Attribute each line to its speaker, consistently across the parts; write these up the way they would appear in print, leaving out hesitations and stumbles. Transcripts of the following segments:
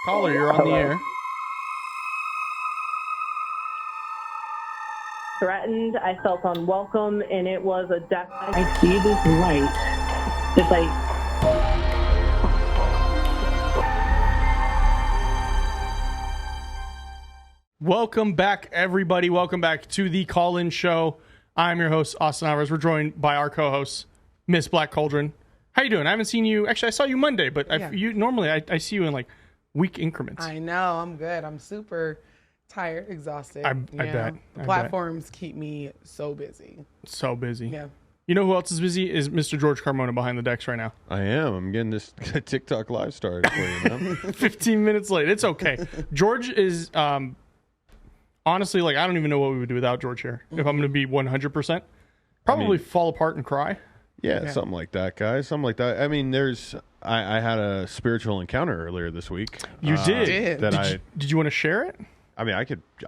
Speaker 1: Caller, you're on the air.
Speaker 2: Threatened, I felt unwelcome, and it was a death. I see this light. It's like...
Speaker 1: Welcome back, everybody. Welcome back to the call-in show. I'm your host, Austin Alvarez. We're joined by our co-host, Miss Black Cauldron. How you doing? I haven't seen you. Actually, I saw you Monday, but normally I see you in like week increments.
Speaker 3: I know. I'm good. I'm super tired, exhausted.
Speaker 1: I bet.
Speaker 3: The platforms keep me so busy.
Speaker 1: So busy.
Speaker 3: Yeah.
Speaker 1: You know who else is busy? Is Mr. George Carmona behind the decks right now.
Speaker 4: I am. I'm getting this TikTok live started for you, man.
Speaker 1: 15 minutes late. It's okay. George is, honestly, like, I don't even know what we would do without George here. If I'm going to be 100%. Probably fall apart and cry.
Speaker 4: Yeah, something like that, guys. Something like that. I mean, I had a spiritual encounter earlier this week.
Speaker 1: You did? Did you want to share it?
Speaker 4: I mean, I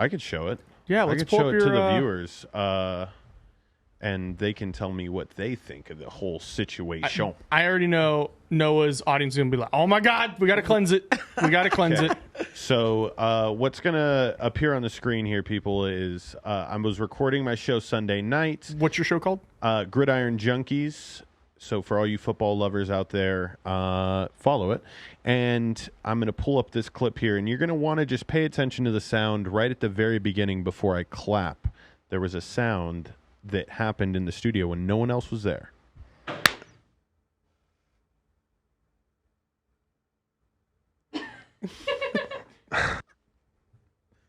Speaker 4: could show it.
Speaker 1: Yeah,
Speaker 4: I could show it to the viewers, and they can tell me what they think of the whole situation.
Speaker 1: I already know Noah's audience is going to be like, oh my God, we got to cleanse it. We got to cleanse it.
Speaker 4: So what's going to appear on the screen here, people, is I was recording my show Sunday night.
Speaker 1: What's your show called?
Speaker 4: Gridiron Junkies. So for all you football lovers out there, follow it. And I'm going to pull up this clip here, and you're going to want to just pay attention to the sound right at the very beginning before I clap. There was a sound that happened in the studio when no one else was there.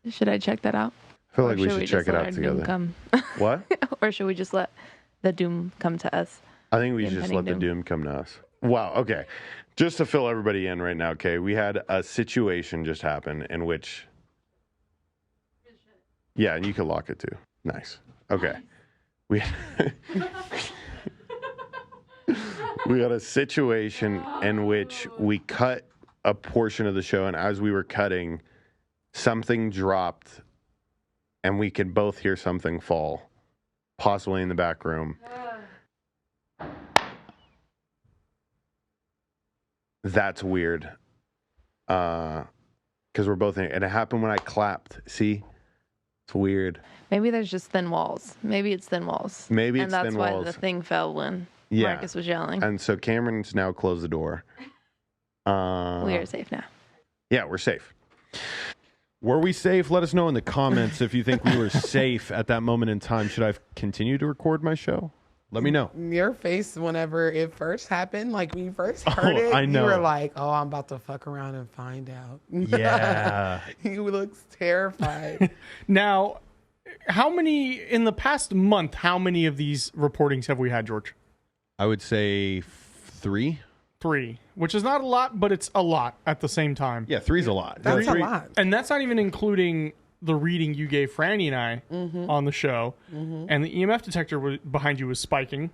Speaker 5: Should I check that out?
Speaker 4: I feel like we should check it out together. What?
Speaker 5: Or should we just let the doom come to us?
Speaker 4: I think we should just let the doom come to us. Wow. Okay. Just to fill everybody in right now, okay, we had a situation just happen in which... Yeah, and you can lock it too. Nice. Okay. We had a situation in which we cut a portion of the show, and as we were cutting, something dropped, and we could both hear something fall, possibly in the back room. That's weird. Because we're both in it. And it happened when I clapped. See? It's weird.
Speaker 5: Maybe there's just thin walls. Maybe it's thin walls.
Speaker 4: Maybe
Speaker 5: it's thin walls. And that's why the thing fell when Marcus was yelling.
Speaker 4: And so Cameron's now closed the door.
Speaker 5: We are safe now.
Speaker 4: Yeah, we're safe. Were we safe? Let us know in the comments if you think we were safe at that moment in time. Should I continue to record my show? Let me know.
Speaker 3: Your face whenever it first happened, like when you first heard it,
Speaker 4: I know.
Speaker 3: You were like, oh, I'm about to fuck around and find out.
Speaker 4: Yeah.
Speaker 3: He looks terrified.
Speaker 1: Now, in the past month, how many of these reportings have we had, George?
Speaker 4: I would say 3.
Speaker 1: 3, which is not a lot, but it's a lot at the same time.
Speaker 4: Yeah, 3's a lot.
Speaker 3: That's a lot.
Speaker 1: And that's not even including the reading you gave Franny and I on the show. And the EMF detector behind you was spiking.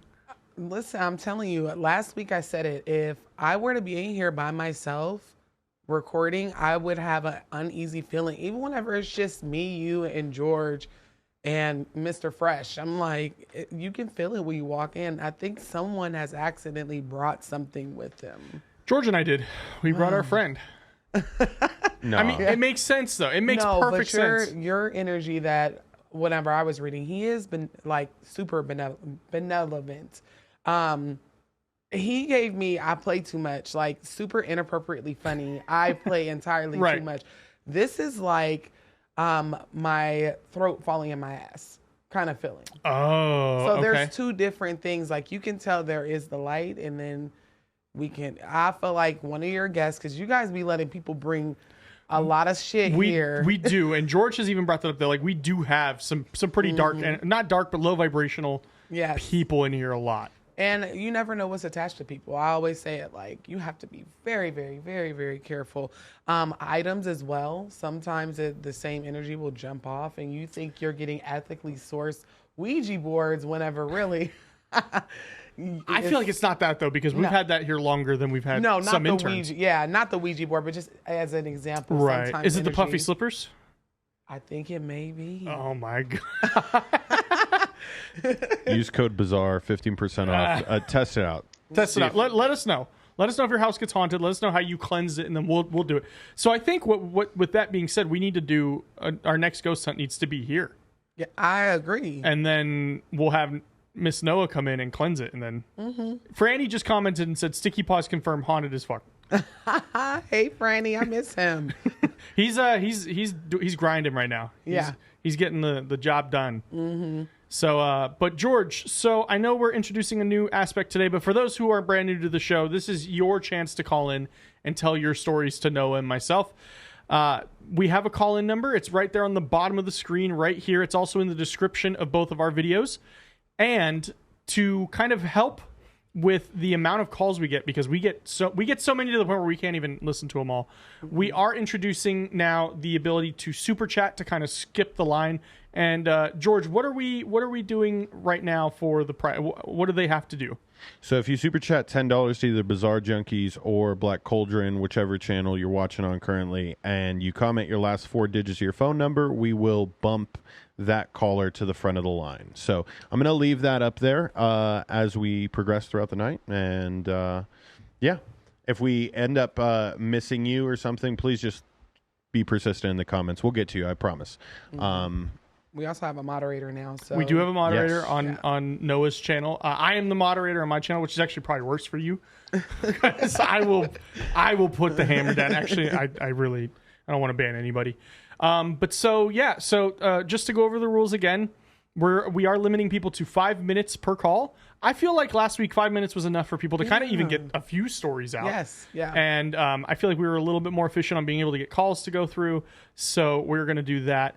Speaker 3: Listen, I'm telling you, last week I said it. If I were to be in here by myself recording, I would have an uneasy feeling. Even whenever it's just me, you, and George and Mr. Fresh. I'm like, you can feel it when you walk in. I think someone has accidentally brought something with them.
Speaker 1: George and I did. We brought our friend.
Speaker 4: No.
Speaker 1: I mean, it makes sense, though. It makes perfect sense.
Speaker 3: Your energy that whenever I was reading, he has been like super benevolent. He gave me, I play too much, like super inappropriately funny. I play entirely too much. This is like my throat falling in my ass kind of feeling.
Speaker 1: Oh,
Speaker 3: so there's 2 different things. Like you can tell there is the light, and then I feel like one of your guests, because you guys be letting people bring a lot of shit here.
Speaker 1: We do, and George has even brought that up there. Like we do have some pretty dark, and not dark, but low vibrational people in here a lot.
Speaker 3: And you never know what's attached to people. I always say it, like, you have to be very, very, very, very careful. Items as well. Sometimes the same energy will jump off, and you think you're getting ethically sourced Ouija boards whenever really...
Speaker 1: I feel like it's not that, though, because we've had that here longer than we've had some interns.
Speaker 3: Ouija. Yeah, not the Ouija board, but just as an example.
Speaker 1: Right. Is it the puffy slippers?
Speaker 3: I think it may be.
Speaker 1: Oh, my God.
Speaker 4: Use code BAZAAR, 15% off. Test it out.
Speaker 1: Test it out. Let us know. Let us know if your house gets haunted. Let us know how you cleanse it, and then we'll do it. So I think what with that being said, we need to do our next ghost hunt needs to be here.
Speaker 3: Yeah, I agree.
Speaker 1: And then we'll have Miss Noah come in and cleanse it, and then Franny just commented and said, "Sticky paws confirmed, haunted as fuck."
Speaker 3: Hey, Franny, I miss him.
Speaker 1: he's grinding right now. He's getting the job done. Mm-hmm. So, but George, so I know we're introducing a new aspect today, but for those who are brand new to the show, this is your chance to call in and tell your stories to Noah and myself. We have a call-in number. It's right there on the bottom of the screen right here. It's also in the description of both of our videos. And to kind of help with the amount of calls we get, because we get so many to the point where we can't even listen to them all. We are introducing now the ability to super chat to kind of skip the line. And George, what are we doing right now for the price? What do they have to do?
Speaker 4: So if you super chat $10 to either Bizarre Junkies or Black Cauldron, whichever channel you're watching on currently, and you comment your last 4 digits of your phone number, we will bump that caller to the front of the line. So I'm going to leave that up there as we progress throughout the night. And if we end up missing you or something, please just be persistent in the comments. We'll get to you, I promise.
Speaker 3: Mm-hmm. We also have a moderator now. So
Speaker 1: we do have a moderator on Noah's channel. I am the moderator on my channel, which is actually probably worse for you. I will put the hammer down. Actually, I don't want to ban anybody. So just to go over the rules again, we are limiting people to 5 minutes per call. I feel like last week 5 minutes was enough for people to kind of even get a few stories out.
Speaker 3: Yes, yeah.
Speaker 1: And I feel like we were a little bit more efficient on being able to get calls to go through. So we're going to do that.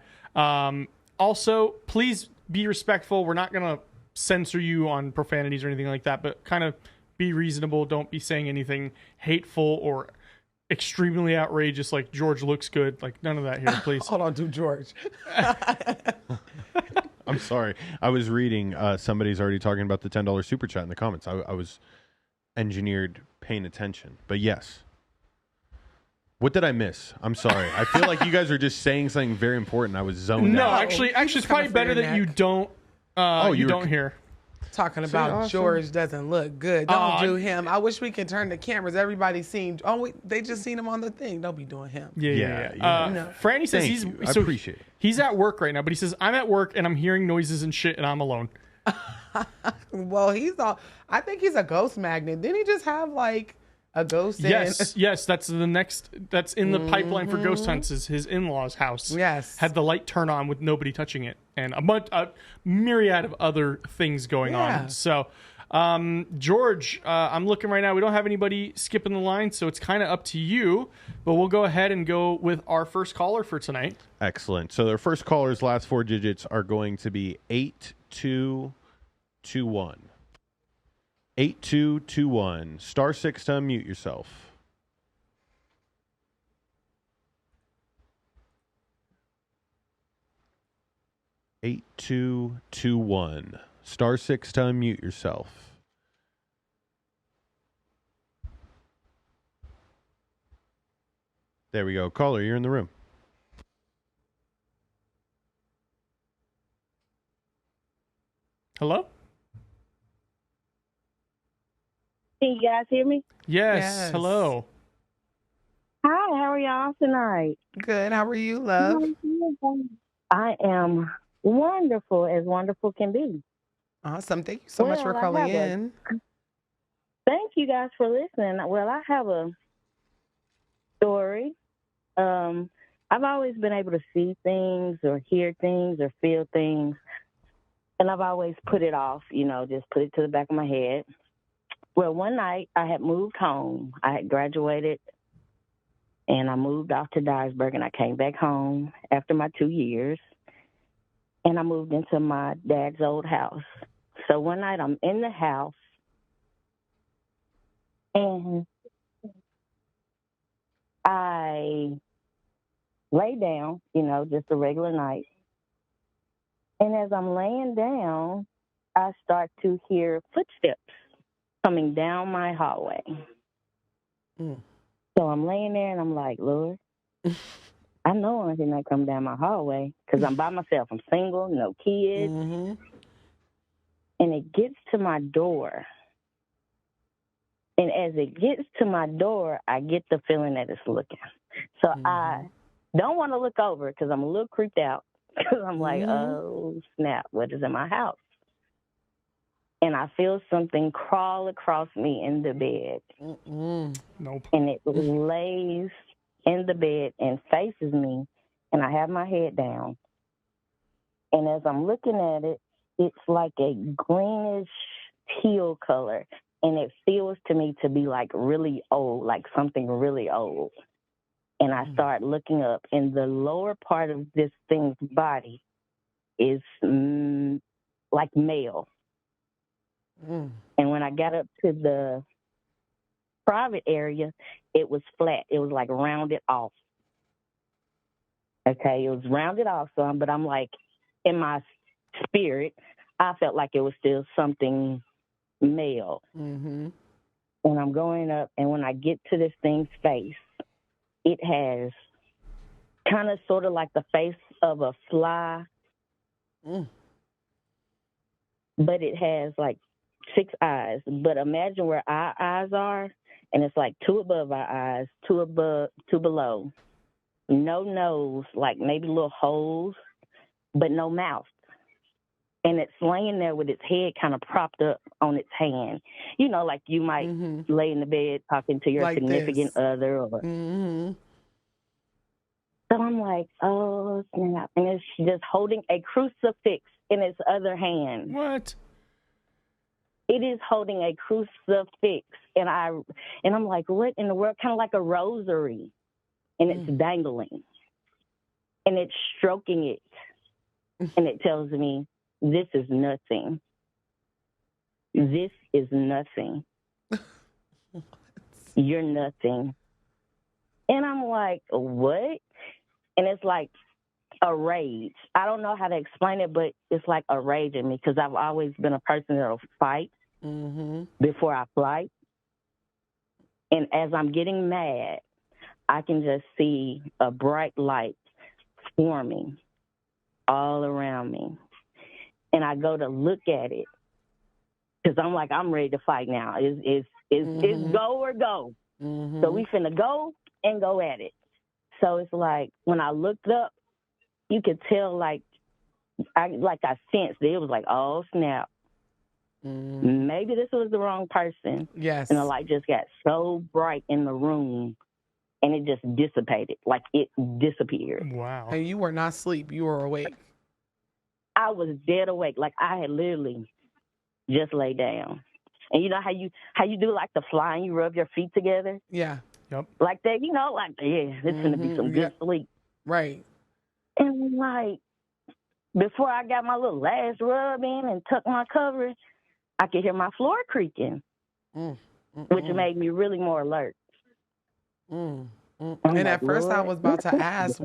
Speaker 1: Also, please be respectful. We're not going to censor you on profanities or anything like that, but kind of be reasonable. Don't be saying anything hateful or extremely outrageous like George looks good. Like, none of that here, please.
Speaker 3: Hold on to George.
Speaker 4: I'm sorry. I was reading somebody's already talking about the $10 super chat in the comments. I was engineered paying attention. But yes. What did I miss? I'm sorry. I feel like you guys are just saying something very important. I was zoned out.
Speaker 1: No, actually, it's probably better that you don't. You don't hear.
Speaker 3: Talking about awesome. George doesn't look good. Don't do him. I wish we could turn the cameras. Everybody seen. They just seen him on the thing. Don't be doing him.
Speaker 1: Yeah. Franny says
Speaker 4: I appreciate it.
Speaker 1: He's at work right now, but he says I'm at work and I'm hearing noises and shit and I'm alone.
Speaker 3: Well, I think he's a ghost magnet. Didn't he just have like a ghost?
Speaker 1: Yes. That's the next. That's in the pipeline for ghost hunts. Is his in-laws' house?
Speaker 3: Yes.
Speaker 1: Had the light turn on with nobody touching it, and a myriad of other things going on. So, George, I'm looking right now. We don't have anybody skipping the line, so it's kind of up to you. But we'll go ahead and go with our first caller for tonight.
Speaker 4: Excellent. So their first caller's last 4 digits are going to be 8221. 8221. *6 to unmute yourself. *6 to unmute yourself. There we go. Caller, you're in the room.
Speaker 1: Hello?
Speaker 2: Can you guys hear me?
Speaker 1: Yes. Hello.
Speaker 2: Hi, how are y'all tonight?
Speaker 3: Good. How are you, love?
Speaker 2: I am wonderful can be.
Speaker 3: Awesome. Thank you so much for calling in.
Speaker 2: Thank you guys for listening. Well, I have a story. I've always been able to see things or hear things or feel things, and I've always put it off, just put it to the back of my head. Well, one night I had moved home. I had graduated, and I moved off to Dyersburg, and I came back home after my 2 years, and I moved into my dad's old house. So one night I'm in the house, and I lay down, just a regular night. And as I'm laying down, I start to hear footsteps coming down my hallway. So I'm laying there and I'm like, Lord, I know anything not come down my hallway because I'm by myself. I'm single, no kids. Mm-hmm. And it gets to my door. And as it gets to my door, I get the feeling that it's looking. So I don't want to look over because I'm a little creeped out because I'm like, oh, snap, what is in my house? And I feel something crawl across me in the bed.
Speaker 1: Nope.
Speaker 2: And it lays in the bed and faces me, and I have my head down. And as I'm looking at it, it's like a greenish teal color, and it feels to me to be like really old, like something really old. And I start looking up, and the lower part of this thing's body is like male. And when I got up to the private area, it was flat. It was like rounded off. Okay, it was rounded off some, but I'm like, in my spirit, I felt like it was still something male. And I'm going up, and when I get to this thing's face, it has kind of sort of like the face of a fly, but it has like 6 eyes. But imagine where our eyes are, and it's like 2 above our eyes, 2 below. No nose, like maybe little holes, but no mouth. And it's laying there with its head kind of propped up on its hand. You know, like you might lay in the bed talking to your
Speaker 3: like
Speaker 2: significant
Speaker 3: this.
Speaker 2: other. Or... So I'm like, oh, snap. And it's just holding a crucifix in its other hand.
Speaker 1: What?
Speaker 2: It is holding a crucifix. And I'm like, what in the world? Kind of like a rosary. And it's dangling. And it's stroking it. And it tells me, this is nothing. This is nothing. You're nothing. And I'm like, what? And it's like a rage. I don't know how to explain it, but it's like a rage in me because I've always been a person that'll fight before I fight. And as I'm getting mad, I can just see a bright light forming all around me. And I go to look at it because I'm like, I'm ready to fight now. It's go or go. So we finna go and go at it. So it's like when I looked up, you could tell I sensed it. It was like, oh, snap. Maybe this was the wrong person.
Speaker 3: Yes.
Speaker 2: And the light just got so bright in the room and it just dissipated. Like it disappeared.
Speaker 1: Wow.
Speaker 3: And you were not asleep. You were awake.
Speaker 2: I was dead awake. Like I had literally just laid down. And you know how you do like the fly and you rub your feet together?
Speaker 3: Yeah.
Speaker 1: Yep.
Speaker 2: Like that, you know, like, yeah, it's going to be some good sleep.
Speaker 3: Right.
Speaker 2: And like, before I got my little last rub in and tucked my covers, I could hear my floor creaking, which made me really more alert.
Speaker 3: And
Speaker 2: like,
Speaker 3: at first
Speaker 2: Lord.
Speaker 3: I was about to ask,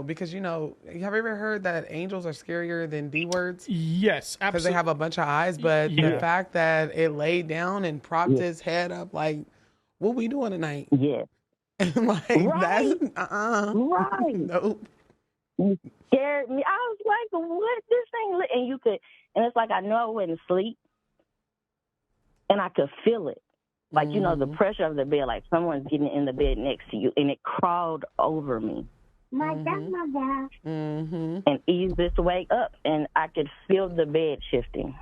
Speaker 3: because, have you ever heard that angels are scarier than D words?
Speaker 1: Yes,
Speaker 3: Because
Speaker 1: absolutely.
Speaker 3: they have a bunch of eyes, but the fact that it laid down and propped his head up, like, what we doing tonight?
Speaker 2: Yeah.
Speaker 3: Like,
Speaker 2: Right.
Speaker 3: that's,
Speaker 2: Right.
Speaker 3: Nope.
Speaker 2: You scared me. I was like, what? This thing lit. And it's like I know I wasn't asleep, and I could feel it. Like, the pressure of the bed, like someone's getting in the bed next to you, and it crawled over me. My grandmother. And eased its way up, and I could feel the bed shifting.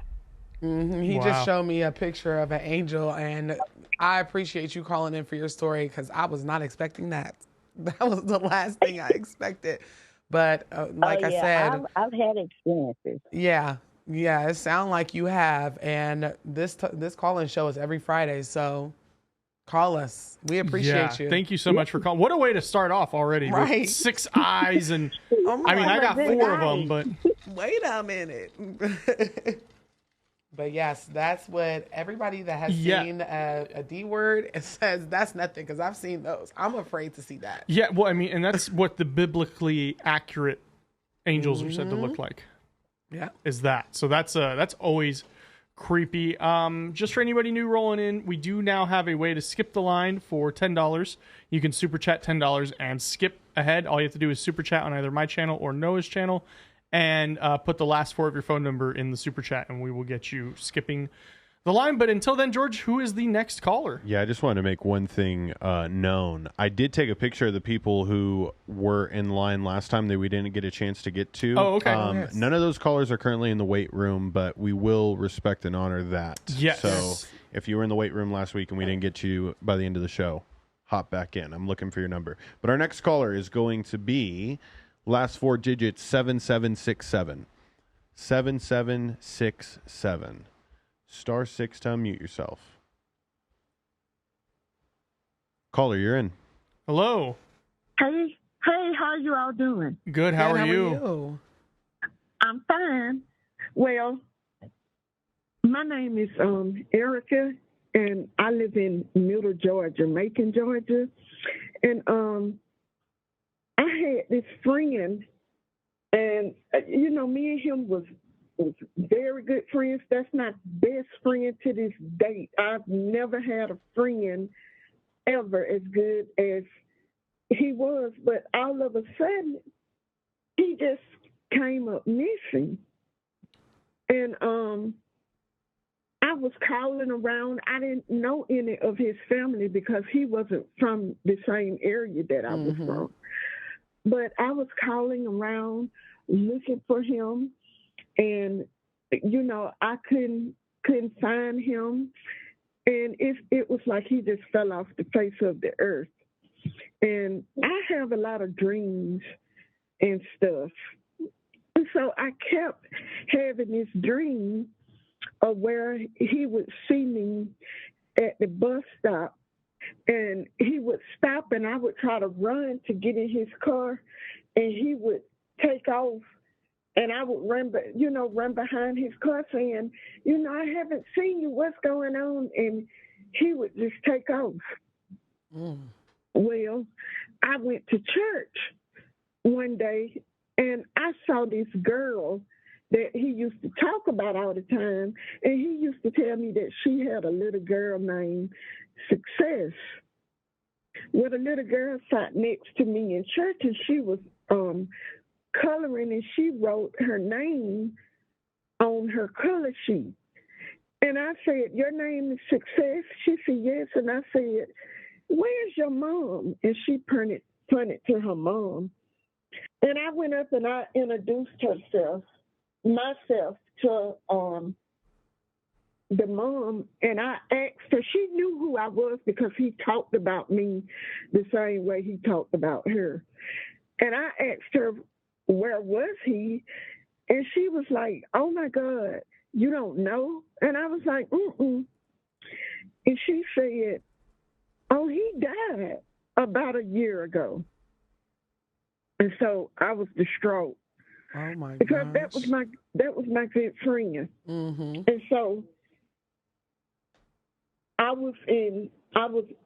Speaker 3: He
Speaker 1: Wow.
Speaker 3: just showed me a picture of an angel, and I appreciate you calling in for your story because I was not expecting that. That was the last thing I expected. But I said,
Speaker 2: I've had experiences.
Speaker 3: Yeah, it sounds like you have. And this call-in show is every Friday, so call us. We appreciate you.
Speaker 1: Thank you so much for calling. What a way to start off already.
Speaker 3: Right.
Speaker 1: With 6 eyes and
Speaker 3: Oh
Speaker 1: I mean, I got 4 of them, but
Speaker 3: Wait a minute. But yes, that's what everybody that has seen a D word says. That's nothing because I've seen those. I'm afraid to see that.
Speaker 1: yeah, well, I mean, and that's what the biblically accurate angels are said to look like.
Speaker 3: Yeah.
Speaker 1: Is that. So that's always creepy. Just for anybody new rolling in, we do now have a way to skip the line for $10. You can super chat $10 and skip ahead. All you have to do is super chat on either my channel or Noah's channel and put the last 4 of your phone number in the super chat and we will get you skipping the line. But until then, George, who is the next caller?
Speaker 4: Yeah, I just wanted to make one thing known. I did take a picture of the people who were in line last time that we didn't get a chance to get to.
Speaker 1: Oh, okay.
Speaker 3: Yes.
Speaker 4: None of those callers are currently in the weight room, but we will respect and honor that.
Speaker 1: Yes.
Speaker 4: So if you were in the weight room last week and we didn't get you by the end of the show, hop back in. I'm looking for your number. But our next caller is going to be last 4 digits 7767. 7767. Star 6 to unmute yourself. Caller, you're in.
Speaker 1: Hello.
Speaker 6: Hey, how you all doing?
Speaker 1: Good. How are you?
Speaker 6: I'm fine. Well, my name is Erica, and I live in Middle Georgia, Macon, Georgia. And I had this friend, and me and him was very good friends. That's my best friend to this date. I've never had a friend ever as good as he was, but all of a sudden, he just came up missing. And I was calling around. I didn't know any of his family because he wasn't from the same area that I was from. But I was calling around looking for him, and I couldn't find him, and it was like he just fell off the face of the earth. And I have a lot of dreams and stuff, and so I kept having this dream of where he would see me at the bus stop, and he would stop, and I would try to run to get in his car, and he would take off. And I would run behind his car saying, I haven't seen you. What's going on? And he would just take off. Well, I went to church one day, and I saw this girl that he used to talk about all the time. And he used to tell me that she had a little girl named Success. Well, the little girl sat next to me in church, and she was coloring, and she wrote her name on her color sheet. And I said, "Your name is Success?" She said, "Yes." And I said, "Where's your mom?" And she pointed to her mom. And I went up and I introduced myself to the mom, and I asked her. She knew who I was because he talked about me the same way he talked about her. And I asked her, where was he? And she was like, "Oh my God, you don't know?" And I was like, "Mm-mm." And she said, "Oh, he died about a year ago." And so I was distraught.
Speaker 3: Oh my God!
Speaker 6: Because that was my good friend. And so I was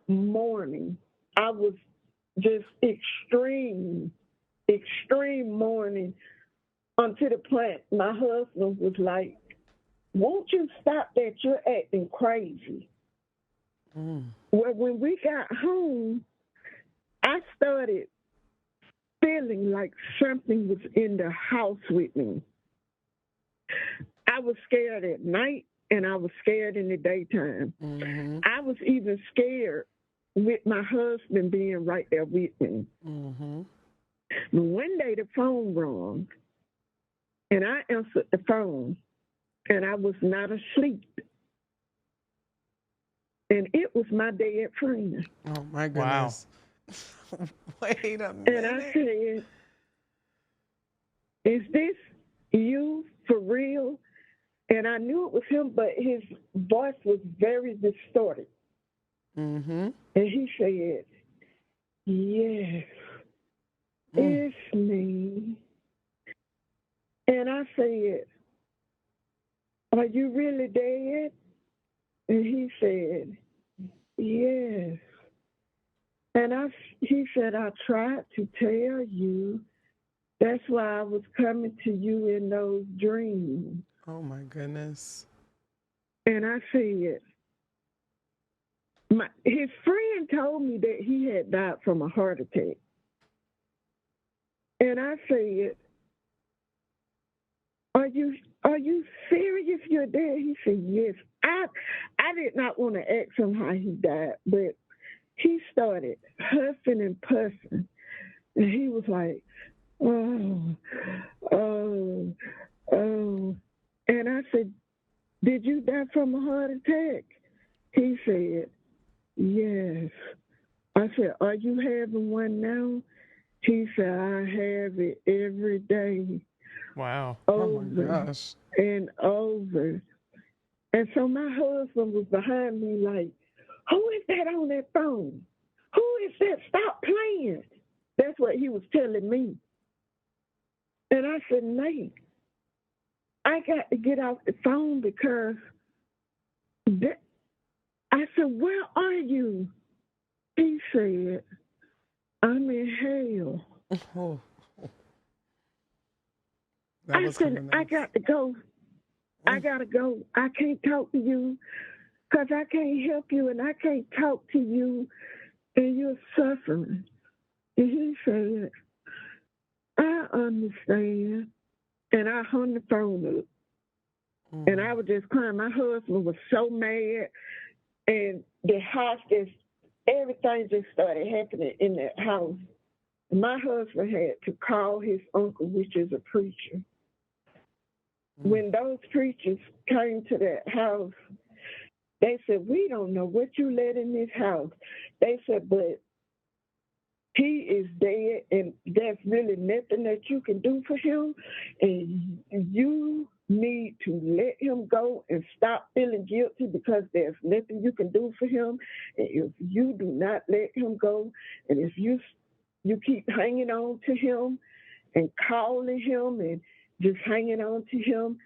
Speaker 6: mourning. I was just extreme mourning, until the point my husband was like, "Won't you stop that? You're acting crazy." Well, when we got home, I started feeling like something was in the house with me. I was scared at night, and I was scared in the daytime. I was even scared with my husband being right there with me. But one day the phone rang, and I answered the phone, and I was not asleep. And it was my dead friend.
Speaker 3: Oh my goodness! Wow. Wait a minute.
Speaker 6: And I said, "Is this you for real?" And I knew it was him, but his voice was very distorted. And he said, "Yes, it's me." And I said, "Are you really dead?" And he said, "Yes." And he said, "I tried to tell you. That's why I was coming to you in those dreams."
Speaker 3: Oh my goodness.
Speaker 6: And I said, his friend told me that he had died from a heart attack. And I said, Are you serious? your dad? He said, yes. I did not want to ask him how he died, but he started huffing and puffing. And he was like, oh, oh, oh. And I said, did you die from a heart attack? He said, yes. I said, are you having one now? He said, I have it every day.
Speaker 1: Wow.
Speaker 6: Over
Speaker 3: Oh my gosh.
Speaker 6: and over. And so my husband was behind me like, who is that on that phone? Who is that? Stop playing. That's what he was telling me. And I said, Nate, I got to get off the phone because I said, where are you? He said, I'm in hell.
Speaker 3: Oh.
Speaker 6: I said, I got to go. I got to go. I can't talk to you because I can't help you and I can't talk to you and you're suffering. And he said, I understand. And I hung the phone up. And I was just crying. My husband was so mad. And the house everything just started happening in that house. My husband had to call his uncle, which is a preacher. When those preachers came to that house, they said, we don't know what you let in this house. They said, but he is dead, and there's really nothing that you can do for him, and you need to let him go and stop feeling guilty because there's nothing you can do for him. And if you do not let him go, and if you keep hanging on to him and calling him and just hanging on to him,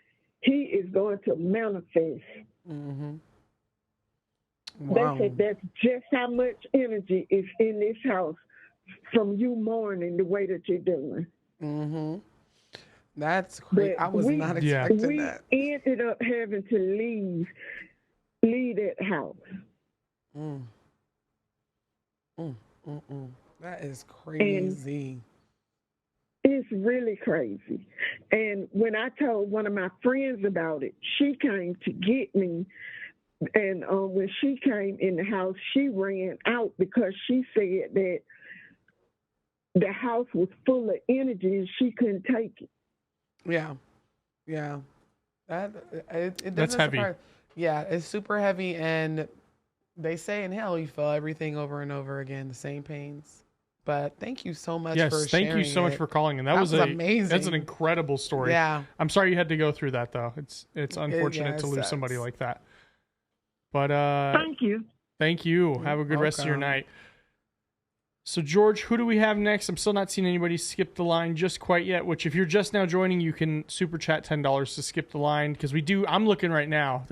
Speaker 6: he is going to manifest.
Speaker 3: Mm-hmm. Wow.
Speaker 6: They said that's just how much energy is in this house from you mourning the way that you're doing.
Speaker 3: Mm-hmm. That's crazy. I was not expecting that.
Speaker 6: We ended up having to leave that house.
Speaker 3: That is crazy.
Speaker 6: And it's really crazy. And when I told one of my friends about it, she came to get me. And when she came in the house, she ran out because she said that the house was full of energy and she couldn't take it.
Speaker 3: Yeah. It
Speaker 1: That's heavy.
Speaker 3: Surprise. Yeah, it's super heavy, and they say in hell you feel everything over and over again, the same pains. But thank you so much for sharing.
Speaker 1: Thank you so much for calling, and that was
Speaker 3: amazing.
Speaker 1: That's an incredible story.
Speaker 3: Yeah,
Speaker 1: I'm sorry you had to go through that though. It's unfortunate to lose somebody like that. But
Speaker 6: thank you.
Speaker 1: Thank you. Have a good rest of your night. So, George, who do we have next? I'm still not seeing anybody skip the line just quite yet, which if you're just now joining, you can super chat $10 to skip the line because I'm looking right now.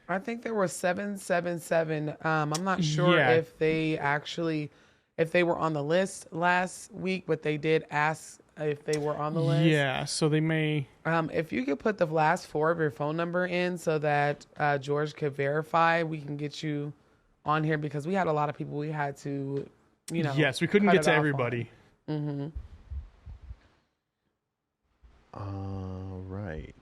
Speaker 3: I think there were 777. I'm not sure if they were on the list last week, but they did ask if they were on the list.
Speaker 1: Yeah, so they may.
Speaker 3: If you could put the last four of your phone number in so that George could verify, we can get you on here because we had a lot of people we had to...
Speaker 1: yes, we couldn't get to everybody.
Speaker 3: Mm-hmm.
Speaker 4: All right.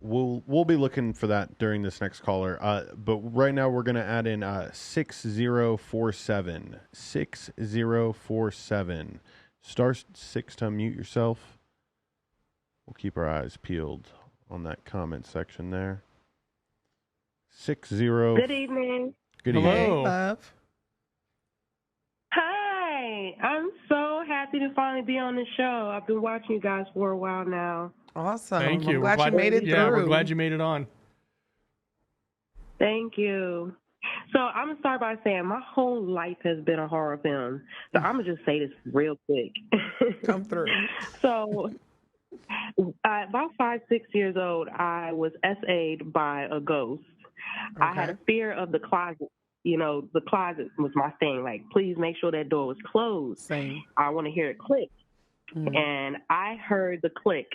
Speaker 4: We'll be looking for that during this next caller. But right now we're gonna add in 6047. 6047. Star 6 to unmute yourself. We'll keep our eyes peeled on that comment section there. 60.
Speaker 7: Good evening.
Speaker 4: Good
Speaker 1: Hello.
Speaker 4: evening.
Speaker 3: Hey, love.
Speaker 7: Hi, I'm so happy to finally be on the show. I've been watching you guys for a while now.
Speaker 3: Awesome.
Speaker 1: Thank you.
Speaker 3: I'm glad you made it through.
Speaker 1: Yeah, we're glad you made it on.
Speaker 7: Thank you. So I'm going to start by saying my whole life has been a horror film. So I'm going to just say this real quick.
Speaker 3: Come through.
Speaker 7: So about 5, 6 years old, I was SA'd by a ghost.
Speaker 3: Okay.
Speaker 7: I had a fear of the closet. The closet was my thing. Like, please make sure that door was closed.
Speaker 3: Same.
Speaker 7: I want to hear it click. And I heard the click,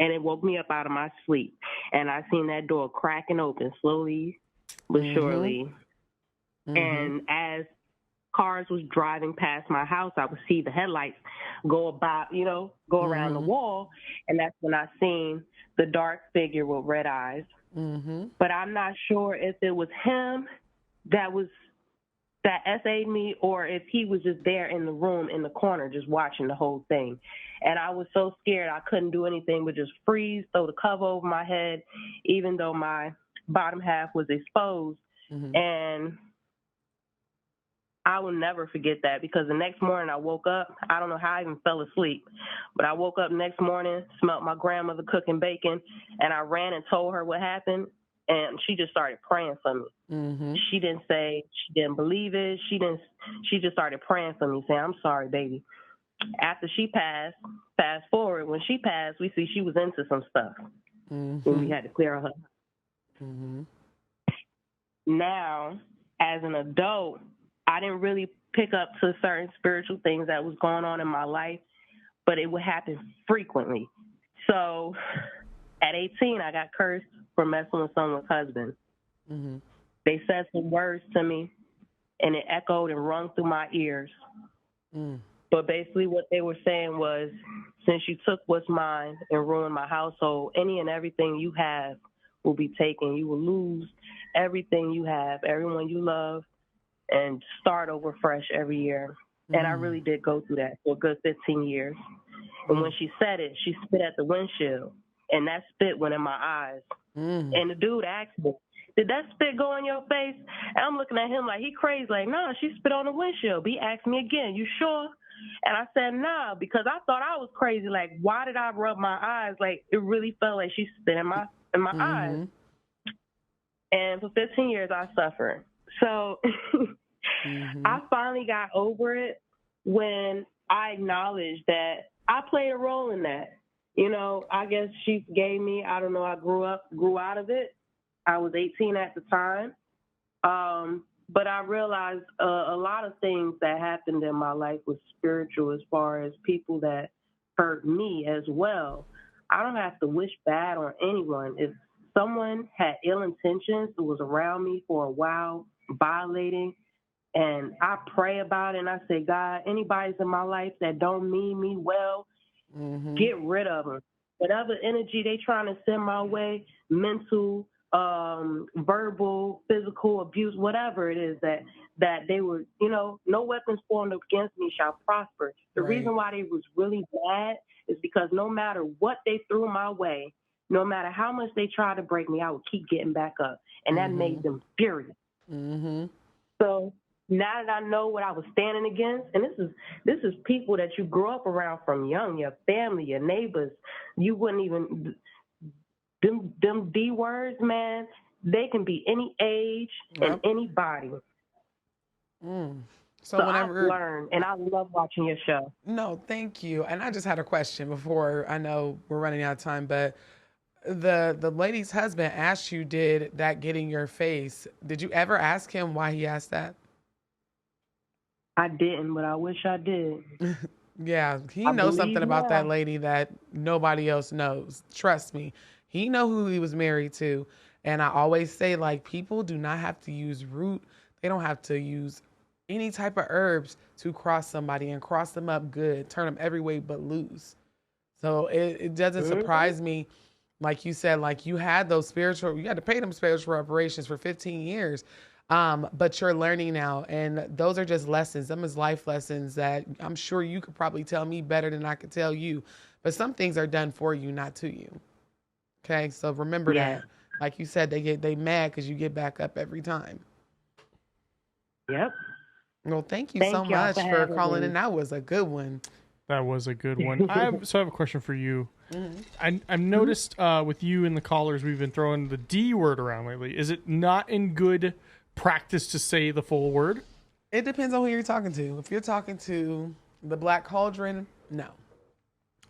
Speaker 7: and it woke me up out of my sleep. And I seen that door cracking open slowly but surely. And as cars was driving past my house, I would see the headlights go about, go around the wall. And that's when I seen the dark figure with red eyes. Mm-hmm. But I'm not sure if it was him that SA'd me or if he was just there in the room in the corner just watching the whole thing. And I was so scared I couldn't do anything but just freeze, throw the cover over my head, even though my bottom half was exposed. Mm-hmm. And I will never forget that because the next morning I woke up. I don't know how I even fell asleep, but I woke up next morning, smelled my grandmother cooking bacon, and I ran and told her what happened, and she just started praying for me. Mm-hmm. She didn't say she didn't believe it. She just started praying for me, saying, "I'm sorry, baby." After she passed, fast forward, when she passed, we see she was into some stuff, and we had to clear her. Mm-hmm. Now, as an adult, I didn't really pick up to certain spiritual things that was going on in my life, but it would happen frequently. So at 18, I got cursed for messing with someone's husband. Mm-hmm. They said some words to me, and it echoed and rung through my ears. Mm. But basically what they were saying was, since you took what's mine and ruined my household, any and everything you have will be taken. You will lose everything you have, everyone you love, and start over fresh every year. And I really did go through that for a good 15 years. And when she said it, she spit at the windshield, and that spit went in my eyes. And the dude asked me, "Did that spit go in your face?" And I'm looking at him like he crazy, like, "No, she spit on the windshield." But he asked me again, "You sure?" And I said, "Nah," because I thought I was crazy. Like, why did I rub my eyes? Like, it really felt like she spit in my eyes. And for 15 years, I suffered. So I finally got over it when I acknowledged that I played a role in that. I guess she gave me, I don't know, I grew out of it. I was 18 at the time. But I realized a lot of things that happened in my life was spiritual as far as people that hurt me as well. I don't have to wish bad on anyone. If someone had ill intentions who was around me for a while, violating, and I pray about it and I say, "God, anybody's in my life that don't mean me well, get rid of them. Whatever energy they trying to send my way, mental, verbal, physical abuse, whatever it is that they were, no weapons formed against me shall prosper." The reason why they was really bad is because no matter what they threw my way, no matter how much they tried to break me, I would keep getting back up. And that made them furious. So now that I know what I was standing against, and this is people that you grew up around from young, your family, your neighbors, you wouldn't even, them D words, man, they can be any age and any body. So whenever I've learned, and I love watching your show.
Speaker 3: No, thank you. And I just had a question before, I know we're running out of time, but the lady's husband asked you, did that get in your face? Did you ever ask him why he asked that?
Speaker 7: I didn't, but I wish I did.
Speaker 3: Yeah, he knows something about that lady that nobody else knows. Trust me. He know who he was married to. And I always say, like, people do not have to use root. They don't have to use any type of herbs to cross somebody and cross them up good, turn them every way but loose. So it doesn't surprise me. Like you said, like you had to pay them spiritual reparations for 15 years. But you're learning now, and those are just lessons. Them is life lessons that I'm sure you could probably tell me better than I could tell you. But some things are done for you, not to you. Okay, so remember that. Like you said, they mad because you get back up every time.
Speaker 7: Yep.
Speaker 3: Well, thank you so much for calling in. That was a good one.
Speaker 1: That was a good one. I have a question for you. I've noticed with you and the callers, we've been throwing the D word around lately. Is it not in good practice to say the full word?
Speaker 3: It depends on who you're talking to. If you're talking to the Black Cauldron, no.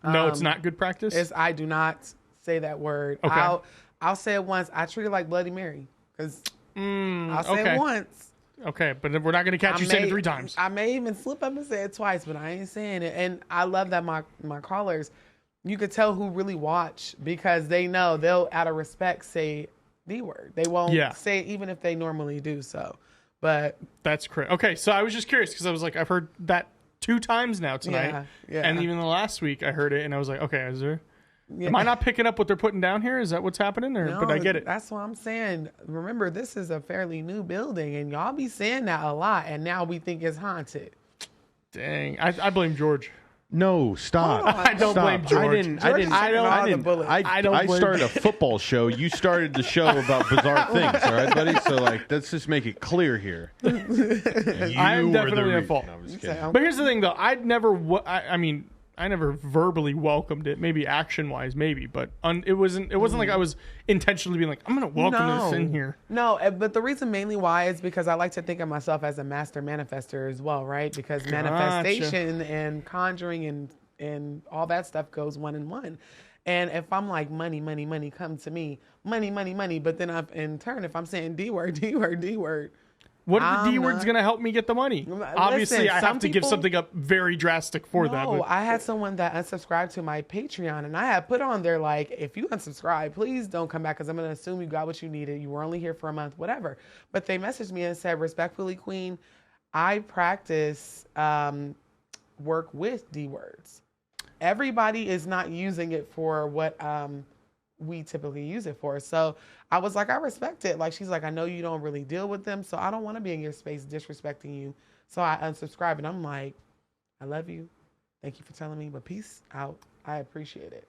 Speaker 1: No, it's not good practice?
Speaker 3: I do not say that word. Okay. I'll say it once. I treat it like Bloody Mary because I'll say it once.
Speaker 1: Okay, but we're not going to catch you saying it 3 times.
Speaker 3: I may even slip up and say it twice, but I ain't saying it. And I love that my callers, you could tell who really watch because they know they'll, out of respect, say the word. They won't say it even if they normally do so. But
Speaker 1: that's correct. Okay, so I was just curious because I was like, I've heard that 2 times now tonight, and even the last week I heard it, and I was like, okay, is there? Am I not picking up what they're putting down here? Is that what's happening?
Speaker 3: No,
Speaker 1: but I get it.
Speaker 3: That's what I'm saying. Remember, this is a fairly new building, and y'all be saying that a lot, and now we think it's haunted.
Speaker 1: Dang, I blame George.
Speaker 4: No, stop.
Speaker 1: I don't blame George.
Speaker 4: I started a football show. You started the show about bizarre things, all right, buddy? So, like, let's just make it clear here.
Speaker 1: I'm definitely at fault.
Speaker 4: No, I'm just kidding.
Speaker 1: But here's the thing, though. I never verbally welcomed it. Maybe action-wise, maybe, but it wasn't like I was intentionally being like, I'm going to welcome this in here.
Speaker 3: No, but the reason mainly why is because I like to think of myself as a master manifester as well, right? Because manifestation and conjuring and all that stuff goes one in one. And if I'm like, money, money, money, come to me, money, money, money, but then in turn, if I'm saying D word, D word, D word,
Speaker 1: what if the D word's going to help me get the money? Obviously, I have to give something up very drastic for that.
Speaker 3: No, I had someone that unsubscribed to my Patreon, and I had put on there, like, if you unsubscribe, please don't come back because I'm going to assume you got what you needed. You were only here for a month, whatever. But they messaged me and said, respectfully, Queen, I practice work with D words. Everybody is not using it for what we typically use it for. So I was like, I respect it. Like, she's like, I know you don't really deal with them, so I don't want to be in your space disrespecting you. So I unsubscribe, and I'm like, I love you. Thank you for telling me, but peace out. I appreciate it.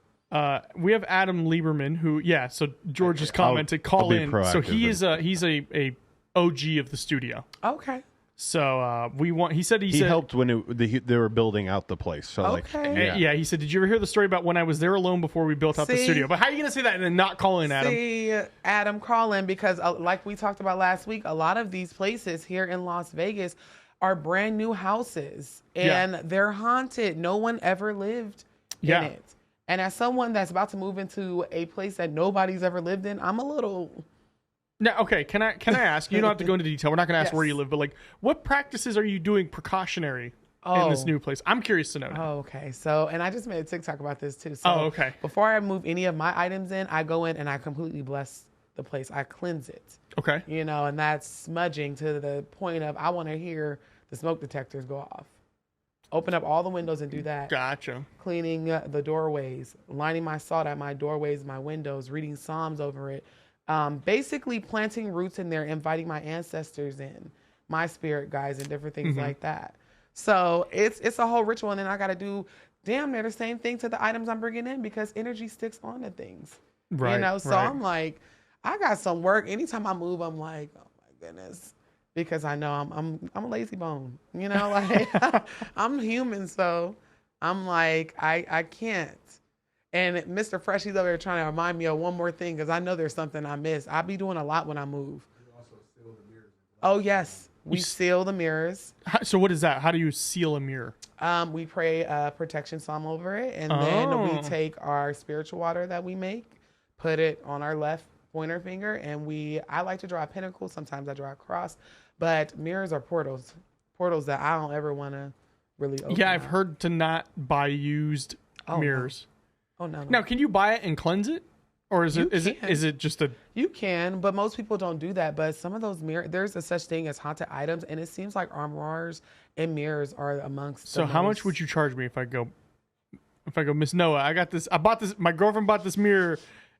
Speaker 1: We have Adam Lieberman, who, so George just commented, call in. So he's a OG of the studio.
Speaker 3: Okay.
Speaker 1: So he said he
Speaker 4: helped when they were building out the place. So he
Speaker 1: said, did you ever hear the story about when I was there alone before we built out the studio? But how are you going to say that and then not call in, Adam?
Speaker 3: Adam, call in because like we talked about last week, a lot of these places here in Las Vegas are brand new houses and they're haunted. No one ever lived in it. And as someone that's about to move into a place that nobody's ever lived in, I'm a little...
Speaker 1: Now, okay, can I ask? You don't have to go into detail. We're not going to ask where you live, but like, what practices are you doing precautionary in this new place? I'm curious to know.
Speaker 3: Oh, okay. So, and I just made a TikTok about this too. So, before I move any of my items in, I go in and I completely bless the place. I cleanse it.
Speaker 1: Okay.
Speaker 3: You know, and that's smudging to the point of I want to hear the smoke detectors go off. Open up all the windows and do that.
Speaker 1: Gotcha.
Speaker 3: Cleaning the doorways, lining my salt at my doorways, my windows, reading Psalms over it. Basically planting roots in there, inviting my ancestors in, my spirit guides and different things like that. So it's a whole ritual. And then I got to do damn near the same thing to the items I'm bringing in because energy sticks onto things. Right. You know, so I'm like, I got some work. Anytime I move, I'm like, oh my goodness. Because I know I'm a lazy bone, you know, like I'm human. So I'm like, I can't. And Mr. Fresh, he's over there trying to remind me of one more thing because I know there's something I miss. I be doing a lot when I move. You also seal the mirrors. Oh, yes. We seal the mirrors.
Speaker 1: So what is that? How do you seal a mirror?
Speaker 3: We pray a protection psalm over it. And then we take our spiritual water that we make, put it on our left pointer finger. And I like to draw a pentacle. Sometimes I draw a cross. But mirrors are portals that I don't ever want to really open.
Speaker 1: Yeah, I've heard to not buy used mirrors.
Speaker 3: No. Oh, no.
Speaker 1: Now, can you buy it and cleanse it? Or is it just a...
Speaker 3: You can, but most people don't do that. But some of those mirrors, there's a such thing as haunted items, and it seems like armoires and mirrors are amongst
Speaker 1: So how much would you charge me if I go, Miss Noah, I bought this, my girlfriend bought this mirror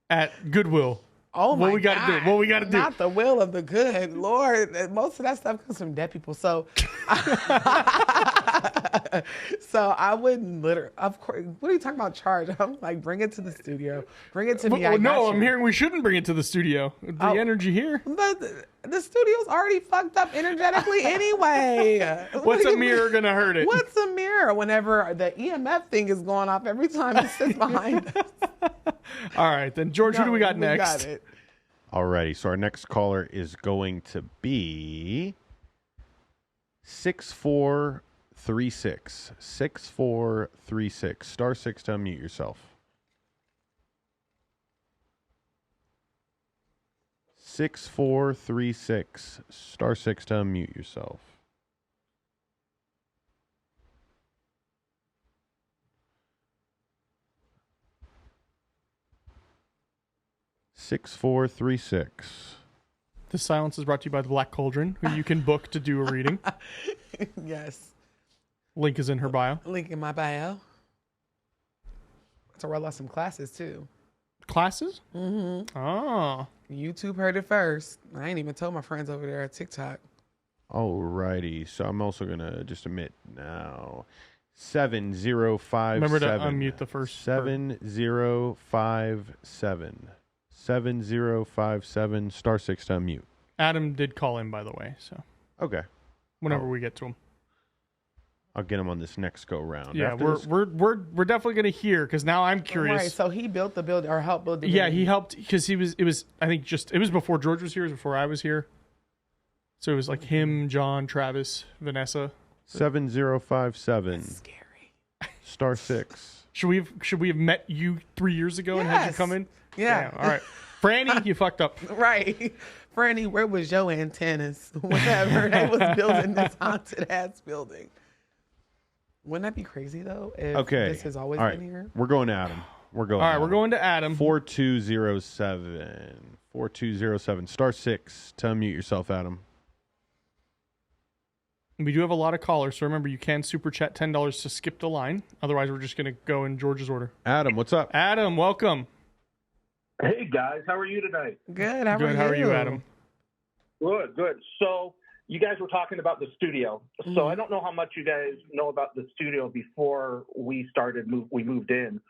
Speaker 1: at Goodwill.
Speaker 3: Oh my God.
Speaker 1: What we got to do?
Speaker 3: Not the will of the good. Lord, most of that stuff comes from dead people. So so I wouldn't of course, what are you talking about charge? I'm like, bring it to the studio. Bring it to me.
Speaker 1: I'm hearing we shouldn't bring it to the studio. The energy here.
Speaker 3: The studio's already fucked up energetically anyway.
Speaker 1: What's a mirror going to hurt it?
Speaker 3: What's a mirror whenever the EMF thing is going off every time it sits behind us?
Speaker 1: All right, then. George, who do we got next?
Speaker 3: Got it.
Speaker 4: Alrighty, so our next caller is going to be 6436. 6436. Star 6 to unmute yourself. 6436. Star 6 to unmute yourself. Six, 4, 3, 6.
Speaker 1: This silence is brought to you by the Black Cauldron, who you can book to do a reading.
Speaker 3: Yes.
Speaker 1: Link is in her bio.
Speaker 3: Link in my bio. So roll out some classes too.
Speaker 1: Classes?
Speaker 3: Mm-hmm.
Speaker 1: Oh.
Speaker 3: YouTube heard it first. I ain't even told my friends over there at TikTok.
Speaker 4: Alrighty. So I'm also gonna just admit now. 7057.
Speaker 1: Remember to unmute the first.
Speaker 4: 7057. 7057 *6 to unmute.
Speaker 1: Adam did call in, by the way. So.
Speaker 4: Okay.
Speaker 1: Whenever we get to him.
Speaker 4: I'll get him on this next go round.
Speaker 1: Yeah, we're definitely gonna hear because now I'm curious.
Speaker 3: Right, so he built the building or helped build the
Speaker 1: building. Yeah,
Speaker 3: building.
Speaker 1: he helped because it was I think it was before George was here, it was before I was here. So it was like him, John, Travis, Vanessa.
Speaker 4: 7057.
Speaker 3: That's scary.
Speaker 4: *6.
Speaker 1: Should we have met you 3 years ago and had you come in?
Speaker 3: Yeah.
Speaker 1: Damn, all right. Franny, you fucked up.
Speaker 3: Right. Franny, where was your antennas whenever they was building this haunted ass building? Wouldn't that be crazy though? If this has always been here.
Speaker 4: We're going to Adam. We're going.
Speaker 1: All right, we're going to Adam.
Speaker 4: 4207. 4207. *6 to unmute yourself, Adam.
Speaker 1: We do have a lot of callers, so remember you can super chat $10 to skip the line. Otherwise, we're just going to go in George's order.
Speaker 4: Adam, what's up?
Speaker 1: Adam, welcome.
Speaker 8: Hey guys, how are you tonight?
Speaker 3: Good. How
Speaker 1: are you, Adam?
Speaker 8: Good. So you guys were talking about the studio. So I don't know how much you guys know about the studio before we moved in.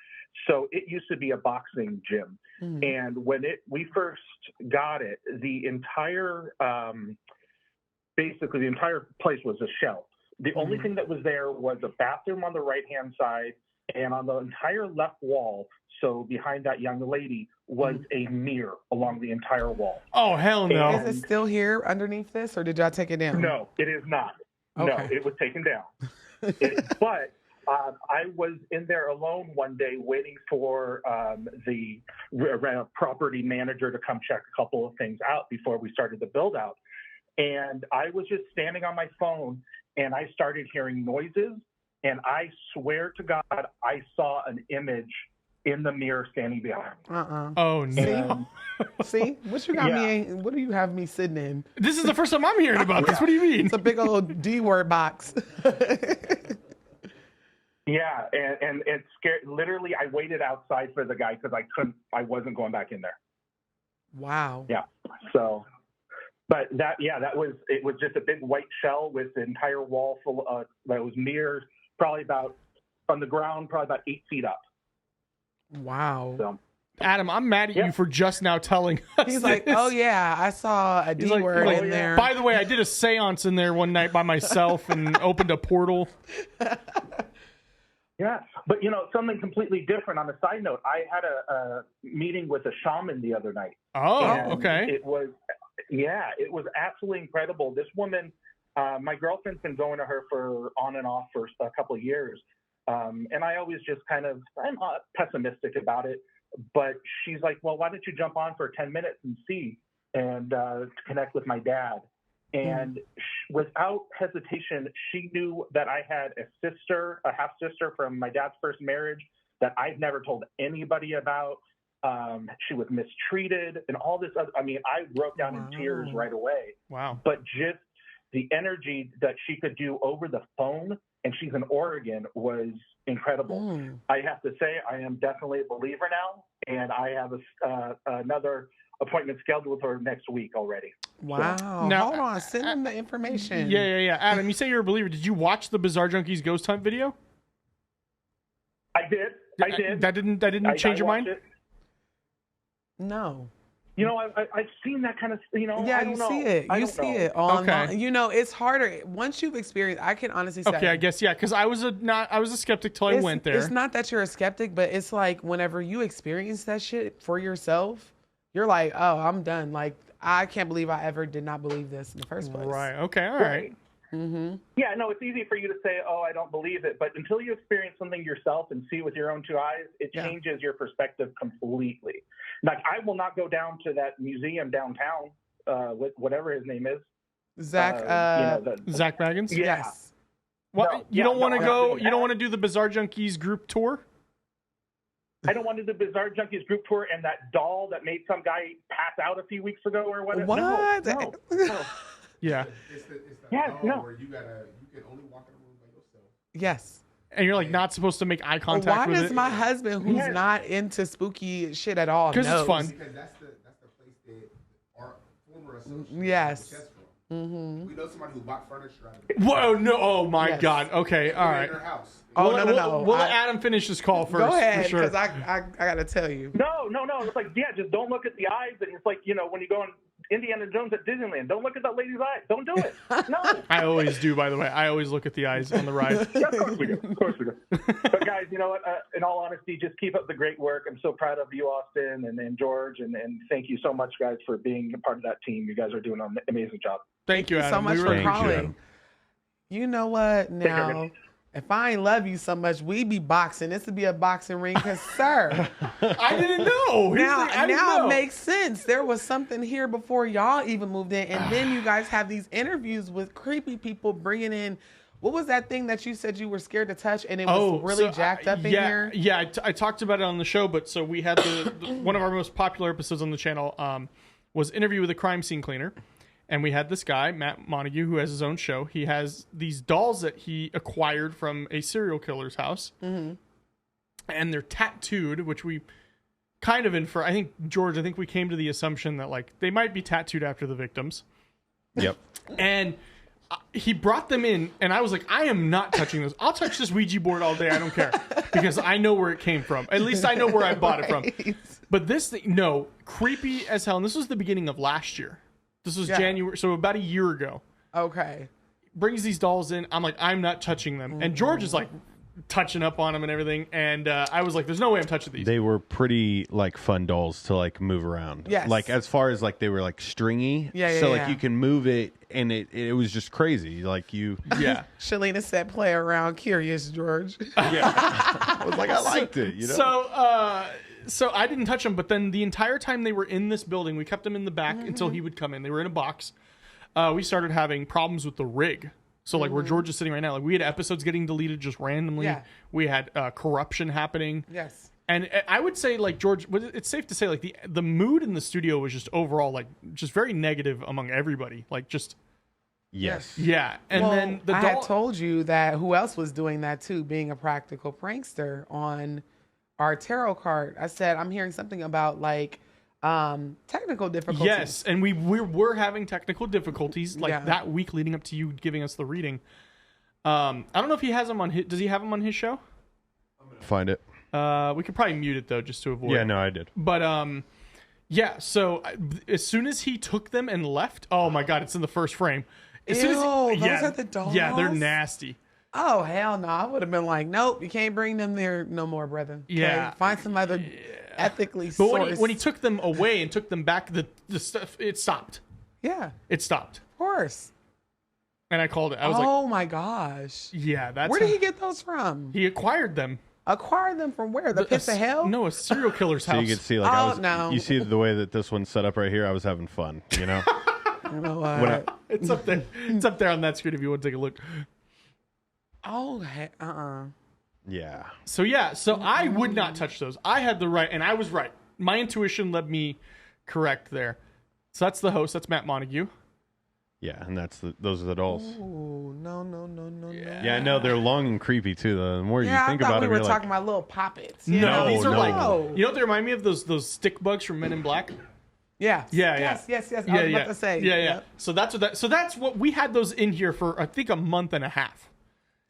Speaker 8: So it used to be a boxing gym, and when we first got it, the entire basically the entire place was a shell. The only thing that was there was a bathroom on the right-hand side, and on the entire left wall, so behind that young lady, was a mirror along the entire wall.
Speaker 1: Oh, hell no.
Speaker 3: Is it still here underneath this, or did y'all take it down?
Speaker 8: No, it is not.
Speaker 3: Okay.
Speaker 8: No, it was taken down. But I was in there alone one day waiting for the property manager to come check a couple of things out before we started the build out. And I was just standing on my phone and I started hearing noises. And I swear to God, I saw an image in the mirror standing behind me.
Speaker 1: Oh, no.
Speaker 3: See? What you got me in? What do you have me sitting in?
Speaker 1: This is the first time I'm hearing about this. What do you mean?
Speaker 3: It's a big old D-word box.
Speaker 8: Yeah, and it scared. Literally, I waited outside for the guy because I wasn't going back in there.
Speaker 3: Wow.
Speaker 8: Yeah. So, but it was just a big white shell with the entire wall full of that was mirrors, probably about from the ground, probably about 8 feet up.
Speaker 3: Wow.
Speaker 8: So,
Speaker 1: Adam, I'm mad at you for just now telling us.
Speaker 3: He's like, oh yeah, I saw a D word in there.
Speaker 1: By the way, I did a seance in there one night by myself and opened a portal.
Speaker 8: Yeah, but something completely different. On a side note, I had a meeting with a shaman the other night.
Speaker 1: Oh, okay.
Speaker 8: It was absolutely incredible. This woman, my girlfriend's been going to her for on and off for a couple of years. And I always just I'm not pessimistic about it, but she's like, well, why don't you jump on for 10 minutes and see and connect with my dad? And without hesitation, she knew that I had a half sister from my dad's first marriage that I've never told anybody about. She was mistreated and all this other, I broke down in tears right away.
Speaker 1: Wow.
Speaker 8: But just the energy that she could do over the phone, and she's in Oregon, was incredible. I have to say, I am definitely a believer now, and I have another appointment scheduled with her next week already.
Speaker 3: Wow.
Speaker 8: So.
Speaker 3: Now, hold on. Send them the information.
Speaker 1: Yeah. Adam, you say you're a believer. Did you watch the Bizarre Junkies Ghost Hunt video?
Speaker 8: I did.
Speaker 1: That didn't change your mind?
Speaker 8: It.
Speaker 3: No.
Speaker 8: I've seen that kind of,
Speaker 3: Yeah, you see it. You see it online. It's harder once you've experienced. I can honestly say.
Speaker 1: Okay, I guess because I was a skeptic till I went there.
Speaker 3: It's not that you're a skeptic, but it's like whenever you experience that shit for yourself, you're like, oh, I'm done. Like I can't believe I ever did not believe this in the first place.
Speaker 1: Right. Okay. All right.
Speaker 3: Mm-hmm.
Speaker 8: Yeah, no, it's easy for you to say, oh, I don't believe it. But until you experience something yourself and see with your own 2 eyes, it changes your perspective completely. Like, I will not go down to that museum downtown with whatever his name is.
Speaker 3: Zach.
Speaker 1: Zach Baggins?
Speaker 8: Yeah.
Speaker 3: Yes.
Speaker 1: What? You don't want to go? You don't want to do the Bizarre Junkies group tour?
Speaker 8: I don't want to do the Bizarre Junkies group tour and that doll that made some guy pass out a few weeks ago or whatever.
Speaker 3: What?
Speaker 8: No.
Speaker 1: Yeah.
Speaker 9: It's the
Speaker 8: Yeah,
Speaker 9: doll where you can only walk in a room by yourself.
Speaker 3: Yes.
Speaker 1: And you're like not supposed to make eye contact
Speaker 3: Why
Speaker 1: with
Speaker 3: does
Speaker 1: it.
Speaker 3: my husband, who's not into spooky shit at all,
Speaker 1: Because it's fun.
Speaker 9: Because that's the place that our former associates
Speaker 3: Yes.
Speaker 9: chess from. We know somebody who bought furniture out of it.
Speaker 1: Whoa, no. Oh, my
Speaker 3: Yes.
Speaker 1: God. Okay, all right.
Speaker 9: In their house.
Speaker 3: Oh,
Speaker 1: We'll let Adam finish this call first.
Speaker 3: Go ahead,
Speaker 1: for sure.
Speaker 3: because I got to tell you.
Speaker 8: No. It's like, yeah, just don't look at the eyes. And it's like, when you go on Indiana Jones at Disneyland, don't look at that lady's eyes. Don't do it. No.
Speaker 1: I always do, by the way. I always look at the eyes on the ride.
Speaker 8: Yeah, of course we do. But guys, you know what? In all honesty, just keep up the great work. I'm so proud of you, Austin, and George, and thank you so much, guys, for being a part of that team. You guys are doing an amazing job.
Speaker 1: Thank you, Adam.
Speaker 3: So much
Speaker 1: We
Speaker 3: for
Speaker 1: really appreciate it.
Speaker 3: calling. You know what? Now, if I ain't love you so much, we be boxing. This would be a boxing ring, because, sir.
Speaker 1: I didn't know.
Speaker 3: Now it makes sense. There was something here before y'all even moved in. And then you guys have these interviews with creepy people bringing in. What was that thing that you said you were scared to touch and it was really jacked up in here?
Speaker 1: Yeah, I talked about it on the show, but so we had one of our most popular episodes on the channel was Interview with a Crime Scene Cleaner. And we had this guy, Matt Montague, who has his own show. He has these dolls that he acquired from a serial killer's house. Mm-hmm. And they're tattooed, which we kind of infer. I think, George, we came to the assumption that, like, they might be tattooed after the victims.
Speaker 4: Yep.
Speaker 1: And he brought them in, and I was like, I am not touching this. I'll touch this Ouija board all day. I don't care. Because I know where it came from. At least I know where I bought it from. But this thing, no, creepy as hell. And this was the beginning of last year. This was January, so about a year ago.
Speaker 3: Okay.
Speaker 1: Brings these dolls in. I'm like, I'm not touching them. And George is like touching up on them and everything. And I was like, there's no way I'm touching these.
Speaker 4: They were pretty like fun dolls to like move around.
Speaker 3: Yes.
Speaker 4: Like as far as like they were like stringy.
Speaker 3: Yeah.
Speaker 4: So like you can move it and it was just crazy. Like you.
Speaker 1: Yeah.
Speaker 3: Shalina said, play around, curious, George.
Speaker 4: Yeah. I was like, I liked it. You know.
Speaker 1: So I didn't touch them, but then the entire time they were in this building, we kept them in the back until he would come in. They were in a box. We started having problems with the rig. So like where George is sitting right now, like we had episodes getting deleted just randomly.
Speaker 3: Yeah.
Speaker 1: We had corruption happening.
Speaker 3: Yes.
Speaker 1: And I would say, like, George, it's safe to say, like, the mood in the studio was just overall, like, just very negative among everybody. Like, just...
Speaker 4: Yes.
Speaker 1: Yeah. And then the
Speaker 3: I had told you that who else was doing that, too, being a practical prankster on our tarot card. I said, I'm hearing something about, like, technical difficulties.
Speaker 1: Yes, and we were having technical difficulties, like, that week leading up to you giving us the reading. I don't know if he has them on his... Does he have them on his show?
Speaker 4: Find it.
Speaker 1: We could probably mute it though, just to avoid.
Speaker 4: Yeah, no, I did.
Speaker 1: But yeah. So as soon as he took them and left, oh my god, it's in the first frame. As soon as
Speaker 3: those are the dolls.
Speaker 1: Yeah, they're nasty.
Speaker 3: Oh hell no! I would have been like, nope, you can't bring them there no more, brother. Okay?
Speaker 1: Yeah,
Speaker 3: find some other ethically.
Speaker 1: But
Speaker 3: sourced.
Speaker 1: when he took them away and took them back, the stuff it stopped.
Speaker 3: Yeah,
Speaker 1: it stopped.
Speaker 3: Of course.
Speaker 1: And I called it. I was like,
Speaker 3: oh my gosh.
Speaker 1: Yeah, that's
Speaker 3: where did he get those from?
Speaker 1: He acquired them.
Speaker 3: Acquired them from where? The pits of hell?
Speaker 1: No, a serial killer's house.
Speaker 4: So you can see, like, you see the way that this one's set up right here. I was having fun, you know.
Speaker 3: You know what?
Speaker 1: It's up there. It's up there on that screen if you want to take a look.
Speaker 3: Oh,
Speaker 4: Yeah.
Speaker 1: So I would not touch those. I had the right, and I was right. My intuition led me correct there. So that's the host. That's Matt Montague.
Speaker 4: Yeah, and those are the dolls.
Speaker 3: Oh no.
Speaker 4: Yeah, I know they're long and creepy too. The more you think
Speaker 3: I
Speaker 4: about
Speaker 3: thought
Speaker 4: them,
Speaker 3: we
Speaker 4: you're
Speaker 3: were
Speaker 4: like,
Speaker 3: talking about little poppets.
Speaker 1: No, these are like,
Speaker 3: No.
Speaker 1: you know what they remind me of? Those stick bugs from Men in Black.
Speaker 3: Yeah.
Speaker 1: Yes.
Speaker 3: I was about to say.
Speaker 1: Yeah.
Speaker 3: Yep.
Speaker 1: So that's what we had those in here for. I think a month and a half.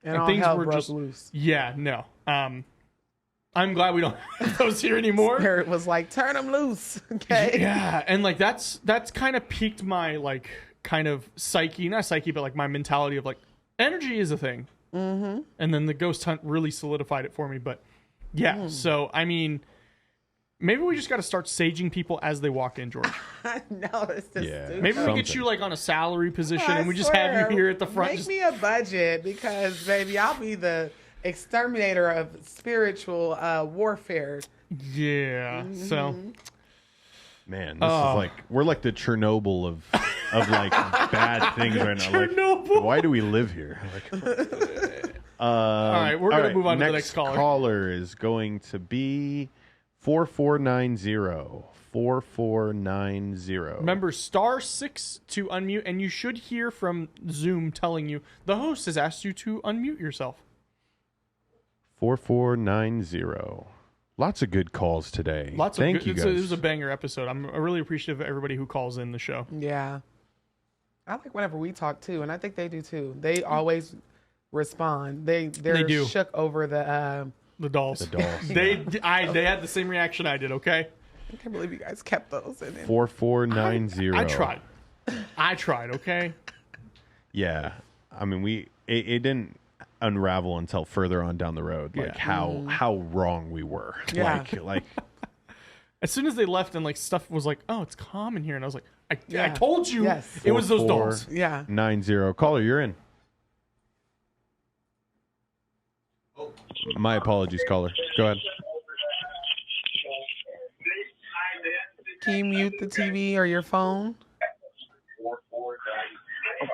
Speaker 3: And all things hell were broke just loose.
Speaker 1: Yeah. No. I'm glad we don't have those here anymore.
Speaker 3: Spirit was like, turn them loose. Okay.
Speaker 1: Yeah, and like that's kind of piqued my like kind of not psyche, but like my mentality of like energy is a thing. Mm-hmm. And then the ghost hunt really solidified it for me. But yeah, so I mean, maybe we just got to start saging people as they walk in, George.
Speaker 3: No, it's just stupid.
Speaker 1: Maybe we get you like on a salary position and we just have you here at the front.
Speaker 3: Make me a budget because baby, I'll be the exterminator of spiritual warfare.
Speaker 1: Yeah. So,
Speaker 4: man, this is like we're like the Chernobyl of like bad things right now.
Speaker 1: Chernobyl.
Speaker 4: Like, why do we live here? Like,
Speaker 1: all right, we're gonna move on to the next caller.
Speaker 4: Caller is going to be 4490. 4490.
Speaker 1: Remember, *6 to unmute, and you should hear from Zoom telling you the host has asked you to unmute yourself.
Speaker 4: 4490. Lots of good calls today.
Speaker 1: Thank
Speaker 4: you guys.
Speaker 1: It was a banger episode. I'm really appreciative of everybody who calls in the show.
Speaker 3: Yeah. I like whenever we talk too, and I think they do too. They always respond. They're
Speaker 1: do.
Speaker 3: shook over the
Speaker 1: dolls. They had the same reaction I did. Okay.
Speaker 3: I can't believe you guys kept those in.
Speaker 4: 4490.
Speaker 1: I tried. Okay.
Speaker 4: Yeah. I mean, it didn't unravel until further on down the road, like how wrong we were.
Speaker 3: Yeah.
Speaker 4: Like
Speaker 1: as soon as they left and like stuff was like, oh, it's calm in here, and I was like, I told you it was those dolls.
Speaker 3: Yeah.
Speaker 4: 90. Caller, you're in. My apologies, caller. Go ahead.
Speaker 3: Can you mute the TV or your phone?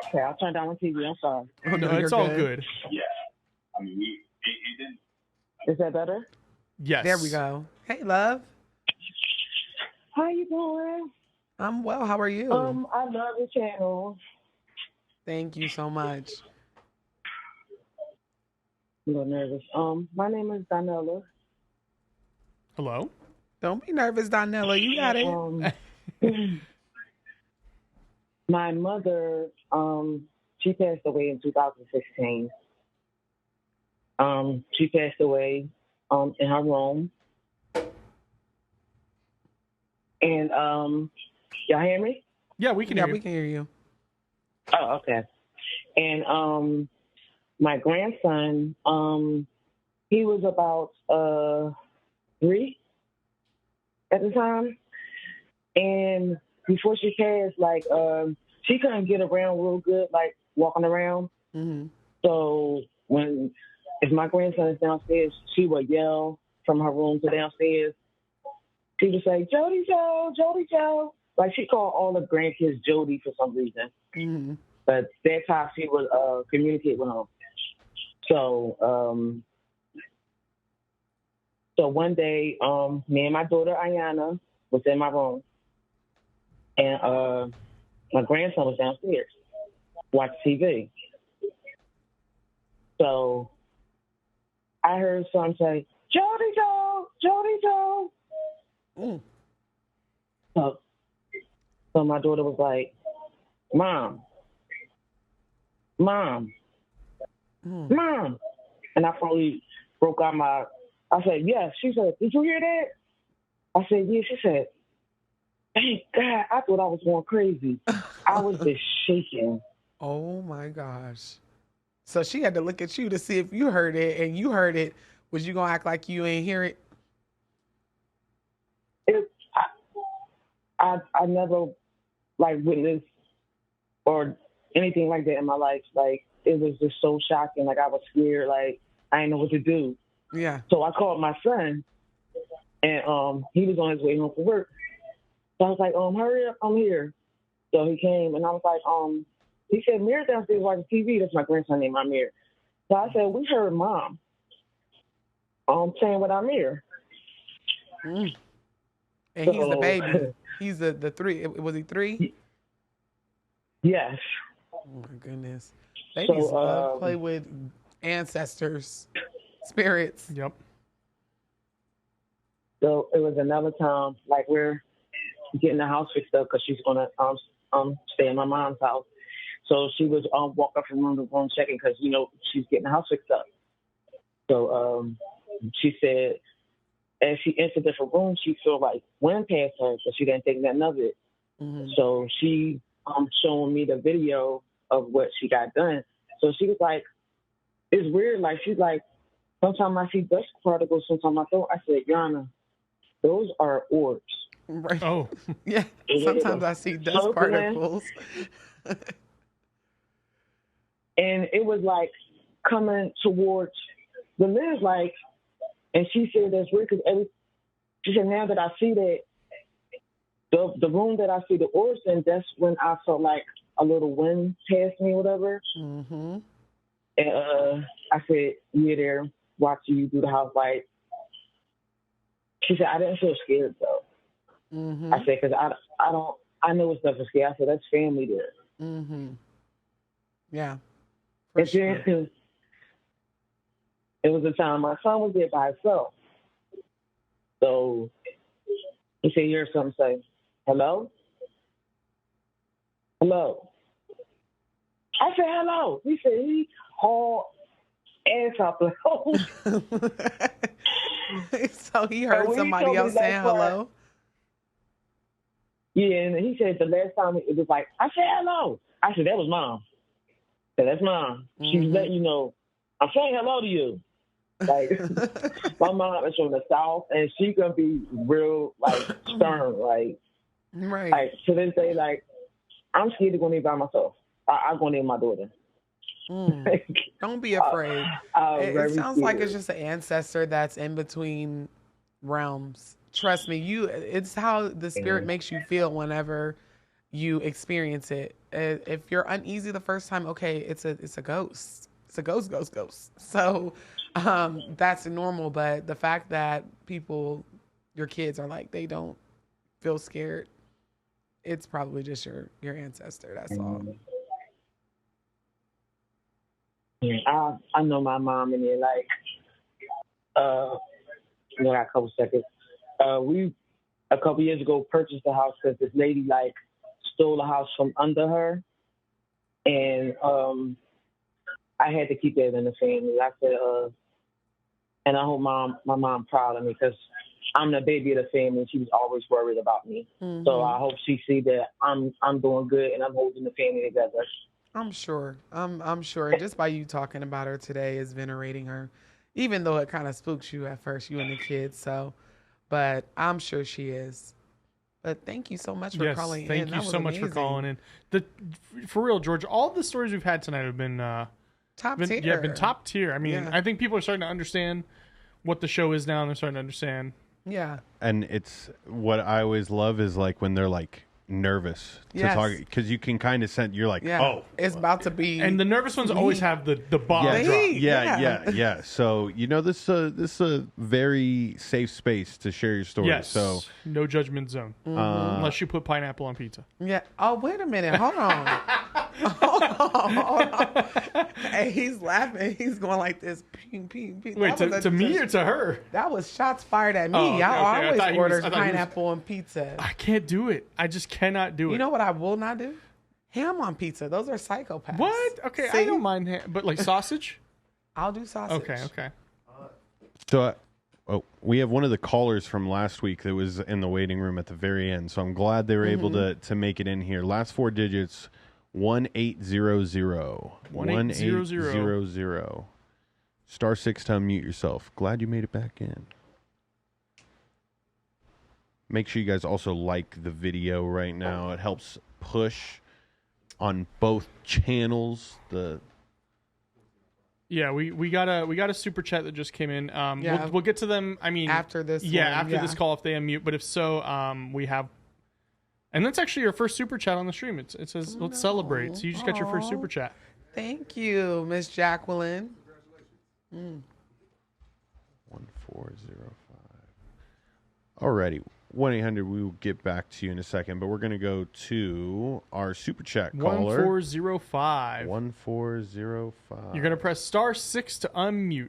Speaker 2: Okay, I'll turn down the TV. I'm sorry.
Speaker 1: Oh, no, it's all good.
Speaker 10: Yeah. I mean, he didn't.
Speaker 2: Is that better?
Speaker 1: Yes.
Speaker 3: There we go. Hey, love.
Speaker 2: How you doing?
Speaker 3: I'm well. How are you?
Speaker 2: I love the channel.
Speaker 3: Thank you so much.
Speaker 2: I'm a little nervous. My name is Donella.
Speaker 1: Hello?
Speaker 3: Don't be nervous, Donella. You got
Speaker 2: it. My mother, she passed away in 2016. She passed away in her room. And y'all hear me?
Speaker 1: Yeah, we can hear you.
Speaker 3: We can hear you.
Speaker 2: Oh, okay. And my grandson, he was about 3 at the time. And before she passed, like, she couldn't get around real good, like walking around.
Speaker 3: Mm-hmm.
Speaker 2: So if my grandson is downstairs, she would yell from her room to downstairs. She would say, Jody Joe, Jody Joe. Like, she called all the grandkids Jody for some reason.
Speaker 3: Mm-hmm.
Speaker 2: But that's how she would communicate with them. So, so one day, me and my daughter Ayana was in my room, and my grandson was downstairs watching TV. So I heard someone say, Jody Joe, Jody Joe.
Speaker 3: Mm.
Speaker 2: So my daughter was like, Mom. And I finally broke out I said, yes. She said, did you hear that? I said, yeah. She said, thank God. I thought I was going crazy. I was just shaking.
Speaker 3: Oh, my gosh. So she had to look at you to see if you heard it, and you heard it. Was you going to act like you ain't hear it?
Speaker 2: I never, like, witnessed or anything like that in my life. Like, it was just so shocking. Like, I was scared. Like, I didn't know what to do.
Speaker 3: Yeah.
Speaker 2: So I called my son, and he was on his way home from work. So I was like, hurry up, I'm here. So he came, and I was like, he said, Mir's downstairs watching TV. That's my grandson named Amir. So I said, we heard Mom saying with Amir.
Speaker 3: Mm. And he's the baby. He's the 3. Was he 3?
Speaker 2: Yes.
Speaker 3: Oh, my goodness. Babies love play with ancestors, spirits.
Speaker 1: Yep.
Speaker 2: So it was another time, like, we're getting the house fixed up because she's going to stay in my mom's house. So she was walking from room to room checking because, she's getting the house fixed up. So she said, as she entered different rooms, she felt like wind past her, but she didn't think nothing of it.
Speaker 3: Mm-hmm.
Speaker 2: So she showing me the video of what she got done. So she was like, it's weird. Like, she's like, sometimes I see dust particles, sometimes I don't. I said, Yana, those are orbs.
Speaker 3: Right.
Speaker 1: Oh.
Speaker 3: Yeah. Sometimes I see dust particles.
Speaker 2: And it was like coming towards the lens, like, and she said that's weird because she said now that I see that the room that I see the orbs in, that's when I felt like a little wind past me or whatever.
Speaker 3: Mm-hmm.
Speaker 2: And I said, yeah, they're watching you do the house. Like,
Speaker 11: She said, I didn't feel scared, though.
Speaker 3: Mm-hmm.
Speaker 11: I said, because I know it's nothing scary. I said, that's family there.
Speaker 3: Mm-hmm. Yeah.
Speaker 11: And then it was a time my son was there by himself. So he said, you heard something say, hello? Hello? I said, hello. He said, he hauled ass out the hole.
Speaker 3: So he heard somebody else saying hello?
Speaker 11: Yeah, and he said the last time it was like, I said hello. I said, that was Mom. I said, that's Mom. She's letting you know, I'm saying hello to you. Like, my mom is from the South, and she gonna be real, like, stern. Like,
Speaker 3: right.
Speaker 11: Like, to this day, like, I'm scared to go in by myself. I'm going in my daughter.
Speaker 3: Don't be afraid. It sounds like it's just an ancestor that's in between realms. Trust me, it's how the spirit makes you feel whenever you experience it. If you're uneasy the first time, okay, it's a ghost. It's a ghost. So that's normal. But the fact that your kids are like, they don't feel scared, it's probably just your ancestor. That's all.
Speaker 11: I know my mom and then like I got a couple seconds. We a couple years ago purchased a house because this lady like stole a house from under her, and I had to keep that in the family. I said, and I hope my mom proud of me because I'm the baby of the family. She was always worried about me, so I hope she see that I'm doing good and I'm holding the family together.
Speaker 3: I'm sure. I'm sure. And just by you talking about her today is venerating her, even though it kind of spooks you at first, you and the kids. So, but I'm sure she is. But thank you so much for calling in.
Speaker 1: Thank you so much for calling in. For real, George, all the stories we've had tonight have been
Speaker 3: top tier.
Speaker 1: Yeah, been top tier. I mean, I think people are starting to understand what the show is now, and they're starting to understand.
Speaker 3: Yeah.
Speaker 4: And it's what I always love is like when they're like nervous to talk, because you can kind of sense you're like, oh,
Speaker 3: it's about to be.
Speaker 1: And the nervous ones always have the bomb drop.
Speaker 4: Yeah. So this is a very safe space to share your story.
Speaker 1: Yes.
Speaker 4: So
Speaker 1: no judgment zone, unless you put pineapple on pizza.
Speaker 3: Yeah. Oh, wait a minute. Hold on. Hold on. Hey, he's laughing. He's going like this. Ping, ping, ping.
Speaker 1: Wait, to me or to her?
Speaker 3: That was shots fired at me.
Speaker 1: Oh, okay,
Speaker 3: I always order
Speaker 1: I
Speaker 3: pineapple on pizza.
Speaker 1: I can't do it. I just cannot do it.
Speaker 3: You know what I will not do? Ham on pizza. Those are psychopaths.
Speaker 1: What? Okay, I don't mind ham, but like sausage?
Speaker 3: I'll do sausage.
Speaker 1: Okay.
Speaker 4: So we have one of the callers from last week that was in the waiting room at the very end. So I'm glad they were able to make it in here. Last four digits, 1800. 1800. Star 6 to unmute yourself. Glad you made it back in. Make sure you guys also like the video right now. It helps push on both channels.
Speaker 1: Yeah, we got a super chat that just came in. We'll get to them. I mean,
Speaker 3: after this.
Speaker 1: This call if they unmute. But if so, we have, and that's actually your first super chat on the stream. It says let's celebrate. So you just got your first super chat.
Speaker 3: Thank you, Miss Jacqueline.
Speaker 4: 1405. Alrighty. 1-800, we will get back to you in a second, but we're going to go to our super chat caller.
Speaker 1: 1405.
Speaker 4: 1405.
Speaker 1: You're going to press star 6 to unmute.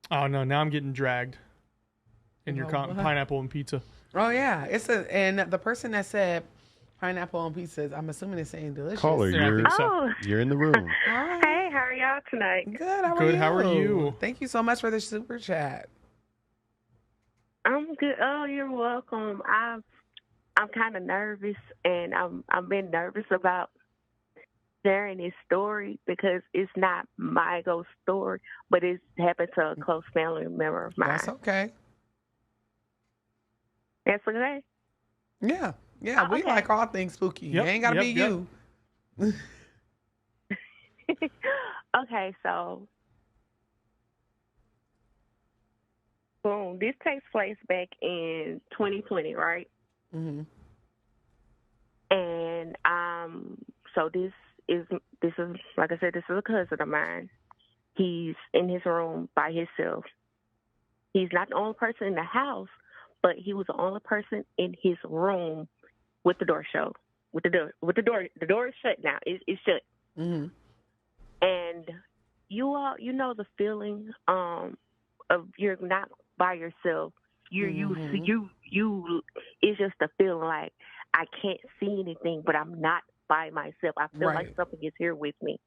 Speaker 1: Oh, no, now I'm getting dragged in your pineapple and pizza.
Speaker 3: Oh, yeah. And the person that said pineapple on pizzas, I'm assuming it's saying delicious.
Speaker 4: Caller, you're in the room.
Speaker 3: Hi.
Speaker 12: Hey, how are y'all tonight?
Speaker 3: Good. How are you? Thank you so much for the super chat.
Speaker 12: I'm good. Oh, you're welcome. I'm kind of nervous, and I've been nervous about sharing this story because it's not my ghost story, but it's happened to a close family member of mine.
Speaker 3: That's okay.
Speaker 12: That's okay?
Speaker 3: Yeah. Yeah, we like all things spooky. It ain't got to be you.
Speaker 12: Okay, so boom, this takes place back in 2020, right?
Speaker 3: Mm-hmm.
Speaker 12: And so this this is like I said, this is a cousin of mine. He's in his room by himself. He's not the only person in the house, but he was the only person in his room with the door shut. The door is shut now. It's shut.
Speaker 3: Mm-hmm.
Speaker 12: And you know the feeling of you're not by yourself. You it's just a feeling like I can't see anything, but I'm not by myself. I feel like something is here with me.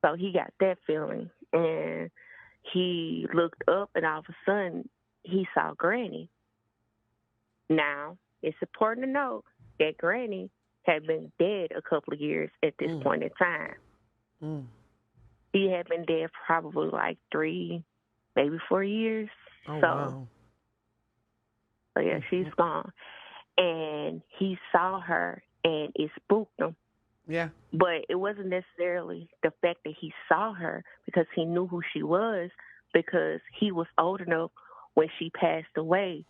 Speaker 12: So he got that feeling, and he looked up, and all of a sudden he saw Granny. Now it's important to note that Granny had been dead a couple of years at this point in time.
Speaker 3: Mm.
Speaker 12: He had been dead probably like 3, maybe 4 years.
Speaker 3: Oh, wow.
Speaker 12: So yeah, she's gone. And he saw her, and it spooked him.
Speaker 3: Yeah.
Speaker 12: But it wasn't necessarily the fact that he saw her, because he knew who she was, because he was old enough when she passed away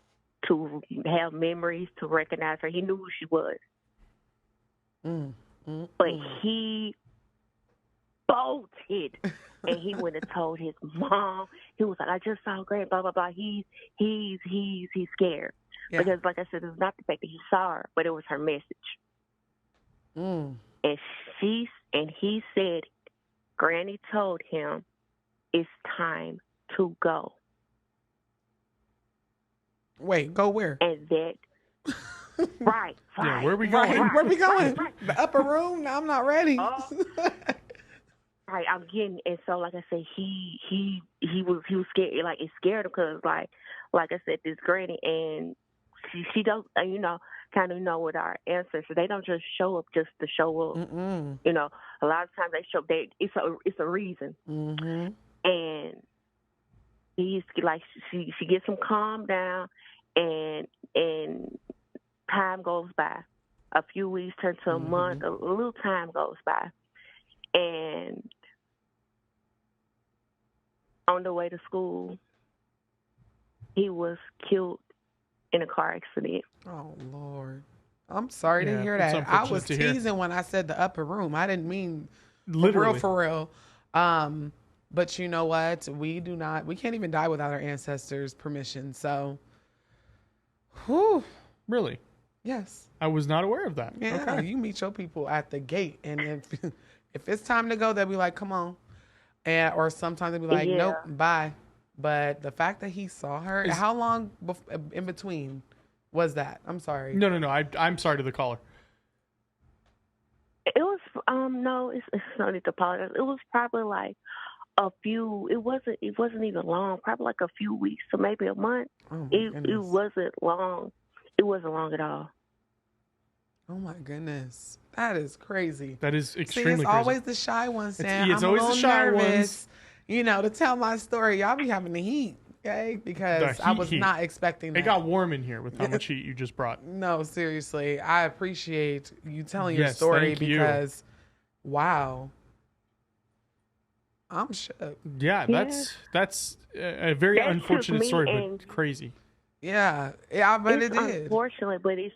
Speaker 12: to have memories, to recognize her. He knew who she was. But he bolted, and he went and told his mom. He was like, I just saw Granny, blah, blah, blah. He's scared.
Speaker 3: Yeah.
Speaker 12: Because, like I said, it's not the fact that he saw her, but it was her message.
Speaker 3: Mm.
Speaker 12: And he said, Granny told him, it's time to go.
Speaker 3: Wait, go where?
Speaker 12: And that, right.
Speaker 1: Yeah, where are we going?
Speaker 3: Right, where are we going? The upper room? No, I'm not ready.
Speaker 12: Right, I'm getting, and so like I said, he was scared. Like it scared him because like I said, this Granny, and she don't, kind of with our ancestors, they don't just show up just to show up.
Speaker 3: Mm-mm.
Speaker 12: A lot of times they show up. It's a reason.
Speaker 3: Mm-hmm.
Speaker 12: And he's like, she gets him calmed down, and time goes by. A few weeks turn to a month. A little time goes by, and on the way to school, he was killed in a car accident.
Speaker 3: Oh, Lord. I'm sorry to hear that. I was teasing when I said the upper room. I didn't mean
Speaker 1: literally.
Speaker 3: For real. But you know what? We can't even die without our ancestors' permission. So, whew.
Speaker 1: Really?
Speaker 3: Yes.
Speaker 1: I was not aware of that.
Speaker 3: Yeah,
Speaker 1: okay.
Speaker 3: You meet your people at the gate, and if it's time to go, they'll be like, come on. Or sometimes they'll be like, nope, bye. But the fact that he saw her, how long in between was that? I'm sorry.
Speaker 1: No. I'm sorry to the caller.
Speaker 12: It was, no, it's no need to apologize. It was probably like a few, it wasn't even long, probably like a few weeks to maybe a month.
Speaker 3: Oh,
Speaker 12: it wasn't long. It wasn't long at all.
Speaker 3: Oh my goodness. That is crazy.
Speaker 1: That is extremely
Speaker 3: it's
Speaker 1: crazy.
Speaker 3: always the shy ones, Sam.
Speaker 1: It's always the shy ones.
Speaker 3: To tell my story. Y'all be having the heat, okay? Because I was not expecting that.
Speaker 1: It got warm in here with how much heat you just brought.
Speaker 3: No, seriously. I appreciate you telling your story because, wow. I'm shook.
Speaker 1: Yeah, that's a very unfortunate story, but crazy.
Speaker 3: Yeah, I bet it did.
Speaker 12: Unfortunately, but it's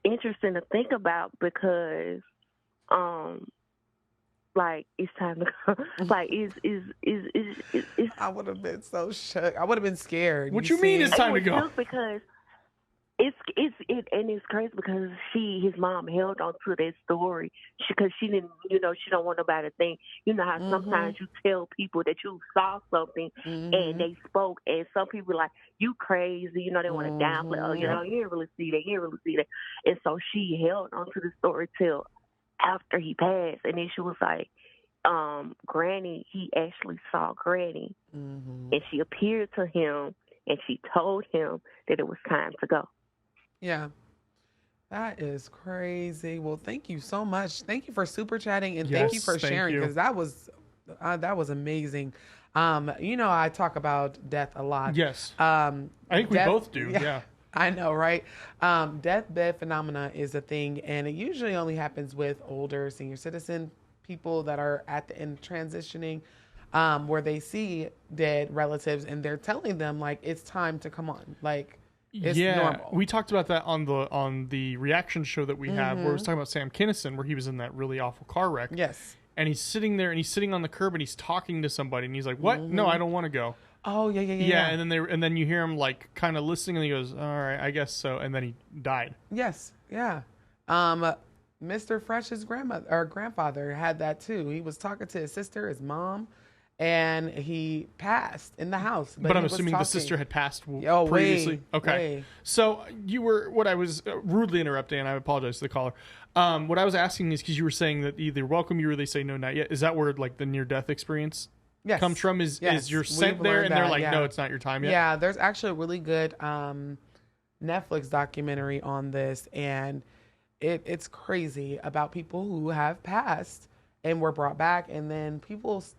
Speaker 12: interesting to think about because, like it's time to go. Like is
Speaker 3: I would have been so shook. I would have been scared.
Speaker 1: What you mean it's time to go?
Speaker 12: Because it's crazy because his mom held on to that story because she didn't, she don't want nobody to think. You know how sometimes you tell people that you saw something and they spoke, and some people like, you crazy, they want to downplay. Oh, you didn't really see that. And so she held on to the story till after he passed, and then she was like, Granny, he actually saw Granny, and she appeared to him, and she told him that it was time to go.
Speaker 3: Yeah. That is crazy. Well, thank you so much. Thank you for super chatting, and thank you for sharing, because that was amazing. I talk about death a lot.
Speaker 1: Yes. I think we both do. Yeah.
Speaker 3: I know, right? Deathbed phenomena is a thing, and it usually only happens with older senior citizen people that are at the end transitioning, where they see dead relatives and they're telling them like, it's time to come on. Like, It's
Speaker 1: yeah,
Speaker 3: normal.
Speaker 1: we talked about that on the reaction show that we have, where we was talking about Sam Kinison, where he was in that really awful car wreck.
Speaker 3: Yes.
Speaker 1: And he's sitting there, and he's sitting on the curb, and he's talking to somebody, and he's like, "What? No, I don't want to go."
Speaker 3: Oh yeah.
Speaker 1: Yeah, and then you hear him like kind of listening, and he goes, "All right, I guess so," and then he died.
Speaker 3: Yes. Yeah. Mr. Fresh's grandfather had that too. He was talking to his sister, his mom, and he passed in the house.
Speaker 1: But I'm assuming the sister had passed previously.
Speaker 3: Way,
Speaker 1: okay.
Speaker 3: way.
Speaker 1: So you were, what I was rudely interrupting, and I apologize to the caller. What I was asking is because you were saying that either welcome you or they say no, not yet. Is that where like the near-death experience comes from? Is you're sent there and they're like, no, it's not your time yet?
Speaker 3: Yeah, there's actually a really good Netflix documentary on this, and it's crazy about people who have passed and were brought back, and then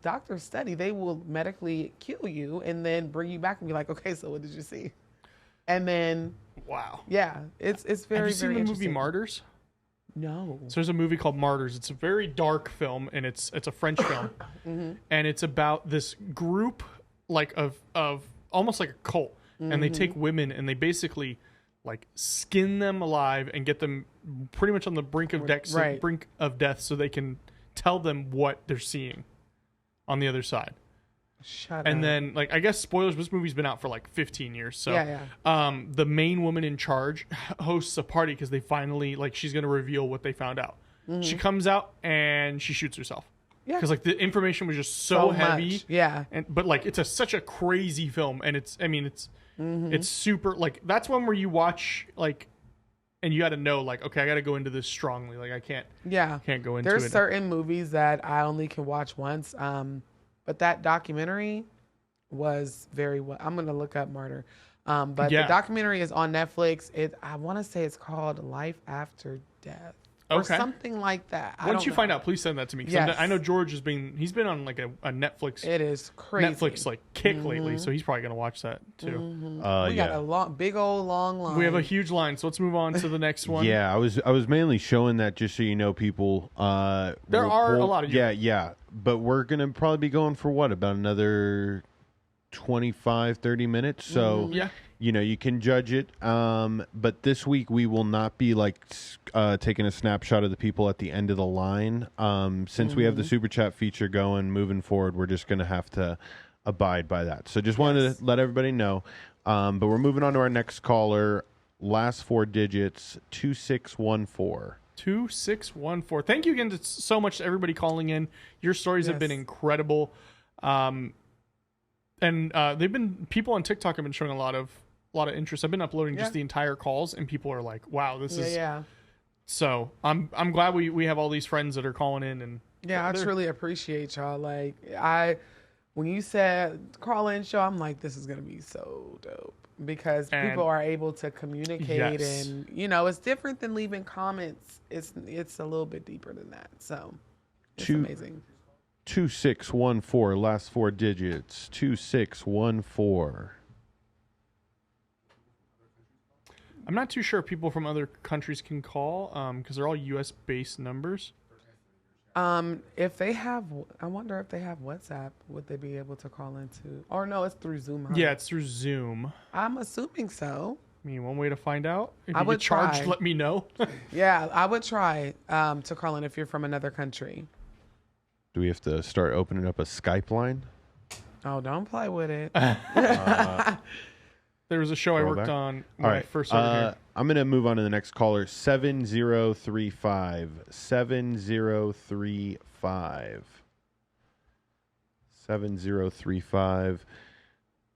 Speaker 3: doctors study, they will medically kill you and then bring you back and be like, okay, so what did you see? And then
Speaker 1: wow,
Speaker 3: yeah, it's very,
Speaker 1: have you seen
Speaker 3: very
Speaker 1: the movie Martyrs?
Speaker 3: No.
Speaker 1: So there's a movie called Martyrs. It's a very dark film, and it's a French film, and it's about this group like of almost like a cult, and they take women and they basically like skin them alive and get them pretty much on the brink of death, so they can tell them what they're seeing on the other side. And then, like, I guess spoilers, this movie's been out for like 15 years. So the main woman in charge hosts a party because they finally, like, she's going to reveal what they found out. She comes out and she shoots herself. Yeah. Because, like, the information was just so heavy.
Speaker 3: Much. Yeah.
Speaker 1: But, like, it's such a crazy film. And it's super, like, that's one where you watch, like, and you got to know, like, okay, I got to go into this strongly. Like, I can't go into it.
Speaker 3: There's certain movies that I only can watch once. But that documentary was very well. I'm going to look up Martyr. But the documentary is on Netflix. I want to say it's called Life After Death. Or something like that.
Speaker 1: Once you find out, please send that to me. Yes. I know George he's been on like a Netflix.
Speaker 3: It is crazy.
Speaker 1: Netflix like kick lately, so he's probably gonna watch that too.
Speaker 3: We got a big old long line.
Speaker 1: We have a huge line, so let's move on to the next one.
Speaker 4: Yeah, I was mainly showing that just so you know, people.
Speaker 1: There are a lot of you.
Speaker 4: Yeah, but we're gonna probably be going for what, about another 25-30 minutes. So you know, you can judge it. But this week we will not be like taking a snapshot of the people at the end of the line. Since we have the super chat feature going, moving forward, we're just going to have to abide by that. So just wanted to let everybody know. But we're moving on to our next caller. Last four digits, 2614.
Speaker 1: 2614. Thank you again so much to everybody calling in. Your stories have been incredible. And people on TikTok have been showing a lot of interest. I've been uploading just the entire calls, and people are like, "Wow, this is." Yeah. So I'm glad we have all these friends that are calling in, and
Speaker 3: I truly appreciate y'all. Like when you said call in show, I'm like, this is gonna be so dope because people are able to communicate, and you know, it's different than leaving comments. It's a little bit deeper than that. So it's amazing.
Speaker 4: 2614, last four digits, 2614.
Speaker 1: I'm not too sure if people from other countries can call because they're all U.S. based numbers.
Speaker 3: If they have, I wonder if they have WhatsApp, would they be able to call into? Or no, it's through Zoom. Huh?
Speaker 1: Yeah, it's through Zoom.
Speaker 3: I'm assuming so.
Speaker 1: I mean, one way to find out. If you get charged, let me know.
Speaker 3: Yeah, I would try to call in if you're from another country.
Speaker 4: Do we have to start opening up a Skype line?
Speaker 3: Oh, don't play with it.
Speaker 1: There was a show I worked on when I first started here.
Speaker 4: I'm going to move on to the next caller, 7035. 7035. 7035.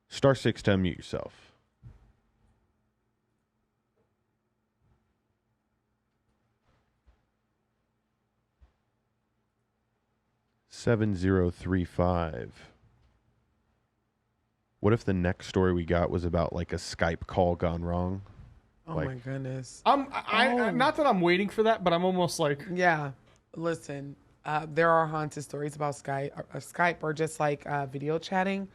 Speaker 4: Star 6 to unmute yourself. $7035. What if the next story we got was about like a Skype call gone wrong?
Speaker 3: Oh my goodness.
Speaker 1: Not that I'm waiting for that, but I'm almost like.
Speaker 3: Yeah. Listen, there are haunted stories about Skype or just like video chatting.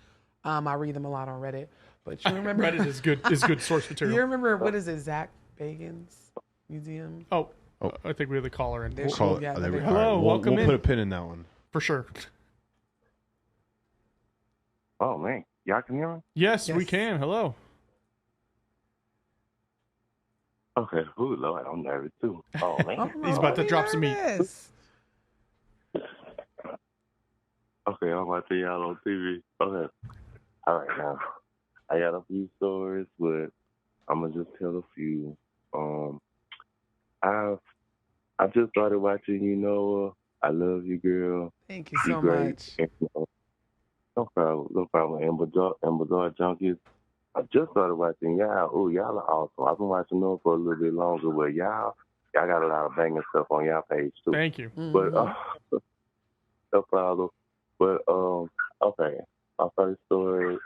Speaker 3: I read them a lot on Reddit. But you remember
Speaker 1: Reddit is good source material.
Speaker 3: You remember what is it, Zach Bagans Museum?
Speaker 1: Oh, I think we have the caller in.
Speaker 4: Hello,
Speaker 1: welcome in.
Speaker 4: We'll put a pin in that one.
Speaker 1: For sure.
Speaker 13: Oh man. Y'all can hear me?
Speaker 1: Yes, we can. Hello.
Speaker 10: Okay. Ooh, Lord, I'm nervous too. Oh man.
Speaker 1: He's about to drop some meat.
Speaker 10: Okay, I'm about to tell y'all on TV. Okay. All right, now I got a few stories, but I'm gonna just tell a few. I've I just started watching. I love you, girl.
Speaker 3: Thank you
Speaker 10: You
Speaker 3: so
Speaker 10: great.
Speaker 3: much.
Speaker 10: And, no problem. No problem. And Bazaar Junkies. I just started watching y'all. Oh, y'all are awesome. I've been watching them for a little bit longer, but y'all got a lot of banging stuff on y'all page too.
Speaker 1: Thank you.
Speaker 10: But no problem. But okay. My first story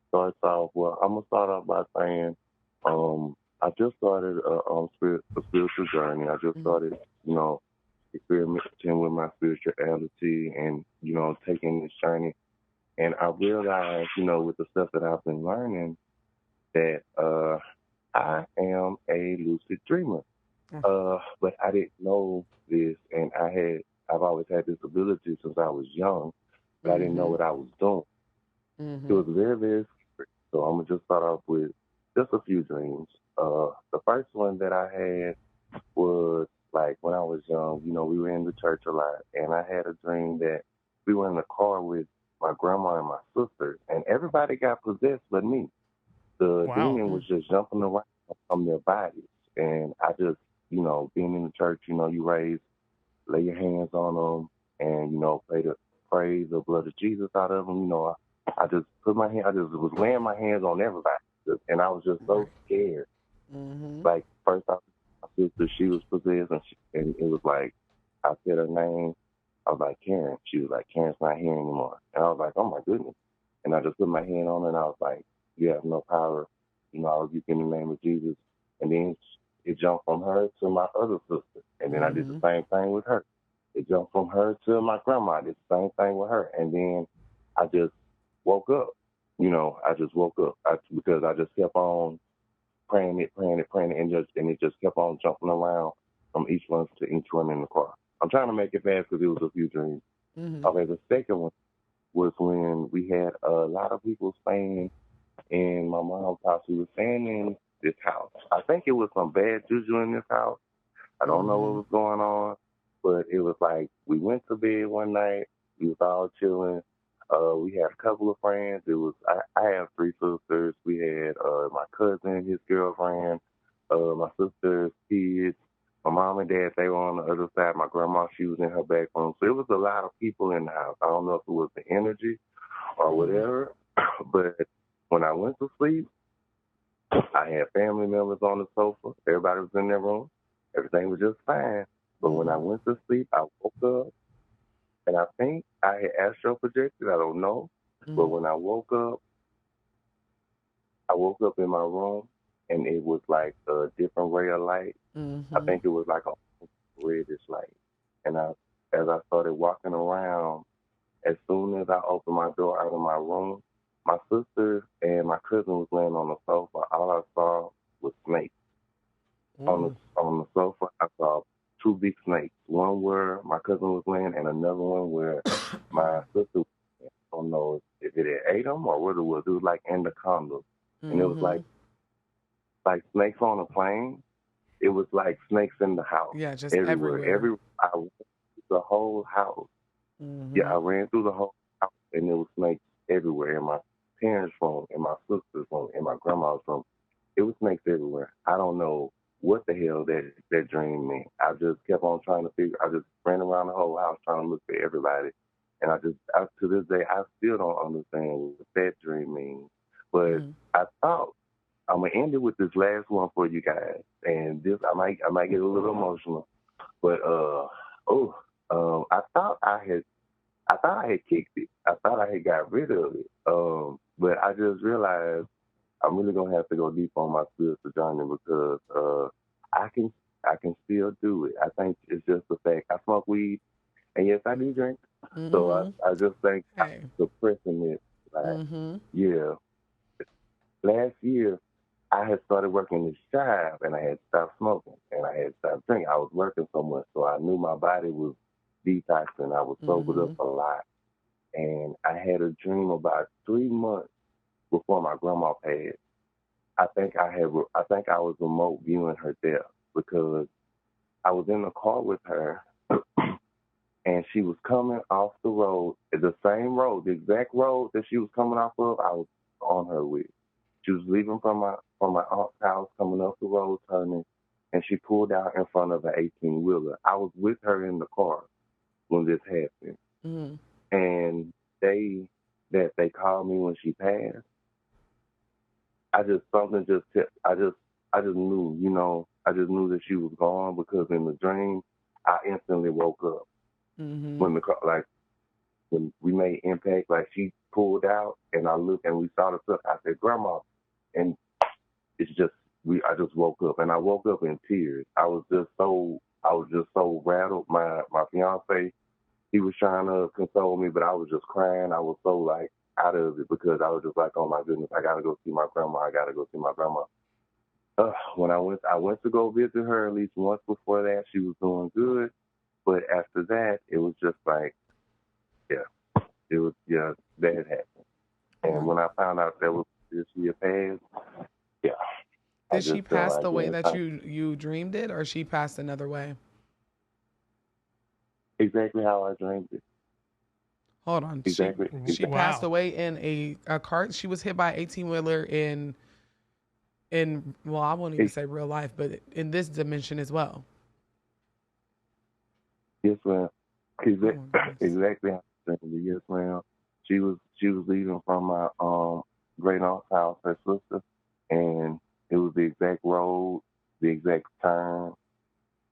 Speaker 10: starts off. Well, I'm gonna start off by saying, I just started a spiritual journey. I just started, experimenting with my spirituality and taking this journey. And I realized, with the stuff that I've been learning, that I am a lucid dreamer. But I didn't know this, and I've always had this ability since I was young, but I didn't know what I was doing. It was very, very scary. So I'm gonna just start off with just a few dreams. The first one that I had was like when I was young. We were in the church a lot, and I had a dream that we were in the car with my grandma and my sisters, and everybody got possessed but me. The demon was just jumping around from their bodies, and I just, being in the church, you lay your hands on them, and pray the blood of Jesus out of them. I just I just was laying my hands on everybody, and I was just so scared. Like first, my sister, she was possessed, and it was like I said her name. I was like, Karen. She was like, Karen's not here anymore. And I was like, oh my goodness. And I just put my hand on her, and I was like, you have no power. I was in the name of Jesus. And then it jumped from her to my other sister. And then I did the same thing with her. It jumped from her to my grandma. I did the same thing with her. And then I just woke up. I just woke up because I just kept on praying it, and it just kept on jumping around from each one to each one in the car. I'm trying to make it fast because it was a few dreams. Okay, the second one was when we had a lot of people staying in my mom's house. We were staying in this house. I think it was some bad juju in this house. I don't know what was going on, but it was like we went to bed one night. We was all chilling. We had a couple of friends. I have three sisters. We had my cousin, his girlfriend, my sister's kids. My mom and dad, they were on the other side. My grandma, she was in her back room. So it was a lot of people in the house. I don't know if it was the energy or whatever, but when I went to sleep, I had family members on the sofa. Everybody was in their room. Everything was just fine. But when I went to sleep, I woke up, and I think I had astral projected. I don't know. But when I woke up in my room, and it was like a different ray of light. I think it was like a reddish light. And as I started walking around, as soon as I opened my door out of my room, my sister and my cousin was laying on the sofa. All I saw was snakes. On the sofa, I saw two big snakes. One where my cousin was laying, and another one where my sister was laying. I don't know if it had ate them or what it was. It was like anacondas. And it was like snakes on a plane. It was like snakes in the house.
Speaker 3: Yeah, just
Speaker 10: everywhere. I went through the whole house. Yeah, I ran through the whole house, and there was snakes everywhere. In my parents' room, in my sister's room, in my grandma's room. It was snakes everywhere. I don't know what the hell that dream meant. I just kept on trying to figure. I just ran around the whole house trying to look for everybody, and to this day I still don't understand what that dream means. But I thought I'm gonna end it with this last one for you guys, and this I might get a little emotional, but I thought I had kicked it. I thought I had got rid of it. But I just realized I'm really gonna have to go deep on my spiritual journey because I can still do it. I think it's just the fact I smoke weed, and yes, I do drink. So I just think I'm suppressing it. Like, yeah. Last year, I had started working this job, and I had stopped smoking, and I had stopped drinking. I was working so much, so I knew my body was detoxing. I was sobered up a lot, and I had a dream about 3 months before my grandma passed. I think I was remote viewing her death because I was in the car with her and she was coming off the road, the same road, the exact road that she was coming off of, I was on her with. She was leaving from my aunt's house, coming up the road, turning, and she pulled out in front of an 18-wheeler. I was with her in the car when this happened.
Speaker 3: Mm-hmm.
Speaker 10: And they called me when she passed. I just knew, I just knew that she was gone because in the dream, I instantly woke up.
Speaker 3: Mm-hmm.
Speaker 10: When we made impact, like she pulled out and I looked and we saw the truck. I said, "Grandma," and I just woke up and I woke up in tears. I was just so rattled. My fiance, he was trying to console me, but I was just crying. I was so like out of it because I was just like, oh my goodness, I gotta go see my grandma. When I went to go visit her at least once before that. She was doing good, but after that, it was just like, that had happened. And when I found out that she had passed,
Speaker 3: Did she pass the way that you dreamed it, or she passed another way?
Speaker 10: Exactly how I dreamed it.
Speaker 3: Hold on.
Speaker 10: Exactly.
Speaker 3: She passed away in a car. She was hit by an 18-wheeler in well, I won't even say real life, but in this dimension as well.
Speaker 10: Yes, ma'am. Exactly how I dreamed it. Yes, ma'am. She was leaving from my great aunt's house, her sister, and it was the exact road, the exact turn,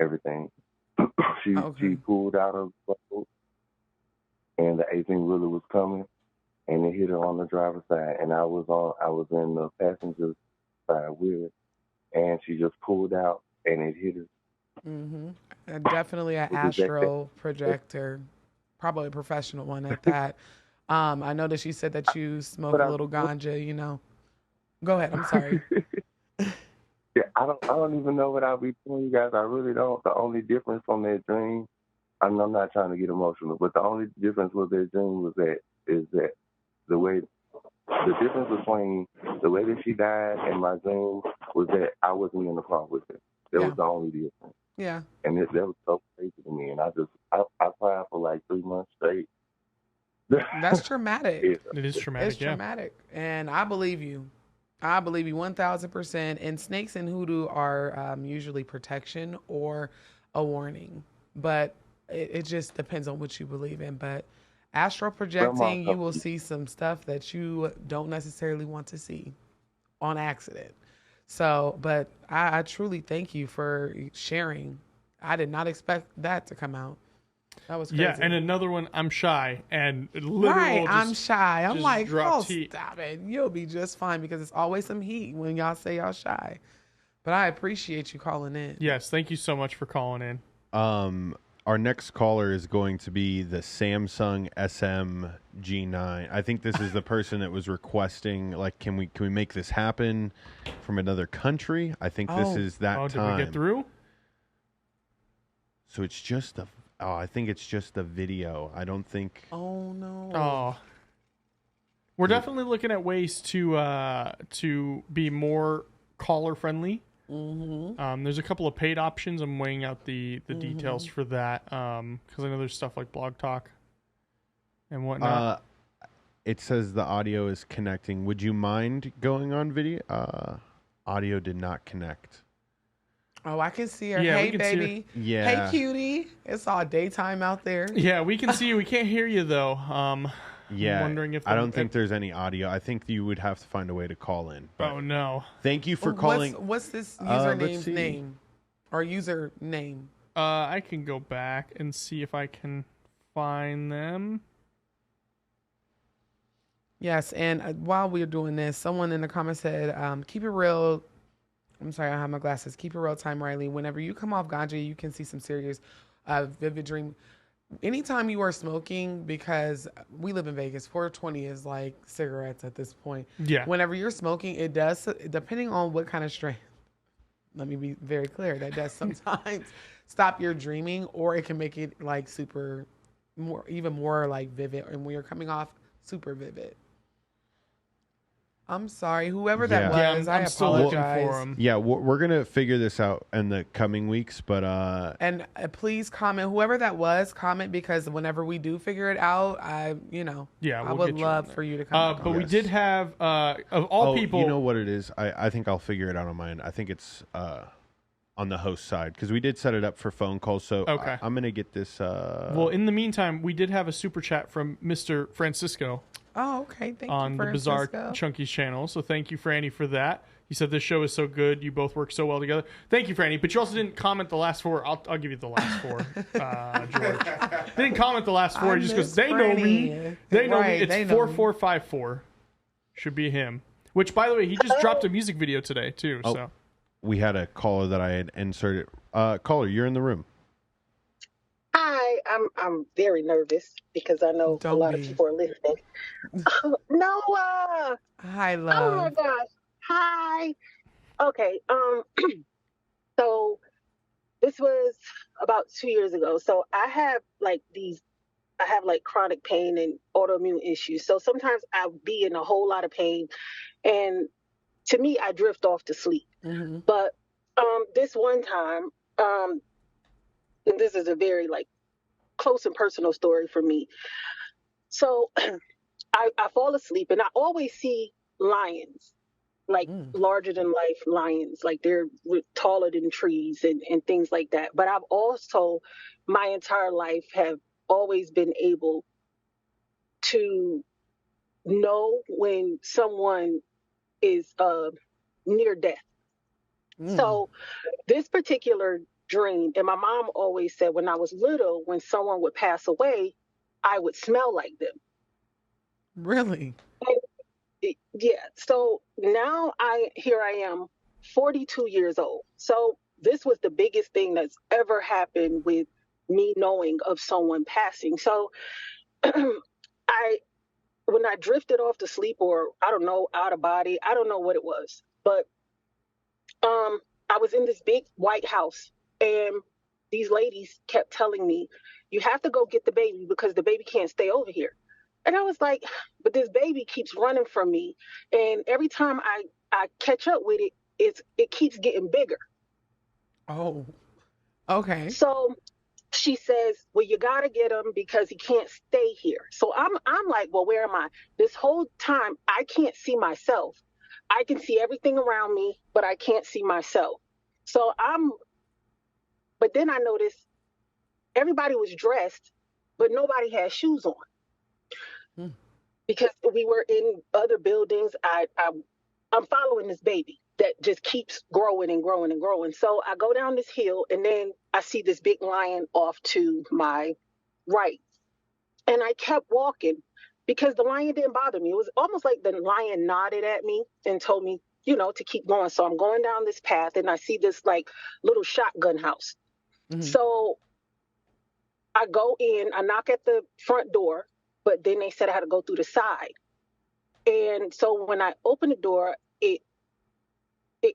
Speaker 10: everything. She pulled out of the road, and the 18-wheeler was coming, and it hit her on the driver's side, and I was in the passenger side with it, and she just pulled out, and it hit her.
Speaker 3: Mm-hmm. Definitely an astral projector, probably a professional one at that. I know that she said that you smoke a little ganja, Go ahead. I'm sorry.
Speaker 10: Yeah, I don't even know what I'll be telling you guys. I really don't. The only difference from that dream, I'm not trying to get emotional, but the only difference with that dream was that the difference between the way that she died and my dream was that I wasn't in the car with her. That was the only difference.
Speaker 3: Yeah.
Speaker 10: And that was so crazy to me. And I cried for like 3 months straight.
Speaker 3: That's traumatic.
Speaker 1: It is traumatic.
Speaker 3: It's traumatic. And I believe you. I believe you 1,000%. And snakes and hoodoo are usually protection or a warning. But it just depends on what you believe in. But astral projecting, you will see some stuff that you don't necessarily want to see on accident. So, but I truly thank you for sharing. I did not expect that to come out. That was crazy.
Speaker 1: Yeah, and another one, I'm shy. And literally
Speaker 3: I'm shy. I'm like,
Speaker 1: stop
Speaker 3: it. You'll be just fine because it's always some heat when y'all say y'all shy. But I appreciate you calling in.
Speaker 1: Yes, thank you so much for calling in.
Speaker 4: Our next caller is going to be the Samsung SM-G9. I think this is the person that was requesting, like, can we make this happen from another country? I think this is that time.
Speaker 1: Did we get through?
Speaker 4: So it's just I think it's just the video. I don't think.
Speaker 3: Oh no.
Speaker 1: Oh. We're definitely looking at ways to be more caller friendly.
Speaker 3: Mm-hmm.
Speaker 1: There's a couple of paid options. I'm weighing out the details for that because I know there's stuff like Blog Talk and whatnot.
Speaker 4: It says the audio is connecting. Would you mind going on video? Audio did not connect.
Speaker 3: Oh, I can see her.
Speaker 1: Yeah,
Speaker 3: hey, baby.
Speaker 4: Yeah.
Speaker 3: Hey, cutie. It's all daytime out there.
Speaker 1: Yeah, we can see you. We can't hear you though.
Speaker 4: Yeah,
Speaker 1: I'm wondering if
Speaker 4: I don't think there's any audio. I think you would have to find a way to call in.
Speaker 1: Oh no!
Speaker 4: Thank you for calling.
Speaker 3: What's this username's name or username?
Speaker 1: I can go back and see if I can find them.
Speaker 3: Yes, and while we're doing this, someone in the comments said, "Keep it real." I'm sorry, I don't have my glasses. Keep it real time, Riley. Whenever you come off ganja, you can see some serious, vivid dream. Anytime you are smoking, because we live in Vegas, 420 is like cigarettes at this point.
Speaker 1: Yeah.
Speaker 3: Whenever you're smoking, it does, depending on what kind of strain, let me be very clear, that does sometimes stop your dreaming, or it can make it like even more like vivid. And when you're coming off, super vivid. I'm sorry. Whoever that was,
Speaker 1: I'm still looking for him.
Speaker 4: Yeah, we're going to figure this out in the coming weeks, but...
Speaker 3: And please comment. Whoever that was, comment, because whenever we do figure it out, I would love for you to come.
Speaker 1: But we did have, of all people...
Speaker 4: You know what it is? I think I'll figure it out on mine. I think it's on the host side, because we did set it up for phone calls, so
Speaker 1: okay.
Speaker 4: I'm going to get this...
Speaker 1: Well, in the meantime, we did have a super chat from Mr. Francisco.
Speaker 3: Oh, okay. Thank you,
Speaker 1: on the Bizarre Chunky's channel. So thank you, Franny, for that. He said this show is so good. You both work so well together. Thank you, Franny. But you also didn't comment the last four. I'll give you the last four, George. Didn't comment the last four. He just goes, they know me. They know me. It's 4454. Should be him. Which, by the way, he just dropped a music video today, too.
Speaker 4: Oh,
Speaker 1: so
Speaker 4: we had a caller that I had inserted. Caller, you're in the room.
Speaker 13: Hi, I'm very nervous because I know a lot of people are listening. Noah.
Speaker 3: Hi, love.
Speaker 13: Oh my gosh. Hi. Okay. So this was about 2 years ago. So I have like chronic pain and autoimmune issues. So sometimes I'll be in a whole lot of pain, and to me, I drift off to sleep.
Speaker 3: Mm-hmm.
Speaker 13: But this one time, and this is a very close and personal story for me. So I fall asleep, and I always see lions, larger than life lions, they're taller than trees and things like that. But I've also, my entire life, have always been able to know when someone is near death. So this particular dream, and my mom always said when I was little, when someone would pass away, I would smell like them.
Speaker 3: Really?
Speaker 13: Yeah. So now here I am, 42 years old. So this was the biggest thing that's ever happened with me knowing of someone passing. So when I drifted off to sleep, or I don't know, out of body, I don't know what it was, but I was in this big white house, and these ladies kept telling me, you have to go get the baby because the baby can't stay over here. And I was like, but this baby keeps running from me, and every time I catch up with it, it keeps getting bigger.
Speaker 3: Oh, okay.
Speaker 13: So she says, well, you got to get him because he can't stay here. So I'm like, well, where am I? This whole time, I can't see myself. I can see everything around me, but I can't see myself. So but then I noticed everybody was dressed, but nobody had shoes on. Because we were in other buildings. I'm following this baby that just keeps growing and growing and growing. So I go down this hill, and then I see this big lion off to my right. And I kept walking because the lion didn't bother me. It was almost like the lion nodded at me and told me, to keep going. So I'm going down this path, and I see this little shotgun house. Mm-hmm. So I go in, I knock at the front door, but then they said I had to go through the side. And so when I open the door, it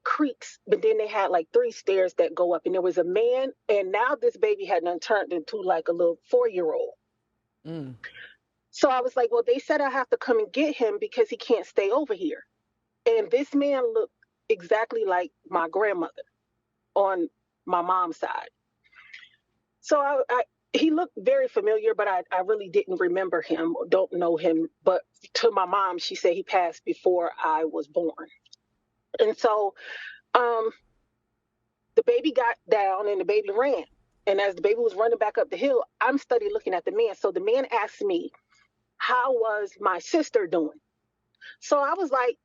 Speaker 13: creaks, but then they had 3 stairs that go up, and there was a man, and now this baby had turned into a little 4-year-old. So I was like, well, they said I have to come and get him because he can't stay over here. And this man looked exactly like my grandmother on my mom's side. So he looked very familiar, but I really didn't remember him or don't know him. But to my mom, she said he passed before I was born. And so the baby got down and the baby ran. And as the baby was running back up the hill, I'm steady looking at the man. So the man asked me, how was my sister doing? So I was like,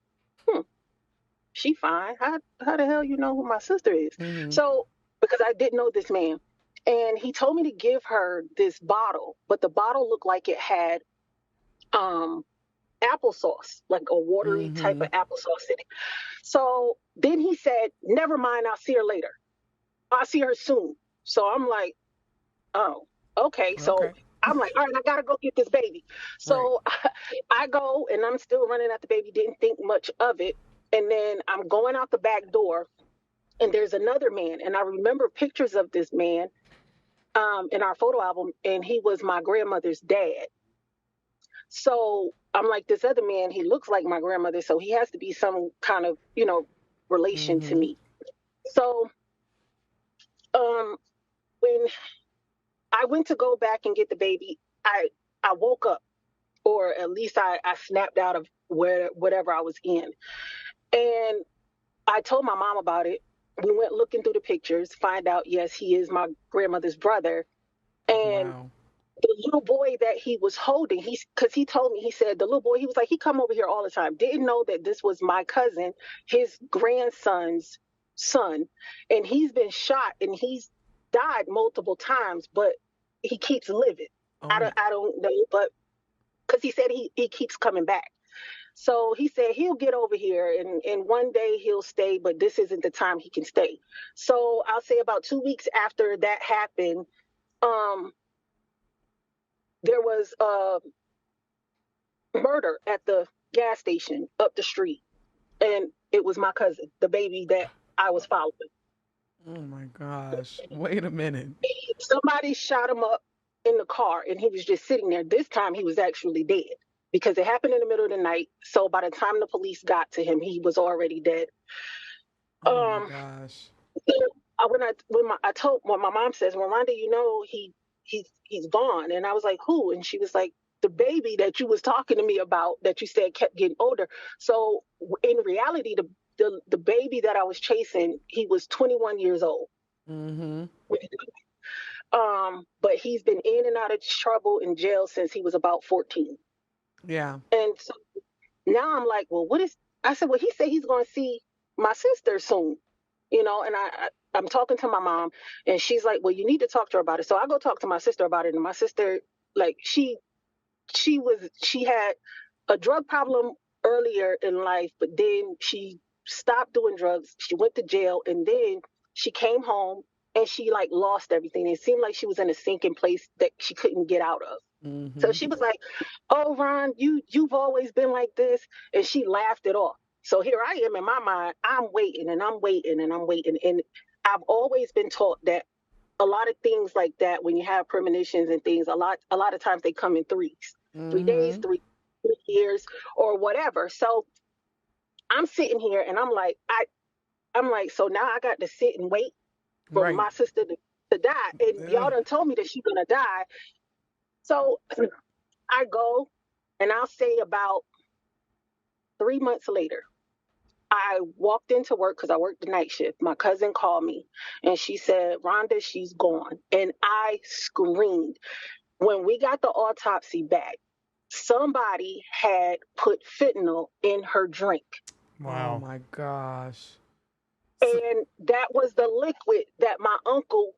Speaker 13: she fine. How the hell you know who my sister is? Mm-hmm. So, because I didn't know this man. And he told me to give her this bottle, but the bottle looked like it had applesauce, like a watery type of applesauce in it. So then he said, never mind, I'll see her later. I'll see her soon. So I'm like, oh, okay. So I'm like, all right, I got to go get this baby. So I go, and I'm still running at the baby, didn't think much of it. And then I'm going out the back door, and there's another man. And I remember pictures of this man in our photo album, and he was my grandmother's dad. So I'm like, this other man, he looks like my grandmother, so he has to be some kind of, relation to me. So when I went to go back and get the baby, I woke up, or at least I snapped out of whatever I was in. And I told my mom about it. We went looking through the pictures, find out, yes, he is my grandmother's brother. And the little boy that he was holding, because he told me, he said, the little boy, he was like, he come over here all the time. Didn't know that this was my cousin, his grandson's son. And he's been shot and he's died multiple times, but he keeps living. I don't know, but because he said he keeps coming back. So he said he'll get over here and one day he'll stay, but this isn't the time he can stay. So I'll say about 2 weeks after that happened, there was a murder at the gas station up the street. And it was my cousin, the baby that I was following.
Speaker 3: Oh my gosh. Wait a minute.
Speaker 13: Somebody shot him up in the car and he was just sitting there. This time he was actually dead because it happened in the middle of the night. So by the time the police got to him, he was already dead.
Speaker 3: Oh my gosh.
Speaker 13: When my mom says, well, Rhonda, he's gone. And I was like, who? And she was like, the baby that you was talking to me about that you said kept getting older. So in reality, the baby that I was chasing, he was 21 years old.
Speaker 3: Mm-hmm.
Speaker 13: But he's been in and out of trouble in jail since he was about 14.
Speaker 3: Yeah.
Speaker 13: And so now I'm like, well, I said, well, he said he's going to see my sister soon, and I'm talking to my mom and she's like, well, you need to talk to her about it. So I go talk to my sister about it. And my sister, like, she had a drug problem earlier in life, but then she stopped doing drugs. She went to jail and then she came home and she like lost everything. It seemed like she was in a sinking place that she couldn't get out of.
Speaker 3: Mm-hmm.
Speaker 13: So she was like, oh, Ron, you've always been like this. And she laughed it off. So here I am in my mind, I'm waiting and I'm waiting and I'm waiting. And I've always been taught that a lot of things like that, when you have premonitions and things, a lot of times they come in threes, 3 days, 3 years or whatever. So I'm sitting here and I'm like, so now I got to sit and wait for my sister to die. And y'all done told me that she's going to die. So I go and I'll say about 3 months later, I walked into work because I worked the night shift. My cousin called me and she said, Rhonda, she's gone. And I screamed. When we got the autopsy back, somebody had put fentanyl in her drink.
Speaker 3: Wow. Oh my gosh.
Speaker 13: And that was the liquid that my uncle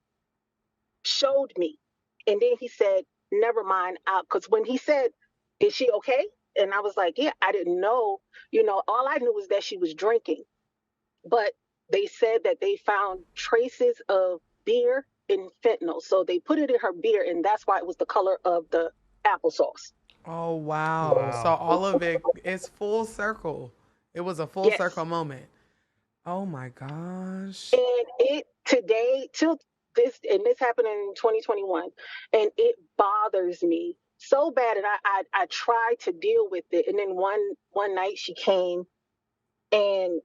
Speaker 13: showed me. And then he said, never mind, because when he said, is she okay? And I was like, yeah, I didn't know. All I knew was that she was drinking. But they said that they found traces of beer and fentanyl. So they put it in her beer, and that's why it was the color of the applesauce.
Speaker 3: Oh, wow. So all of it is full circle. It was a full circle moment. Oh, my gosh.
Speaker 13: And it today, till this, and this happened in 2021, and it bothers me so bad. And I tried to deal with it. And then one night she came and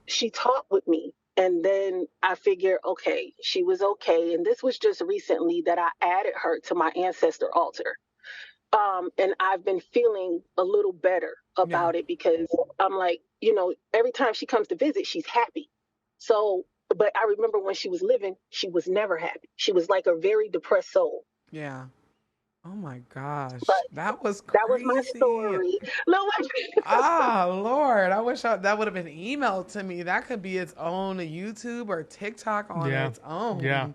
Speaker 13: she talked with me. And then I figured, okay, she was okay. And this was just recently that I added her to my ancestor altar. And I've been feeling a little better about it because I'm like, every time she comes to visit, she's happy. So, but I remember when she was living, she was never happy. She was like a very depressed soul.
Speaker 3: Yeah. Oh my gosh.
Speaker 13: But
Speaker 3: that was crazy.
Speaker 13: That was my story.
Speaker 3: Lord. I wish that would have been emailed to me. That could be its own YouTube or TikTok on its own.
Speaker 1: Yeah.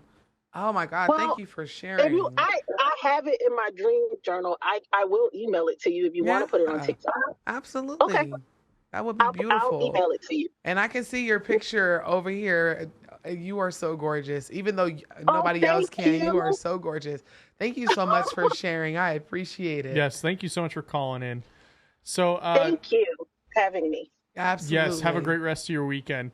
Speaker 3: Oh my God. Thank you for sharing.
Speaker 13: I have it in my dream journal. I will email it to you if you want to put it on TikTok.
Speaker 3: Absolutely. Okay. That would be beautiful.
Speaker 13: I'll email it to you.
Speaker 3: And I can see your picture over here. You are so gorgeous. Even though nobody else can, you are so gorgeous. Thank you so much for sharing. I appreciate it.
Speaker 1: Yes, thank you so much for calling in. So
Speaker 13: thank you for having me.
Speaker 3: Absolutely.
Speaker 1: Yes, have a great rest of your weekend.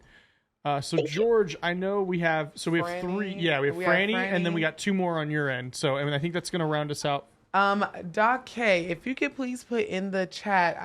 Speaker 1: So George, I know we have
Speaker 3: Franny.
Speaker 1: three. Yeah, we have Franny, and then we got 2 more on your end. So I think that's going to round us out.
Speaker 3: Doc K, if you could please put in the chat,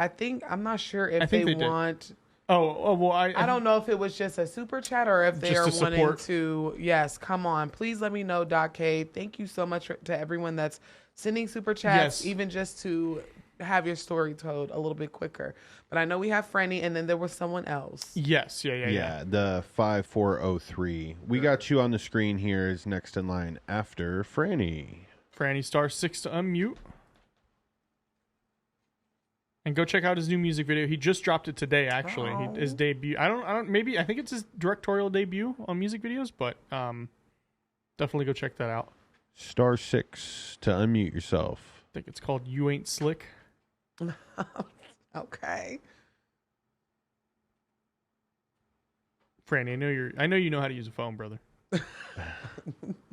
Speaker 3: I'm not sure if they want.
Speaker 1: Well,
Speaker 3: I don't know if it was just a super chat or if they are wanting to. Yes, come on. Please let me know, Doc K. Thank you so much to everyone that's sending super chats, even just to have your story told a little bit quicker. But I know we have Franny, and then there was someone else.
Speaker 1: Yes, yeah.
Speaker 4: The 5403. We got you on the screen here is next in line after Franny.
Speaker 1: Franny *6 to unmute. And go check out his new music video. He just dropped it today, actually. His debut. I think it's his directorial debut on music videos, but definitely go check that out.
Speaker 4: *6 to unmute yourself.
Speaker 1: I think it's called You Ain't Slick.
Speaker 3: Okay.
Speaker 1: Franny, I know you know how to use a phone, brother.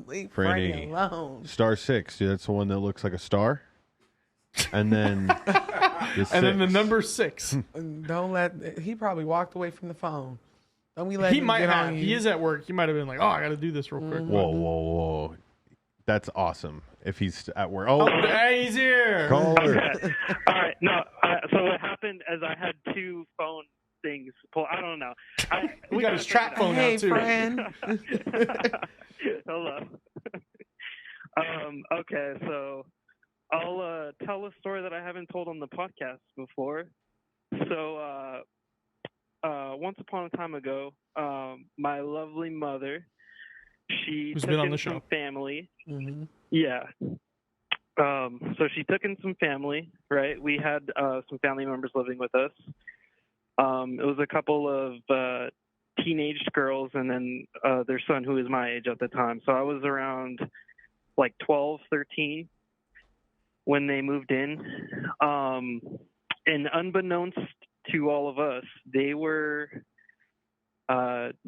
Speaker 3: Leave Franny alone.
Speaker 4: *6, dude, that's the one that looks like a star. And then
Speaker 1: the number 6.
Speaker 3: Don't let he probably walked away from the phone. Don't we let
Speaker 1: he
Speaker 3: him
Speaker 1: might
Speaker 3: get
Speaker 1: have.
Speaker 3: on you.
Speaker 1: He is at work. He might have been like, I got to do this real quick.
Speaker 4: Whoa. That's awesome. If he's at work.
Speaker 1: He's here.
Speaker 4: Caller.
Speaker 14: All right. No. So what happened is I had 2 phone things pulled. I don't know.
Speaker 1: We got his trap phone out too.
Speaker 3: Friend.
Speaker 14: Hello. Okay. So I'll tell a story that I haven't told on the podcast before. So once upon a time ago, my lovely mother, she took in some family.
Speaker 3: Mm-hmm.
Speaker 14: Yeah. So she took in some family, right? We had some family members living with us. It was a couple of teenage girls and then their son who was my age at the time. So I was around like 12, 13 when they moved in. And unbeknownst to all of us, they were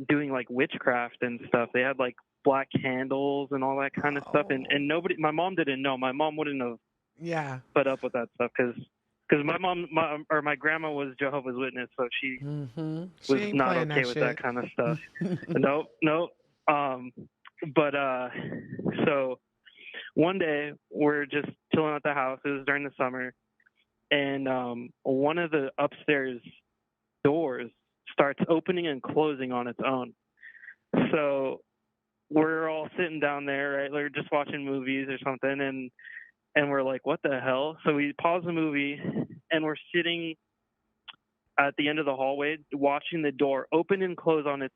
Speaker 14: doing like witchcraft and stuff. They had like black candles and all that kind of stuff. And nobody, my mom didn't know. My mom wouldn't have put up with that stuff because my grandma was Jehovah's Witness, so she was not okay with that kind of stuff. Nope. But so one day we're just chilling at the house. It was during the summer, and one of the upstairs doors starts opening and closing on its own. So we're all sitting down there, right? We're just watching movies or something, and we're like, what the hell? So we pause the movie, and we're sitting at the end of the hallway watching the door open and close on its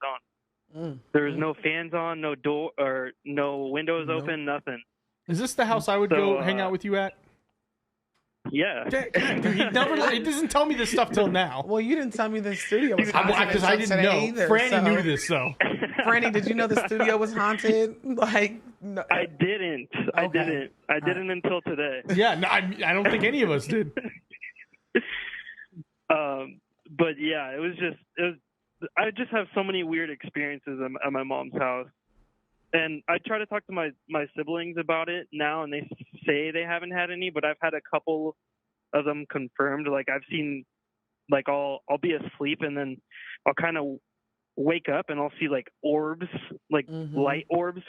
Speaker 14: own. There was no fans on, no door or no windows open, nothing.
Speaker 1: Is this the house I would go hang out with you at?
Speaker 14: Yeah.
Speaker 1: Dude, it doesn't tell me this stuff till now.
Speaker 3: Well, you didn't tell me the studio was haunted.
Speaker 1: Because I didn't know.
Speaker 3: Either,
Speaker 1: Franny knew this, though.
Speaker 3: Franny, did you know the studio was haunted? Like, no.
Speaker 14: I didn't. Okay. I didn't until today.
Speaker 1: Yeah, no, I don't think any of us did.
Speaker 14: But yeah, it was. I just have so many weird experiences at my mom's house. And I try to talk to my siblings about it now, and they say they haven't had any, but I've had a couple of them confirmed. Like I've seen, like I'll be asleep and then I'll kind of wake up and I'll see like orbs, like light orbs,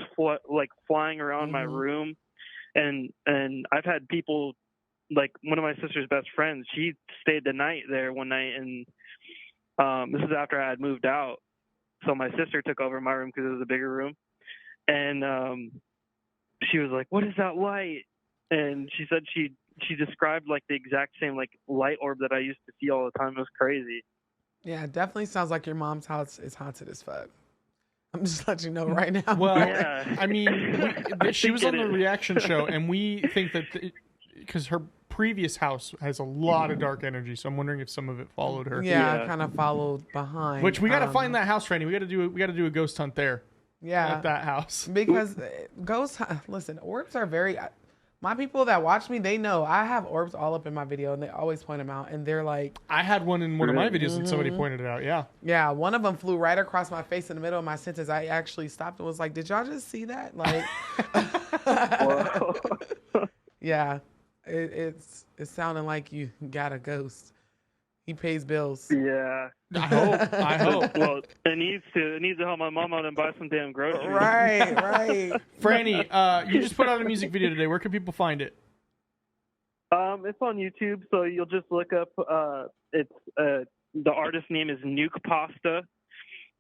Speaker 14: like flying around my room. And I've had people, like one of my sister's best friends, she stayed the night there one night, and this is after I had moved out. So my sister took over my room because it was a bigger room. And she was like, what is that light? And she said she described like the exact same like light orb that I used to see all the time. It was crazy.
Speaker 3: Yeah, it definitely sounds like your mom's house is haunted as fuck. I'm just letting you know right now.
Speaker 1: Well, yeah. I mean, she was on the reaction show, and we think that because her previous house has a lot of dark energy, so I'm wondering if some of it followed her.
Speaker 3: Yeah, kind of followed behind.
Speaker 1: Which we got to find that house, Franny. We got to do a ghost hunt there.
Speaker 3: Yeah,
Speaker 1: at that house,
Speaker 3: because listen, orbs are very. My people that watch me, they know I have orbs all up in my video, and they always point them out, and they're like,
Speaker 1: I had one in one of my videos, and somebody pointed it out.
Speaker 3: Yeah, one of them flew right across my face in the middle of my sentence. I actually stopped and was like, "Did y'all just see that?" Like, yeah, it's sounding like you got a ghost. He pays bills.
Speaker 14: Yeah.
Speaker 1: I hope.
Speaker 14: Well, it needs to help my mom out and buy some damn groceries.
Speaker 3: Right.
Speaker 1: Franny, you just put out a music video today. Where can people find it?
Speaker 14: It's on YouTube, so you'll just look up. It's the artist name is Nuke Pasta,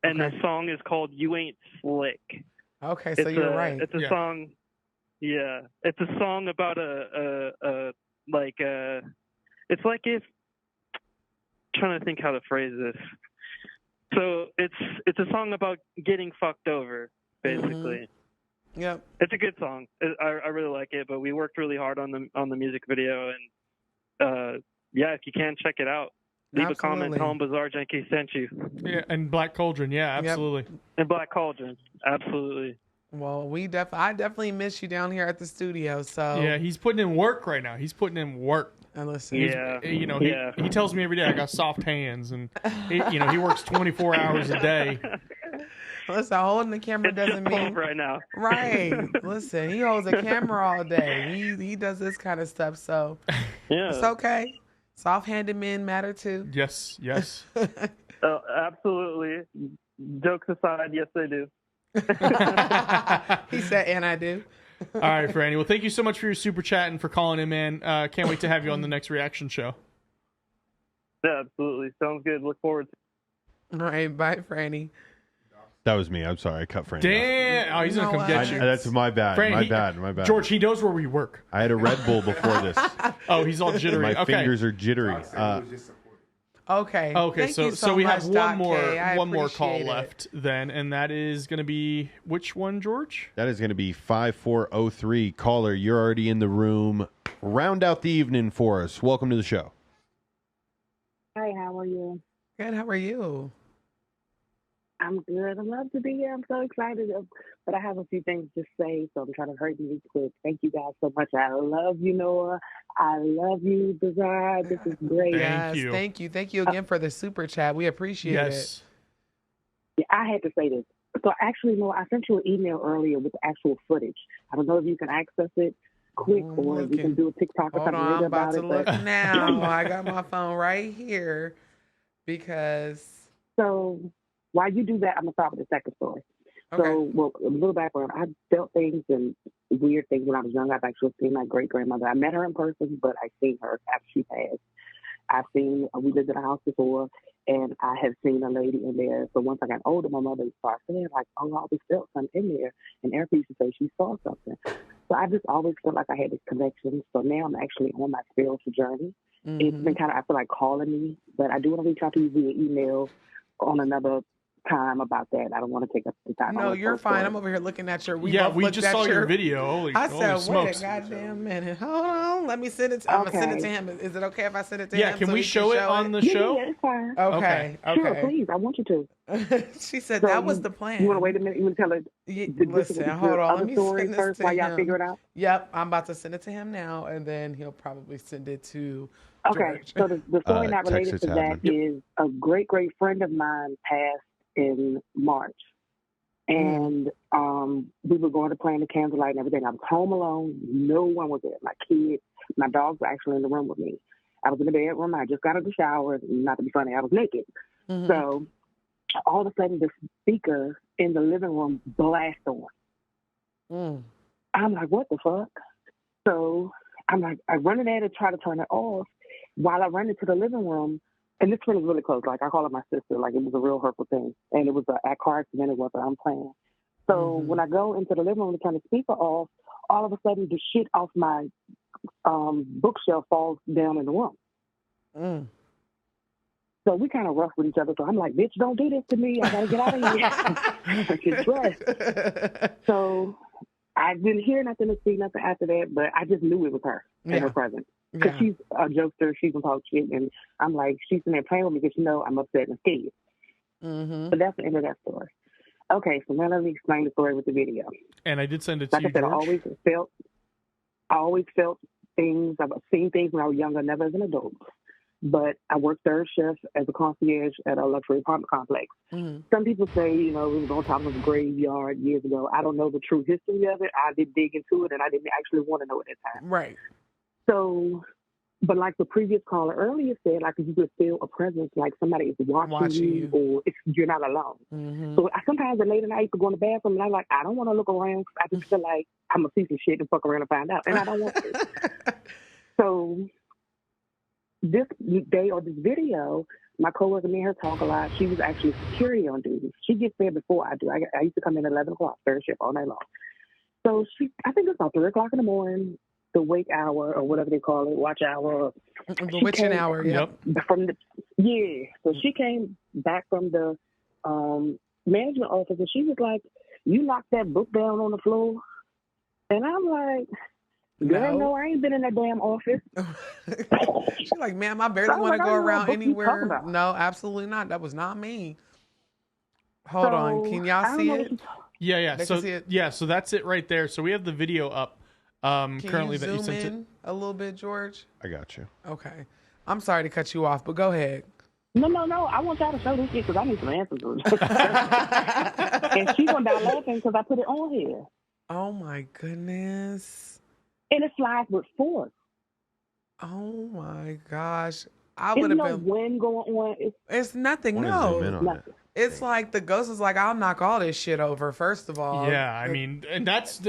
Speaker 14: and the song is called "You Ain't Slick."
Speaker 3: Okay, so you're right.
Speaker 14: It's a song. Yeah, it's a song about it's like if trying to think how to phrase this. So it's a song about getting fucked over, basically.
Speaker 3: Yep.
Speaker 14: It's a good song. I really like it, but we worked really hard on the music video, and if you can check it out, leave a comment. Tell them Bizarre Janky sent you.
Speaker 1: Yeah, and Black Cauldron, yeah, absolutely.
Speaker 14: Yep. And Black Cauldron, absolutely.
Speaker 3: Well, I definitely miss you down here at the studio. So
Speaker 1: yeah, he's putting in work right now. He's putting in work.
Speaker 3: And listen,
Speaker 1: he tells me every day I got soft hands, and he works 24 hours a day.
Speaker 3: Listen, holding the camera doesn't mean
Speaker 14: right now.
Speaker 3: Right. Listen, he holds a camera all day. He does this kind of stuff, so it's okay. Soft-handed men matter too.
Speaker 1: Yes.
Speaker 14: Oh, absolutely. Jokes aside, yes, they do.
Speaker 3: He said, and I do.
Speaker 1: All right, Franny. Well, thank you so much for your super chat and for calling in, man. Can't wait to have you on the next reaction show.
Speaker 14: Yeah, absolutely. Sounds good. Look forward to
Speaker 3: it. All right, bye, Franny.
Speaker 4: That was me. I'm sorry. I cut Franny
Speaker 1: Damn.
Speaker 4: off.
Speaker 1: Oh, he's going to come get you.
Speaker 4: That's my bad.
Speaker 1: Franny,
Speaker 4: my bad.
Speaker 1: George, he knows where we work.
Speaker 4: I had a Red Bull before this.
Speaker 1: Oh, he's all jittery.
Speaker 4: My fingers are jittery.
Speaker 3: Okay.
Speaker 1: Okay, so we have one more call
Speaker 3: it.
Speaker 1: left then, and that is going to be which one, George?
Speaker 4: That is going to be 5403. Caller, you're already in the room. Round out the evening for us. Welcome to the show.
Speaker 15: Hi, how are you?
Speaker 3: Good, how are you?
Speaker 15: I'm good. I love to be here. I'm so excited. But I have a few things to say, so I'm trying to hurry really quick. Thank you guys so much. I love you, Noah. I love you, Bizarre. This is great.
Speaker 3: Thank you. Thank you again for the super chat. We appreciate it.
Speaker 15: Yeah, I had to say this. So actually, Noah, I sent you an email earlier with the actual footage. I don't know if you can access it quick or you can do a TikTok or something later about it.
Speaker 3: I'm about to look now. I got my phone right here because...
Speaker 15: So... While you do that, I'm going to start with the second story. Okay. So, well, a little background. I felt things and weird things when I was young. I've actually seen my great-grandmother. I met her in person, but I've seen her after she passed. We lived in a house before, and I have seen a lady in there. So once I got older, my mother started saying, like, oh, I always felt something in there. And Erica used to say she saw something. So I just always felt like I had this connection. So now I'm actually on my spiritual journey. Mm-hmm. It's been kind of, I feel like, calling me, but I do want to reach out to you via email on another time about that. I don't want to take up the time.
Speaker 3: No, you're fine. I'm over here looking at your.
Speaker 1: We just saw your video.
Speaker 3: I said, wait a goddamn minute. Hold on. Let me send it. I'm gonna send it to him. Is it okay if I send it to him?
Speaker 1: Yeah. Can we show it on the show?
Speaker 15: Yeah, it's fine.
Speaker 3: Okay.
Speaker 15: Sure, please. I want you to.
Speaker 3: She said that was the plan.
Speaker 15: You want to wait a minute? You want to tell her?
Speaker 3: Listen, hold on. Let me send this
Speaker 15: first
Speaker 3: to
Speaker 15: while
Speaker 3: him.
Speaker 15: y'all figure it out.
Speaker 3: Yep, I'm about to send it to him now, and then he'll probably send it to.
Speaker 15: Okay.
Speaker 3: George.
Speaker 15: So the story not related to that is a great friend of mine passed in March. And we were going to play in the candlelight and everything. I was home alone. No one was there. My kids, my dogs were actually in the room with me. I was in the bedroom. I just got out of the shower. Not to be funny, I was naked. Mm-hmm. So all of a sudden, the speaker in the living room blast on. I'm like, what the fuck? So I'm like, I run in there to try to turn it off. While I run into the living room, and this friend is really close. Like, I call her my sister. Like, it was a real hurtful thing. And it was a car accident. It was unplanned. So when I go into the living room to turn the speaker off, all of a sudden the shit off my bookshelf falls down in the room. So we kind of rough with each other. So I'm like, bitch, don't do this to me. I got to get out of here. Get dressed. So I didn't hear nothing or see nothing after that, but I just knew it was her and her presence. Because she's a jokester, she's gonna talk shit, and I'm like, she's in there playing with me because I'm upset and scared. But that's the end of that story. Okay, so now let me explain the story with the video.
Speaker 1: And I did send it to you,
Speaker 15: Like I said,
Speaker 1: George.
Speaker 15: I always felt things. I've seen things when I was younger, never as an adult. But I worked third shift as a concierge at a luxury apartment complex. Some people say, we was on top of a graveyard years ago. I don't know the true history of it. I did dig into it, and I didn't actually want to know at that time.
Speaker 3: Right.
Speaker 15: So, but like the previous caller earlier said, like you could feel a presence, like somebody is watching you, or you're not alone. So sometimes at late at night, you could go in the bathroom, and I'm like, I don't want to look around. I just feel like I'm going to see some shit and fuck around and find out, and I don't want to. So this day or this video, my coworker, me and her talk a lot. She was actually security on duty. She gets there before I do. I used to come in at 11 o'clock, third shift all night long. So I think it's about 3 o'clock in the morning, the wake hour or whatever they call it, watch hour.
Speaker 3: The witching hour, yep.
Speaker 15: So she came back from the management office and she was like, "You knocked that book down on the floor?" And I'm like, "Girl, no, I ain't been in that damn office."
Speaker 3: She's like, "Ma'am, I barely want to go around anywhere." No, absolutely not. That was not me. Hold on. Can y'all see it?
Speaker 1: Yeah.
Speaker 3: So
Speaker 1: so that's it right there. So we have the video up. Currently
Speaker 3: that you sent in a little bit, George?
Speaker 4: I got you.
Speaker 3: Okay. I'm sorry to cut you off, but go ahead.
Speaker 15: No. I want y'all to show this shit because I need some answers. And she's going to die laughing because I put it on here.
Speaker 3: Oh, my goodness.
Speaker 15: And it flies with force.
Speaker 3: Oh, my gosh. I would have been.
Speaker 15: Wind going on.
Speaker 3: It's nothing. No. It's like the ghost is like, I'll knock all this shit over, first of all.
Speaker 1: Yeah, I mean, and that's...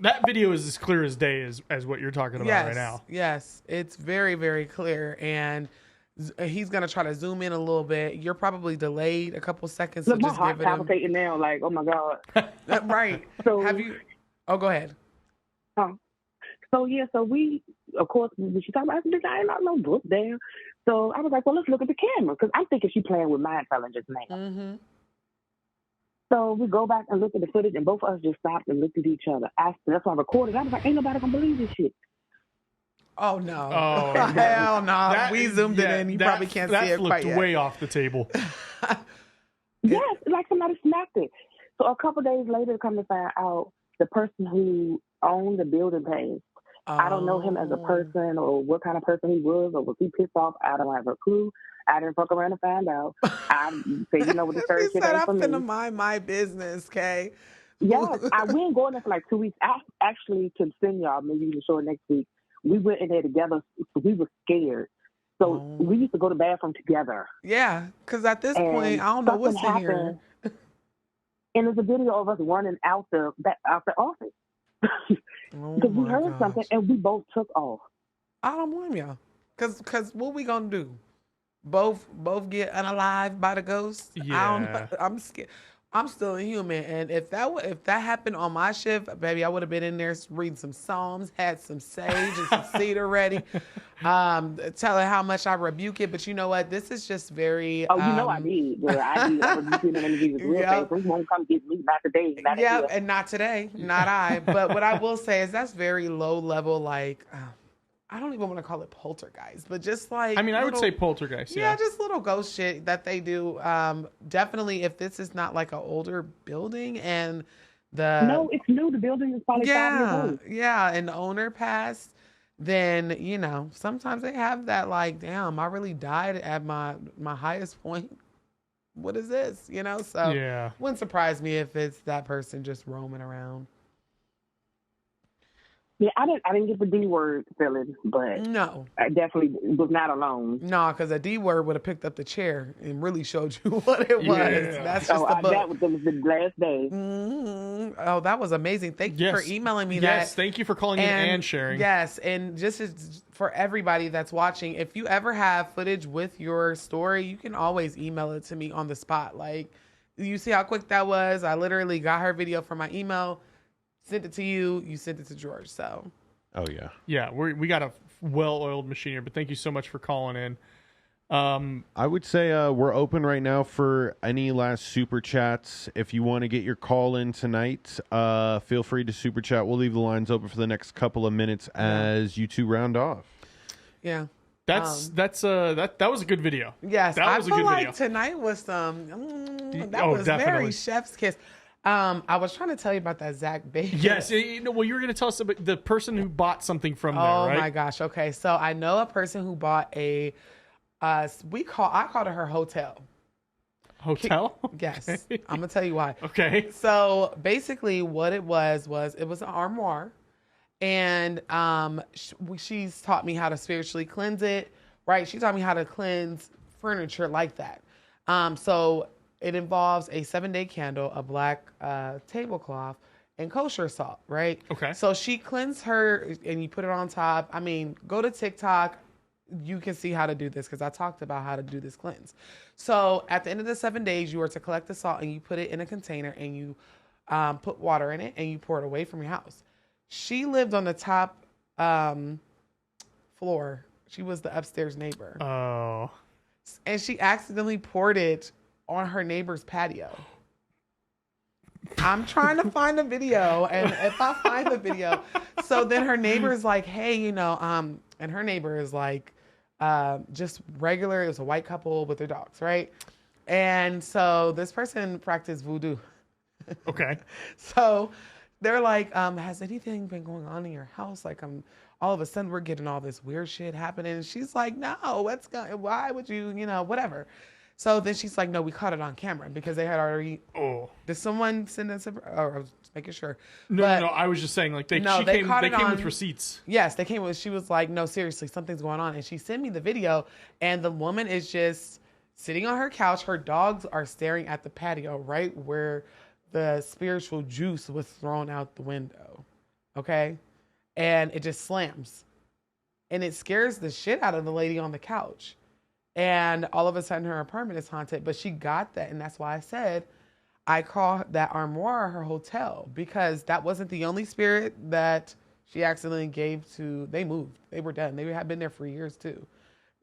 Speaker 1: That video is as clear as day as what you're talking about right now.
Speaker 3: Yes, it's very, very clear. And he's going to try to zoom in a little bit. You're probably delayed a couple seconds.
Speaker 15: Look,
Speaker 3: so
Speaker 15: my
Speaker 3: just
Speaker 15: heart's
Speaker 3: give it
Speaker 15: palpitating now, like, oh my God.
Speaker 3: Right.
Speaker 15: So
Speaker 3: have you... Oh, go ahead.
Speaker 15: So we, of course, when she talked about it, I ain't knocked no book down. So I was like, well, let's look at the camera. Because I'm thinking she's playing with mind telling just now.
Speaker 3: Mm-hmm.
Speaker 15: So we go back and look at the footage, and both of us just stopped and looked at each other. That's why I recorded. I was like, ain't nobody gonna believe this shit.
Speaker 3: Oh, no.
Speaker 1: Oh,
Speaker 3: hell no. We zoomed it in. You probably can't see it quite yet.
Speaker 1: That way off the table.
Speaker 15: Yes, like somebody snapped it. So a couple days later, come to find out, the person who owned the building page, I don't know him as a person or what kind of person he was or was he pissed off. I don't have a clue. I didn't fuck around and find out. I said, what the third shit ain't for me.
Speaker 3: I'm finna mind my business, Kay.
Speaker 15: Yes, we ain't going there for like 2 weeks. Actually, to send y'all, maybe we can show it next week. We went in there together. We were scared. So we used to go to the bathroom together.
Speaker 3: Yeah, because at this point, I don't know what's in here.
Speaker 15: And there's a video of us running out the office. Because we heard something and we both took off.
Speaker 3: I don't blame y'all. Because what we going to do? Both get unalived by the ghost?
Speaker 1: Yeah.
Speaker 3: I'm scared. I'm still a human, and if that happened on my shift, baby, I would have been in there reading some Psalms, had some sage and some cedar ready, telling how much I rebuke it. But you know what? This is just very.
Speaker 15: Oh, I did. Girl, I did. I rebuke it and Jesus real fast. He won't come get me. Not today.
Speaker 3: Yeah, and not today. Not I. But what I will say is that's very low level, like. I don't even want to call it poltergeist, but just like...
Speaker 1: I would say poltergeist, yeah.
Speaker 3: Yeah, just little ghost shit that they do. Definitely, if this is not like an older building and the...
Speaker 15: No, it's new. The building is probably 5 years old.
Speaker 3: Yeah, and the owner passed, then, sometimes they have that like, damn, I really died at my highest point. What is this? So
Speaker 1: yeah.
Speaker 3: Wouldn't surprise me if it's that person just roaming around.
Speaker 15: Yeah, I didn't get the D word feeling, but
Speaker 3: no,
Speaker 15: I definitely was not alone.
Speaker 3: No, because a D word would have picked up the chair and really showed you what it was.
Speaker 1: Yeah.
Speaker 3: That's just the book.
Speaker 15: That was the last day.
Speaker 3: Mm-hmm. Oh, that was amazing. Thank you for emailing me that.
Speaker 1: Yes, thank you for calling in and sharing.
Speaker 3: Yes, and just for everybody that's watching, if you ever have footage with your story, you can always email it to me on the spot. Like, you see how quick that was? I literally got her video from my email. Sent it to you. You sent it to George. So.
Speaker 4: Oh yeah.
Speaker 1: Yeah, we got a well-oiled machine here. But thank you so much for calling in.
Speaker 4: I would say we're open right now for any last super chats. If you want to get your call in tonight, feel free to super chat. We'll leave the lines open for the next couple of minutes as you two round off.
Speaker 3: Yeah.
Speaker 1: That was a good video.
Speaker 3: Yes,
Speaker 1: that was a good video.
Speaker 3: Tonight was that was
Speaker 1: definitely.
Speaker 3: very chef's kiss. I was trying to tell you about that Zach Baker.
Speaker 1: Yes, you were going to tell us about the person who bought something from there, right?
Speaker 3: Oh my gosh. Okay, so I know a person who bought a. I called it her hotel.
Speaker 1: Hotel?
Speaker 3: Yes,
Speaker 1: okay.
Speaker 3: I'm gonna tell you why.
Speaker 1: Okay.
Speaker 3: So basically, what it was it was an armoire, and she's taught me how to spiritually cleanse it. Right? She taught me how to cleanse furniture like that. So. It involves a 7-day candle, a black tablecloth, and kosher salt, right?
Speaker 1: Okay.
Speaker 3: So she cleansed her, and you put it on top. I mean, go to TikTok. You can see how to do this because I talked about how to do this cleanse. So at the end of the 7 days, you are to collect the salt and you put it in a container and you put water in it and you pour it away from your house. She lived on the top floor. She was the upstairs neighbor.
Speaker 1: Oh.
Speaker 3: And she accidentally poured it on her neighbor's patio. I'm trying to find the video, and if I find the video, so then her neighbor's like, hey, you know, and her neighbor is like, just regular. It was a white couple with their dogs, right? And so this person practiced voodoo.
Speaker 1: Okay.
Speaker 3: So they're like, has anything been going on in your house? Like, all of a sudden we're getting all this weird shit happening. And she's like, no, why would you, whatever. So then she's like, no, we caught it on camera because they had already.
Speaker 1: Oh.
Speaker 3: Did someone send us I was making sure.
Speaker 1: No, I was just saying, like, they came with receipts.
Speaker 3: Yes, they came with, she was like, no, seriously, something's going on. And she sent me the video, and the woman is just sitting on her couch. Her dogs are staring at the patio right where the spiritual juice was thrown out the window. Okay? And it just slams. And it scares the shit out of the lady on the couch. And all of a sudden her apartment is haunted. But she got that. And that's why I said I call that armoire her hotel. Because that wasn't the only spirit that she accidentally gave to. They moved. They were done. They had been there for years too.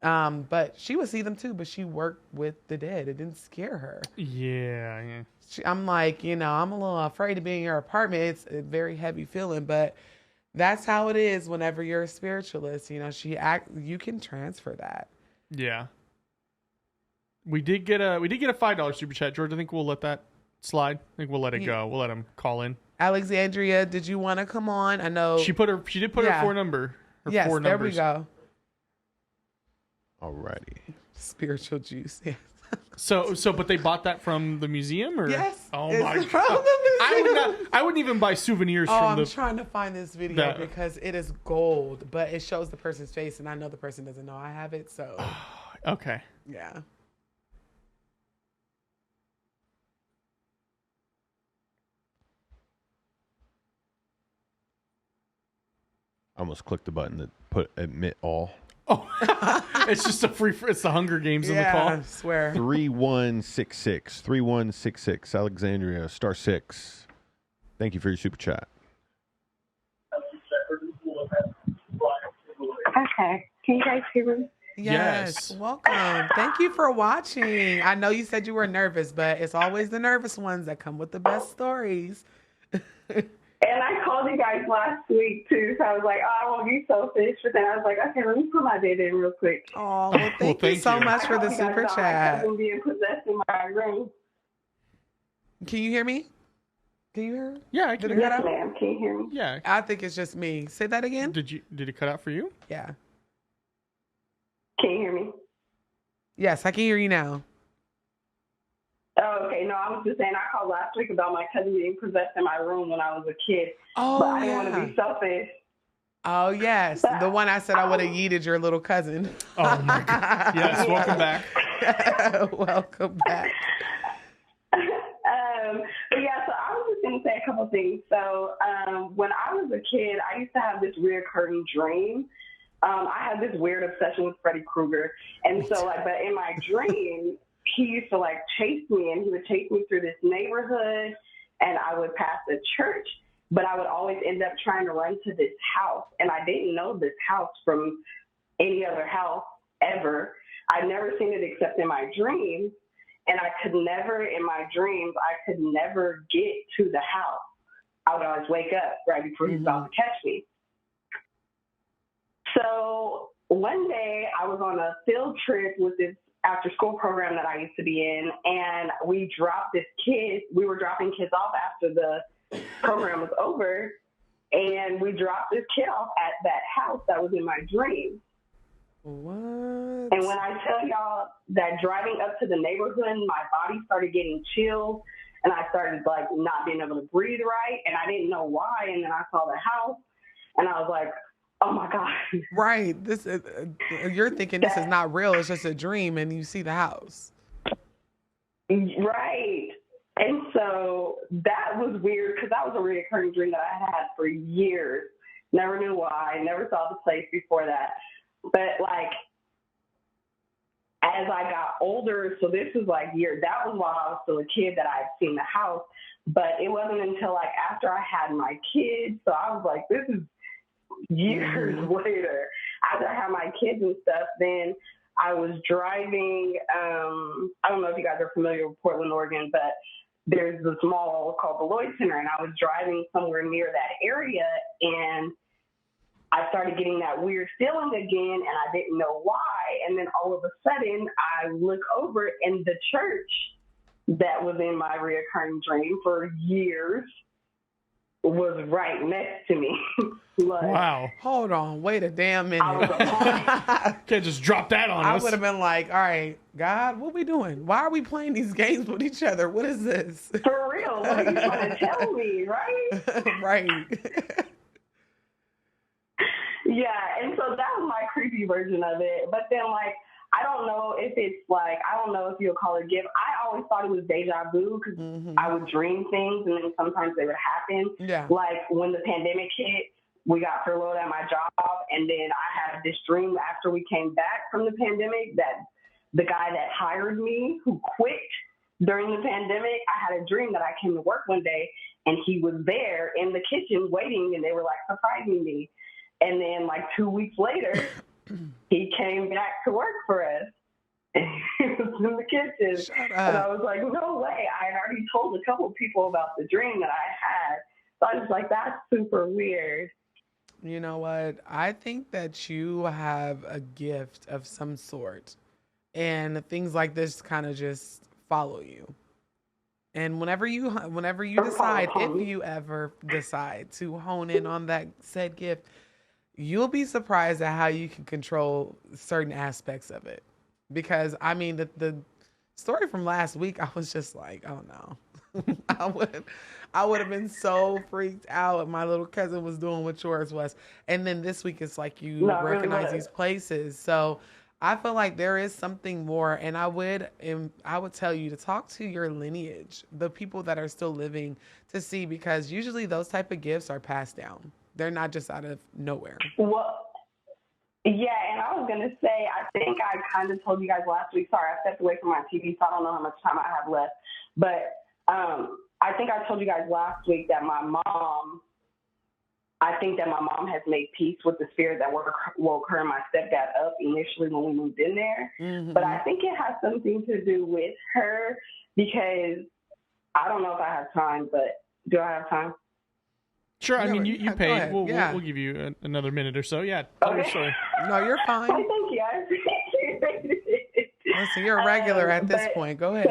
Speaker 3: But she would see them too. But she worked with the dead. It didn't scare her.
Speaker 1: Yeah.
Speaker 3: I'm like, I'm a little afraid to be in your apartment. It's a very heavy feeling. But that's how it is whenever you're a spiritualist. You can transfer that.
Speaker 1: Yeah. We did get a $5 super chat, George. I think we'll let that slide. I think we'll let it go. We'll let him call in.
Speaker 3: Alexandria, did you want to come on? I know
Speaker 1: she did put her phone number.
Speaker 3: Yes,
Speaker 1: four
Speaker 3: there
Speaker 1: numbers.
Speaker 3: we go.
Speaker 4: Alrighty.
Speaker 3: Spiritual juice. Yes.
Speaker 1: So, but they bought that from the museum, or
Speaker 3: yes?
Speaker 1: Oh my god! I wouldn't even buy souvenirs from the.
Speaker 3: I'm trying to find this video because it is gold, but it shows the person's face, and I know the person doesn't know I have it. So.
Speaker 1: Okay.
Speaker 3: Yeah.
Speaker 4: I almost clicked the button that put admit all.
Speaker 1: Oh, it's just it's the Hunger Games in the call.
Speaker 3: I swear.
Speaker 4: 3166 Alexandria *6. Thank you for your super chat.
Speaker 16: Okay. Can you guys hear me?
Speaker 3: Yes. Welcome. Thank you for watching. I know you said you were nervous, but it's always the nervous ones that come with the best stories.
Speaker 16: And I called you guys last week, too, so I was like, I won't be selfish. But then I was like, okay, let me put my bid in real quick.
Speaker 3: Oh, well, thank you so much for the super chat.
Speaker 16: I'm being possessed in my room.
Speaker 3: Can you hear me? Can you hear?
Speaker 1: Yeah, I can hear you.
Speaker 16: Yes, ma'am. Can you hear me?
Speaker 1: Yeah.
Speaker 3: I think it's just me. Say that again.
Speaker 1: Did it cut out for you?
Speaker 3: Yeah.
Speaker 16: Can you hear me?
Speaker 3: Yes, I can hear you now.
Speaker 16: Oh, okay. No, I was just saying I called last week about my cousin being possessed in my room when I was a kid.
Speaker 3: Oh,
Speaker 16: but I didn't want to be selfish.
Speaker 3: Oh, yes. The one I said I would have yeeted your little cousin.
Speaker 1: Oh, my God. Yes, welcome back.
Speaker 3: Welcome back.
Speaker 16: But yeah, so I was just going to say a couple of things. So when I was a kid, I used to have this recurring dream. I had this weird obsession with Freddy Krueger. And so, but in my dream, he used to chase me, and he would chase me through this neighborhood, and I would pass a church, but I would always end up trying to run to this house, and I didn't know this house from any other house ever. I'd never seen it except in my dreams, and I could never get to the house. I would always wake up right before he was about to catch me. So one day I was on a field trip with this after-school program that I used to be in, and we were dropping kids off after the program was over, and we dropped this kid off at that house that was in my dream.
Speaker 3: What?
Speaker 16: And when I tell y'all that driving up to the neighborhood, my body started getting chills, and I started not being able to breathe right, and I didn't know why, and then I saw the house, and I was like, oh my God.
Speaker 3: Right. This is, you're thinking this is not real. It's just a dream, and you see the house.
Speaker 16: Right. And so that was weird because that was a recurring dream that I had for years. Never knew why. Never saw the place before that. But like, as I got older, so this was like that was while I was still a kid that I had seen the house. But it wasn't until like after I had my kids. So I was like, this is years later. After I had my kids and stuff, then I was driving. I don't know if you guys are familiar with Portland, Oregon, but there's this mall called the Lloyd Center, and I was driving somewhere near that area, and I started getting that weird feeling again, and I didn't know why. And then all of a sudden, I look over, and the church that was in my reoccurring dream for years was right next to me. Like,
Speaker 1: wow.
Speaker 3: Hold on. Wait a damn minute.
Speaker 1: Can't just drop that on us.
Speaker 3: I would have been like, all right, God, what we doing? Why are we playing these games with each other? What is this?
Speaker 16: For real. What are you trying to tell me, right?
Speaker 3: Right.
Speaker 16: Yeah, and so that was my creepy version of it. But then, like, I don't know if it's like, I don't know if you'll call it a gift. I always thought it was deja vu because I would dream things and then sometimes they would happen.
Speaker 3: Yeah.
Speaker 16: Like when the pandemic hit, we got furloughed at my job, and then I had this dream after we came back from the pandemic that the guy that hired me, who quit during the pandemic, I had a dream that I came to work one day and he was there in the kitchen waiting, and they were like surprising me. And then like 2 weeks later, he came back to work for us. And he was in the kitchen. And I was like, no way. I had already told a couple of people about the dream that I had. So I was like, that's super weird.
Speaker 3: You know what? I think that you have a gift of some sort, and things like this kind of just follow you. And whenever you decide, if you ever decide to hone in on that said gift, you'll be surprised at how you can control certain aspects of it. Because I mean, the story from last week, I was just like, oh no. I would have been so freaked out if my little cousin was doing what yours was. And then this week it's like you recognize these places. So I feel like there is something more, and I would tell you to talk to your lineage, the people that are still living, to see, because usually those type of gifts are passed down. They're not just out of nowhere.
Speaker 16: Well, yeah, and I was going to say, I think I kind of told you guys last week. Sorry, I stepped away from my TV, so I don't know how much time I have left. But I think I told you guys last week that I think that my mom has made peace with the spirit that woke her and my stepdad up initially when we moved in there. Mm-hmm. But I think it has something to do with her, because I don't know if I have time, but do I have time?
Speaker 1: Sure. I mean, you pay. We'll give you another minute or so. Yeah. Tell your story.
Speaker 3: No, you're fine.
Speaker 16: Thank you. I appreciate it.
Speaker 3: Listen, you're a regular at this point. Go ahead.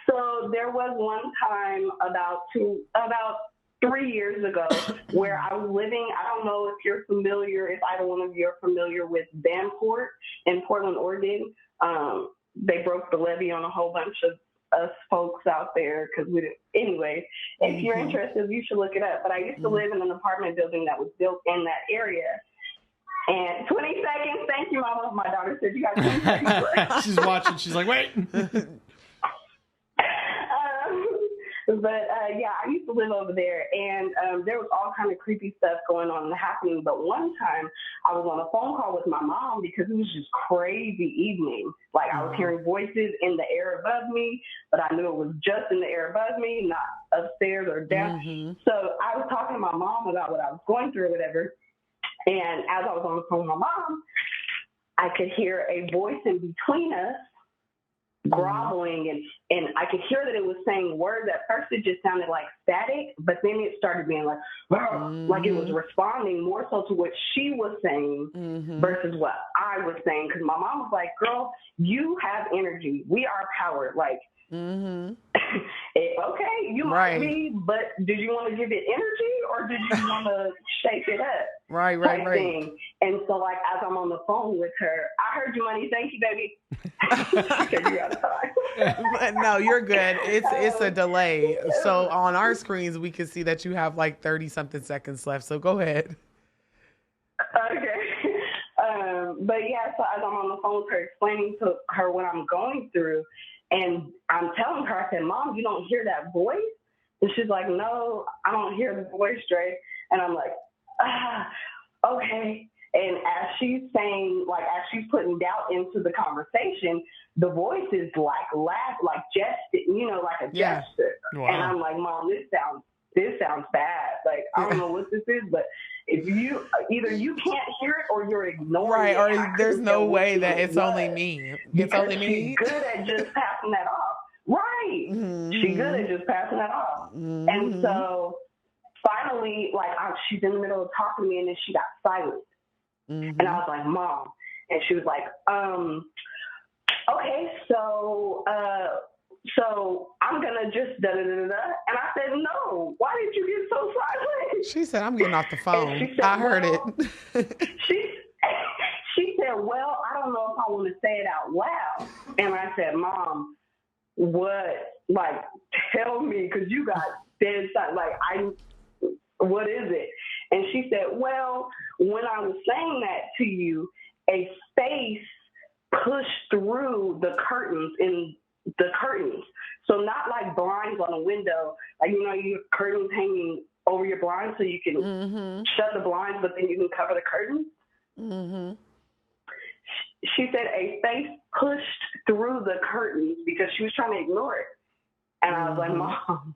Speaker 16: So there was one time about 3 years ago where I was living. I don't know if you're familiar, if either one of you are familiar with Vanport in Portland, Oregon. They broke the levee on a whole bunch of us folks out there because we didn't. Anyway, if you're interested, you should look it up. But I used to live in an apartment building that was built in that area. And 20 seconds. Thank you, Mama. My daughter said you got 20 seconds.
Speaker 1: She's watching. She's like, wait.
Speaker 16: But I used to live over there, and there was all kind of creepy stuff going on and happening. But one time, I was on a phone call with my mom because it was just crazy evening. Like, I was hearing voices in the air above me, but I knew it was just in the air above me, not upstairs or down. Mm-hmm. So I was talking to my mom about what I was going through or whatever. And as I was on the phone with my mom, I could hear a voice in between us groveling, and I could hear that it was saying words. At first it just sounded like static, but then it started being like, like it was responding more so to what she was saying versus what I was saying. Because my mom was like, girl, you have energy. We are powered. Like, okay, you might be, but did you want to give it energy or did you want to shake it up? Right. Thing. And so, like, as I'm on the phone with her, I heard you, money. Thank you, baby. You out of time.
Speaker 3: No, you're good. It's a delay. So on our screens, we can see that you have like 30-something seconds left. So go ahead.
Speaker 16: Okay. But yeah, so as I'm on the phone with her, explaining to her what I'm going through, And I'm telling her, I said, Mom, you don't hear that voice? And she's like, no, I don't hear the voice, Dre. And I'm like, okay. And as she's saying, like, as she's putting doubt into the conversation, the voice is like like gesture, like a gesture.
Speaker 1: Wow.
Speaker 16: And I'm like, Mom, this sounds bad. Like, I don't know what this is, but if you either you can't hear it or you're ignoring it.
Speaker 3: Right, or there's no way that it's only me. It's only me.
Speaker 16: She's good at just passing that off. Right. She's good at just passing that off. And so finally, like, she's in the middle of talking to me, and then she got silent. And I was like, Mom. And she was like, okay, so I'm going to just da-da-da-da-da. And I said, no, why did you get so silent?
Speaker 3: She said, I'm getting off the phone.
Speaker 16: She said,
Speaker 3: I heard it.
Speaker 16: She said, well, I don't know if I want to say it out loud. And I said, Mom, what? Like, tell me, because you got dead silent. Like, what is it? And she said, well, when I was saying that to you, a face pushed through the curtains So not like blinds on a window, like, your curtains hanging over your blinds so you can shut the blinds, but then you can cover the curtains. She said a face pushed through the curtains because she was trying to ignore it. And I was like, Mom.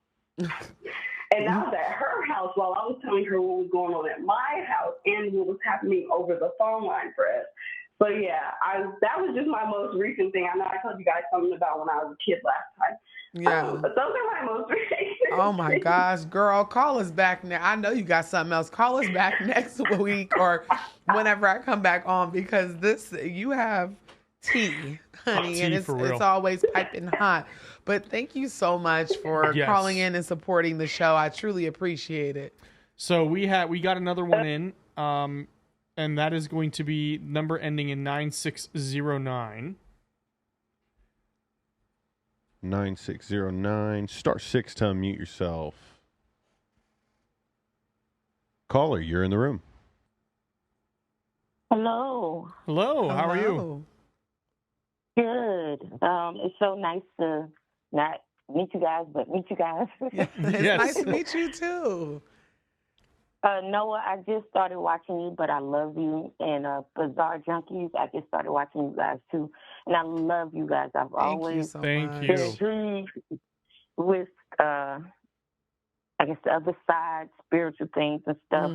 Speaker 16: And that was at her house while I was telling her what was going on at my house and what was happening over the phone line for us. So, yeah, that was just my most recent thing. I know I told you guys something about when I was a kid last time.
Speaker 3: Yeah.
Speaker 16: But those are my most recent.
Speaker 3: Oh, my gosh. Girl, call us back now. I know you got something else. Call us back next week or whenever I come back on, because you have tea, honey, and it's always piping hot. But thank you so much for calling in and supporting the show. I truly appreciate it.
Speaker 1: So we got another one in, and that is going to be number ending in 9609.
Speaker 4: 9609. Star 6 to unmute yourself. Caller, you're in the room.
Speaker 2: Hello.
Speaker 1: Hello. How are you?
Speaker 2: Good. It's so nice to not meet you guys, but meet you guys.
Speaker 3: It's nice to meet you too.
Speaker 2: Noah, I just started watching you, but I love you. And Bizarre Junkies, I just started watching you guys too. And I love you guys. I've always been intrigued with, I guess, the other side, spiritual things and stuff.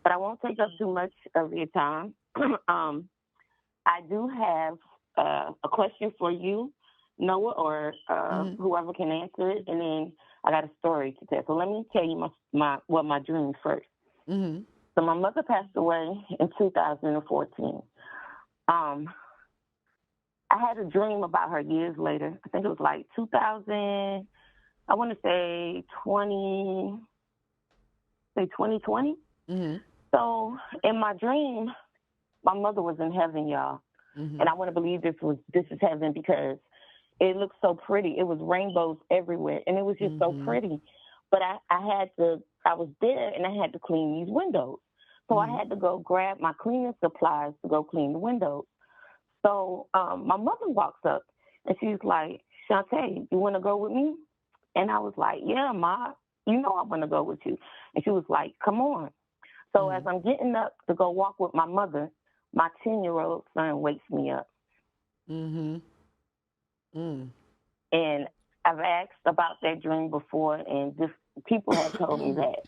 Speaker 2: But I won't take up too much of your time. I do have a question for you, Noah, or whoever can answer it, and then I got a story to tell. So let me tell you my dream first. So my mother passed away in 2014. I had a dream about her years later. I think it was like 2000. I want to say 2020. So in my dream, my mother was in heaven, y'all. And I want to believe this is heaven because it looked so pretty. It was rainbows everywhere, and it was just so pretty. But I was there, and I had to clean these windows. So I had to go grab my cleaning supplies to go clean the windows. So my mother walks up, and she's like, Shantae, you want to go with me? And I was like, yeah, Ma, I want to go with you. And she was like, come on. So as I'm getting up to go walk with my mother, my 10-year-old son wakes me up. And I've asked about that dream before, and just people have told me that.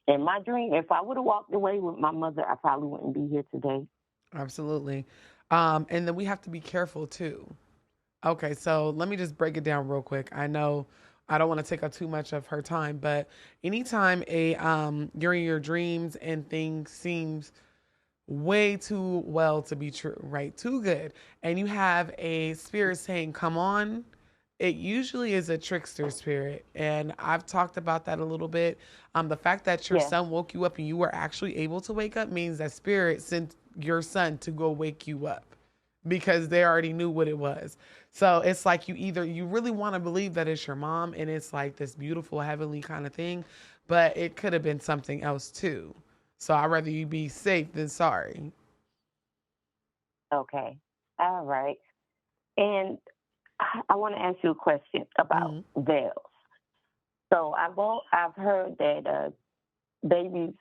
Speaker 2: In my dream, if I would have walked away with my mother, I probably wouldn't be here today.
Speaker 3: Absolutely. And then we have to be careful, too. Okay, so let me just break it down real quick. I know I don't want to take up too much of her time, but anytime you're in your dreams and things seems way too well to be true, right? Too good. And you have a spirit saying, come on. It usually is a trickster spirit. And I've talked about that a little bit. The fact that your son woke you up and you were actually able to wake up means that spirit sent your son to go wake you up because they already knew what it was. So it's like you really want to believe that it's your mom and it's like this beautiful heavenly kind of thing, but it could have been something else too. So I'd rather you be safe than sorry.
Speaker 2: Okay. All right. And I want to ask you a question about veils. So I've heard that babies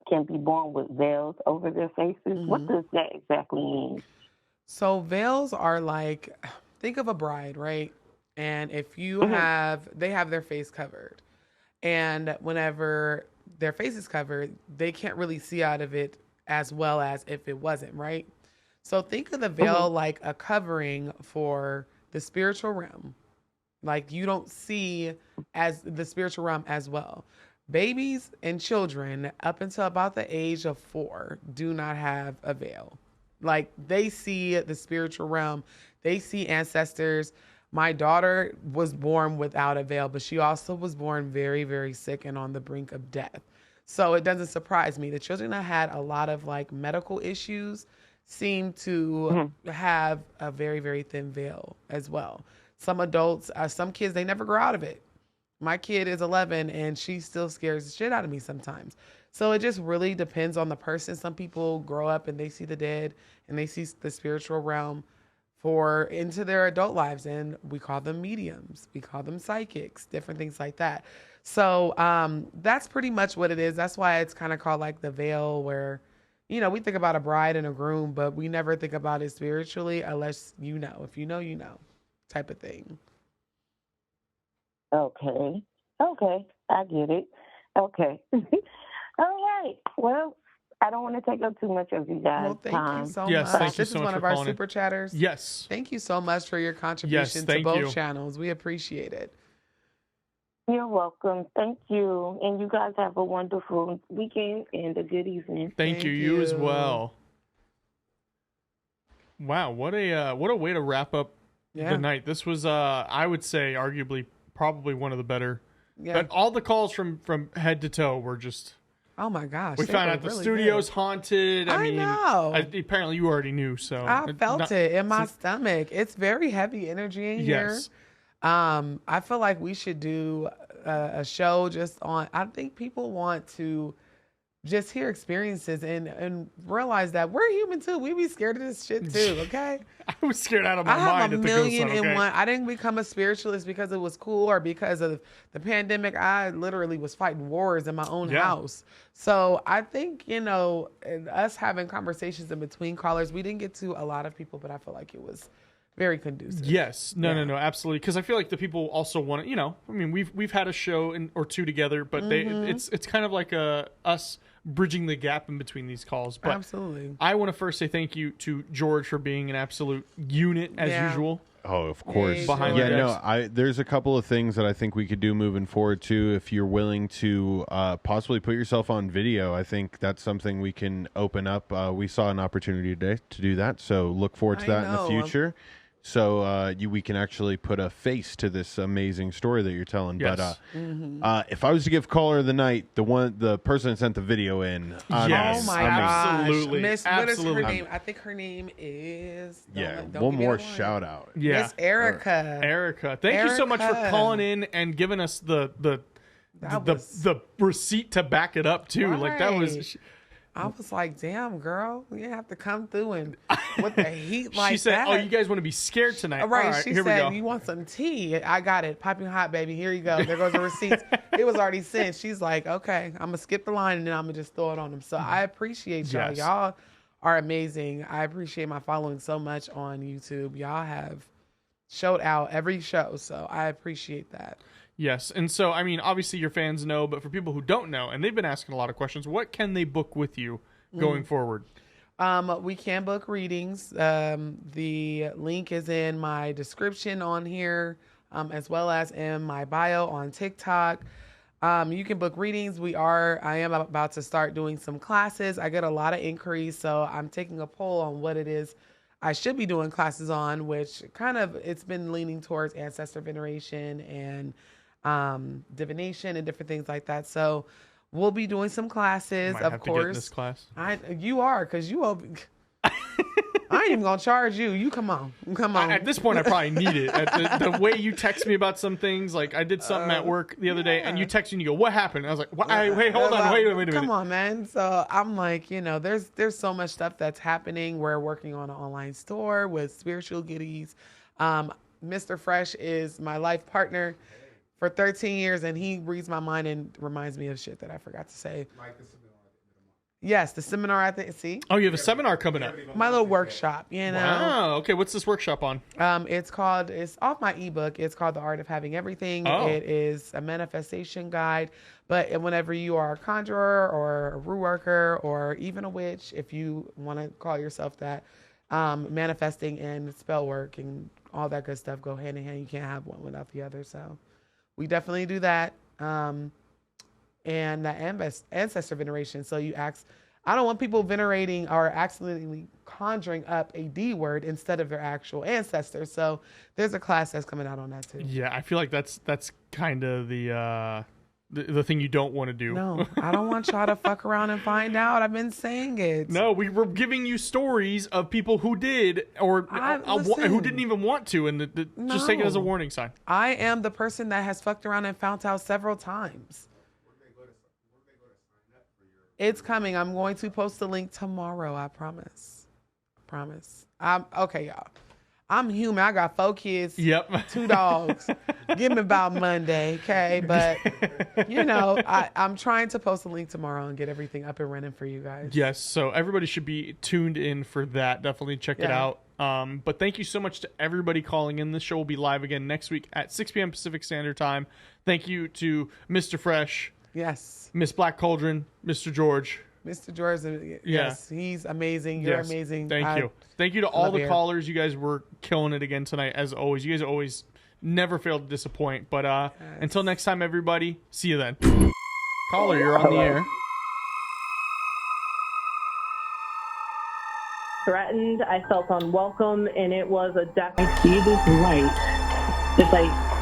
Speaker 2: can be born with veils over their faces. What does that exactly mean?
Speaker 3: So veils are like, think of a bride, right? And if you they have their face covered. And whenever their face is covered, they can't really see out of it as well as if it wasn't, right? So think of the veil like a covering for the spiritual realm. Like you don't see as the spiritual realm as well. Babies and children up until about the age of 4 do not have a veil. Like they see the spiritual realm. They see ancestors. My daughter was born without a veil, but she also was born very, very sick and on the brink of death. So it doesn't surprise me. The children that had a lot of like medical issues seem to have a very, very thin veil as well. Some adults, some kids, they never grow out of it. My kid is 11 and she still scares the shit out of me sometimes. So it just really depends on the person. Some people grow up and they see the dead and they see the spiritual realm for into their adult lives, and we call them mediums. We call them psychics, different things like that. So that's pretty much what it is. That's why it's kind of called like the veil, where, you know, we think about a bride and a groom, but we never think about it spiritually unless you know. If you know, you know, type of thing.
Speaker 2: Okay. I get it. Okay. All right. Well, I don't want to take up too much of you guys' time.
Speaker 3: Thank you so much. This is one of our super chatters.
Speaker 1: Yes.
Speaker 3: Thank you so much for your contribution to both channels. We appreciate it.
Speaker 2: You're welcome. Thank you. And you guys have a wonderful weekend and a good evening.
Speaker 1: Thank you. You as well. Wow, what a way to wrap up the night. This was I would say arguably probably one of the better. Yeah. But all the calls from head to toe were just,
Speaker 3: oh my gosh.
Speaker 1: We found out the studio's haunted. I mean,
Speaker 3: know.
Speaker 1: Apparently you already knew, so
Speaker 3: I felt it in my stomach. It's very heavy energy in here. I feel like we should do a show just on, I think people want to just hear experiences and realize that we're human too. We be scared of this shit too, okay?
Speaker 1: I was scared out of my mind.
Speaker 3: I have a million
Speaker 1: and
Speaker 3: one. I didn't become a spiritualist because it was cool or because of the pandemic. I literally was fighting wars in my own house. So I think, you know, us having conversations in between callers, we didn't get to a lot of people, but I feel like it was very conducive.
Speaker 1: Yes. No, absolutely. Because I feel like the people also want to, you know, I mean, we've had a show or two together, but it's kind of like us bridging the gap in between these calls. But
Speaker 3: absolutely.
Speaker 1: I want to first say thank you to George for being an absolute unit as usual.
Speaker 4: Oh, of course.
Speaker 1: Hey,
Speaker 4: there's a couple of things that I think we could do moving forward too. If you're willing to possibly put yourself on video, I think that's something we can open up. We saw an opportunity today to do that, so look forward to that in the future. So we can actually put a face to this amazing story that you're telling.
Speaker 1: Yes.
Speaker 4: But if I was to give caller of the night, the person that sent the video in,
Speaker 1: yes,
Speaker 3: oh my
Speaker 1: absolutely,
Speaker 3: Miss, what is her name? I think her name is.
Speaker 4: One more shout out.
Speaker 1: Yeah,
Speaker 3: Miss Erica.
Speaker 1: Erica, thank you so much for calling in and giving us the receipt to back it up too.
Speaker 3: Right.
Speaker 1: Like that was.
Speaker 3: I was like, damn, girl, you have to come through and with the heat like that.
Speaker 1: She said, oh, you guys want to be scared tonight.
Speaker 3: Right.
Speaker 1: All right,
Speaker 3: she
Speaker 1: here
Speaker 3: said,
Speaker 1: we go.
Speaker 3: You want some tea? I got it. Piping hot, baby. Here you go. There goes the receipts. It was already sent. She's like, okay, I'm going to skip the line and then I'm going to just throw it on them. So I appreciate y'all.
Speaker 1: Yes.
Speaker 3: Y'all are amazing. I appreciate my following so much on YouTube. Y'all have showed out every show. So I appreciate that.
Speaker 1: Yes. And so, I mean, obviously your fans know, but for people who don't know, and they've been asking a lot of questions, what can they book with you going forward?
Speaker 3: We can book readings. The link is in my description on here, as well as in my bio on TikTok. You can book readings. I am about to start doing some classes. I get a lot of inquiries, so I'm taking a poll on what it is I should be doing classes on, which it's been leaning towards ancestor veneration and divination and different things like that. So we'll be doing some classes,
Speaker 1: Might
Speaker 3: of
Speaker 1: have
Speaker 3: course.
Speaker 1: To get in this class.
Speaker 3: You are, because you open. I ain't even gonna charge you. You come on.
Speaker 1: At this point, I probably need it. The way you text me about some things, like I did something at work the other day, and you text me and you go, "What happened?" I was like, "Wait, hold on, wait a minute."
Speaker 3: Come on, man. So I'm like, there's so much stuff that's happening. We're working on an online store with spiritual goodies. Mr. Fresh is my life partner for 13 years, and he reads my mind and reminds me of shit that I forgot to say. Like the seminar. Yes, the seminar, I think. See?
Speaker 1: Oh, you have a seminar coming up.
Speaker 3: My little workshop, you know.
Speaker 1: Wow. Okay, what's this workshop on?
Speaker 3: It's off my ebook. It's called The Art of Having Everything.
Speaker 1: Oh.
Speaker 3: It is a manifestation guide. But whenever you are a conjurer or a rue worker or even a witch, if you want to call yourself that, manifesting and spell work and all that good stuff go hand in hand. You can't have one without the other. So we definitely do that. And the ancestor veneration. So you ask, I don't want people venerating or accidentally conjuring up a D word instead of their actual ancestors. So there's a class that's coming out on that too.
Speaker 1: Yeah, I feel like that's kind of the thing you don't want to do.
Speaker 3: No, I don't want y'all to fuck around and find out. I've been saying it.
Speaker 1: No, we were giving you stories of people who did or who didn't even want to, and just take it as a warning sign.
Speaker 3: I am the person that has fucked around and found out several times. It's coming. I'm going to post the link tomorrow. I promise. Okay, y'all. I'm human. I got 4 kids.
Speaker 1: Yep.
Speaker 3: 2 dogs. Give me about Monday, okay? But, I'm trying to post a link tomorrow and get everything up and running for you guys.
Speaker 1: Yes, so everybody should be tuned in for that. Definitely check it out. But thank you so much to everybody calling in. This show will be live again next week at 6 p.m. Pacific Standard Time. Thank you to Mr. Fresh.
Speaker 3: Yes.
Speaker 1: Miss Black Cauldron, Mr. George.
Speaker 3: Mr. George, yes, he's amazing. You're amazing.
Speaker 1: Thank you. Thank you to all the callers. You guys were killing it again tonight, as always. You guys always never fail to disappoint. But until next time, everybody, see you then. Caller, you're on the air.
Speaker 17: Threatened, I felt unwelcome, and it was a definite. I see this light. It's like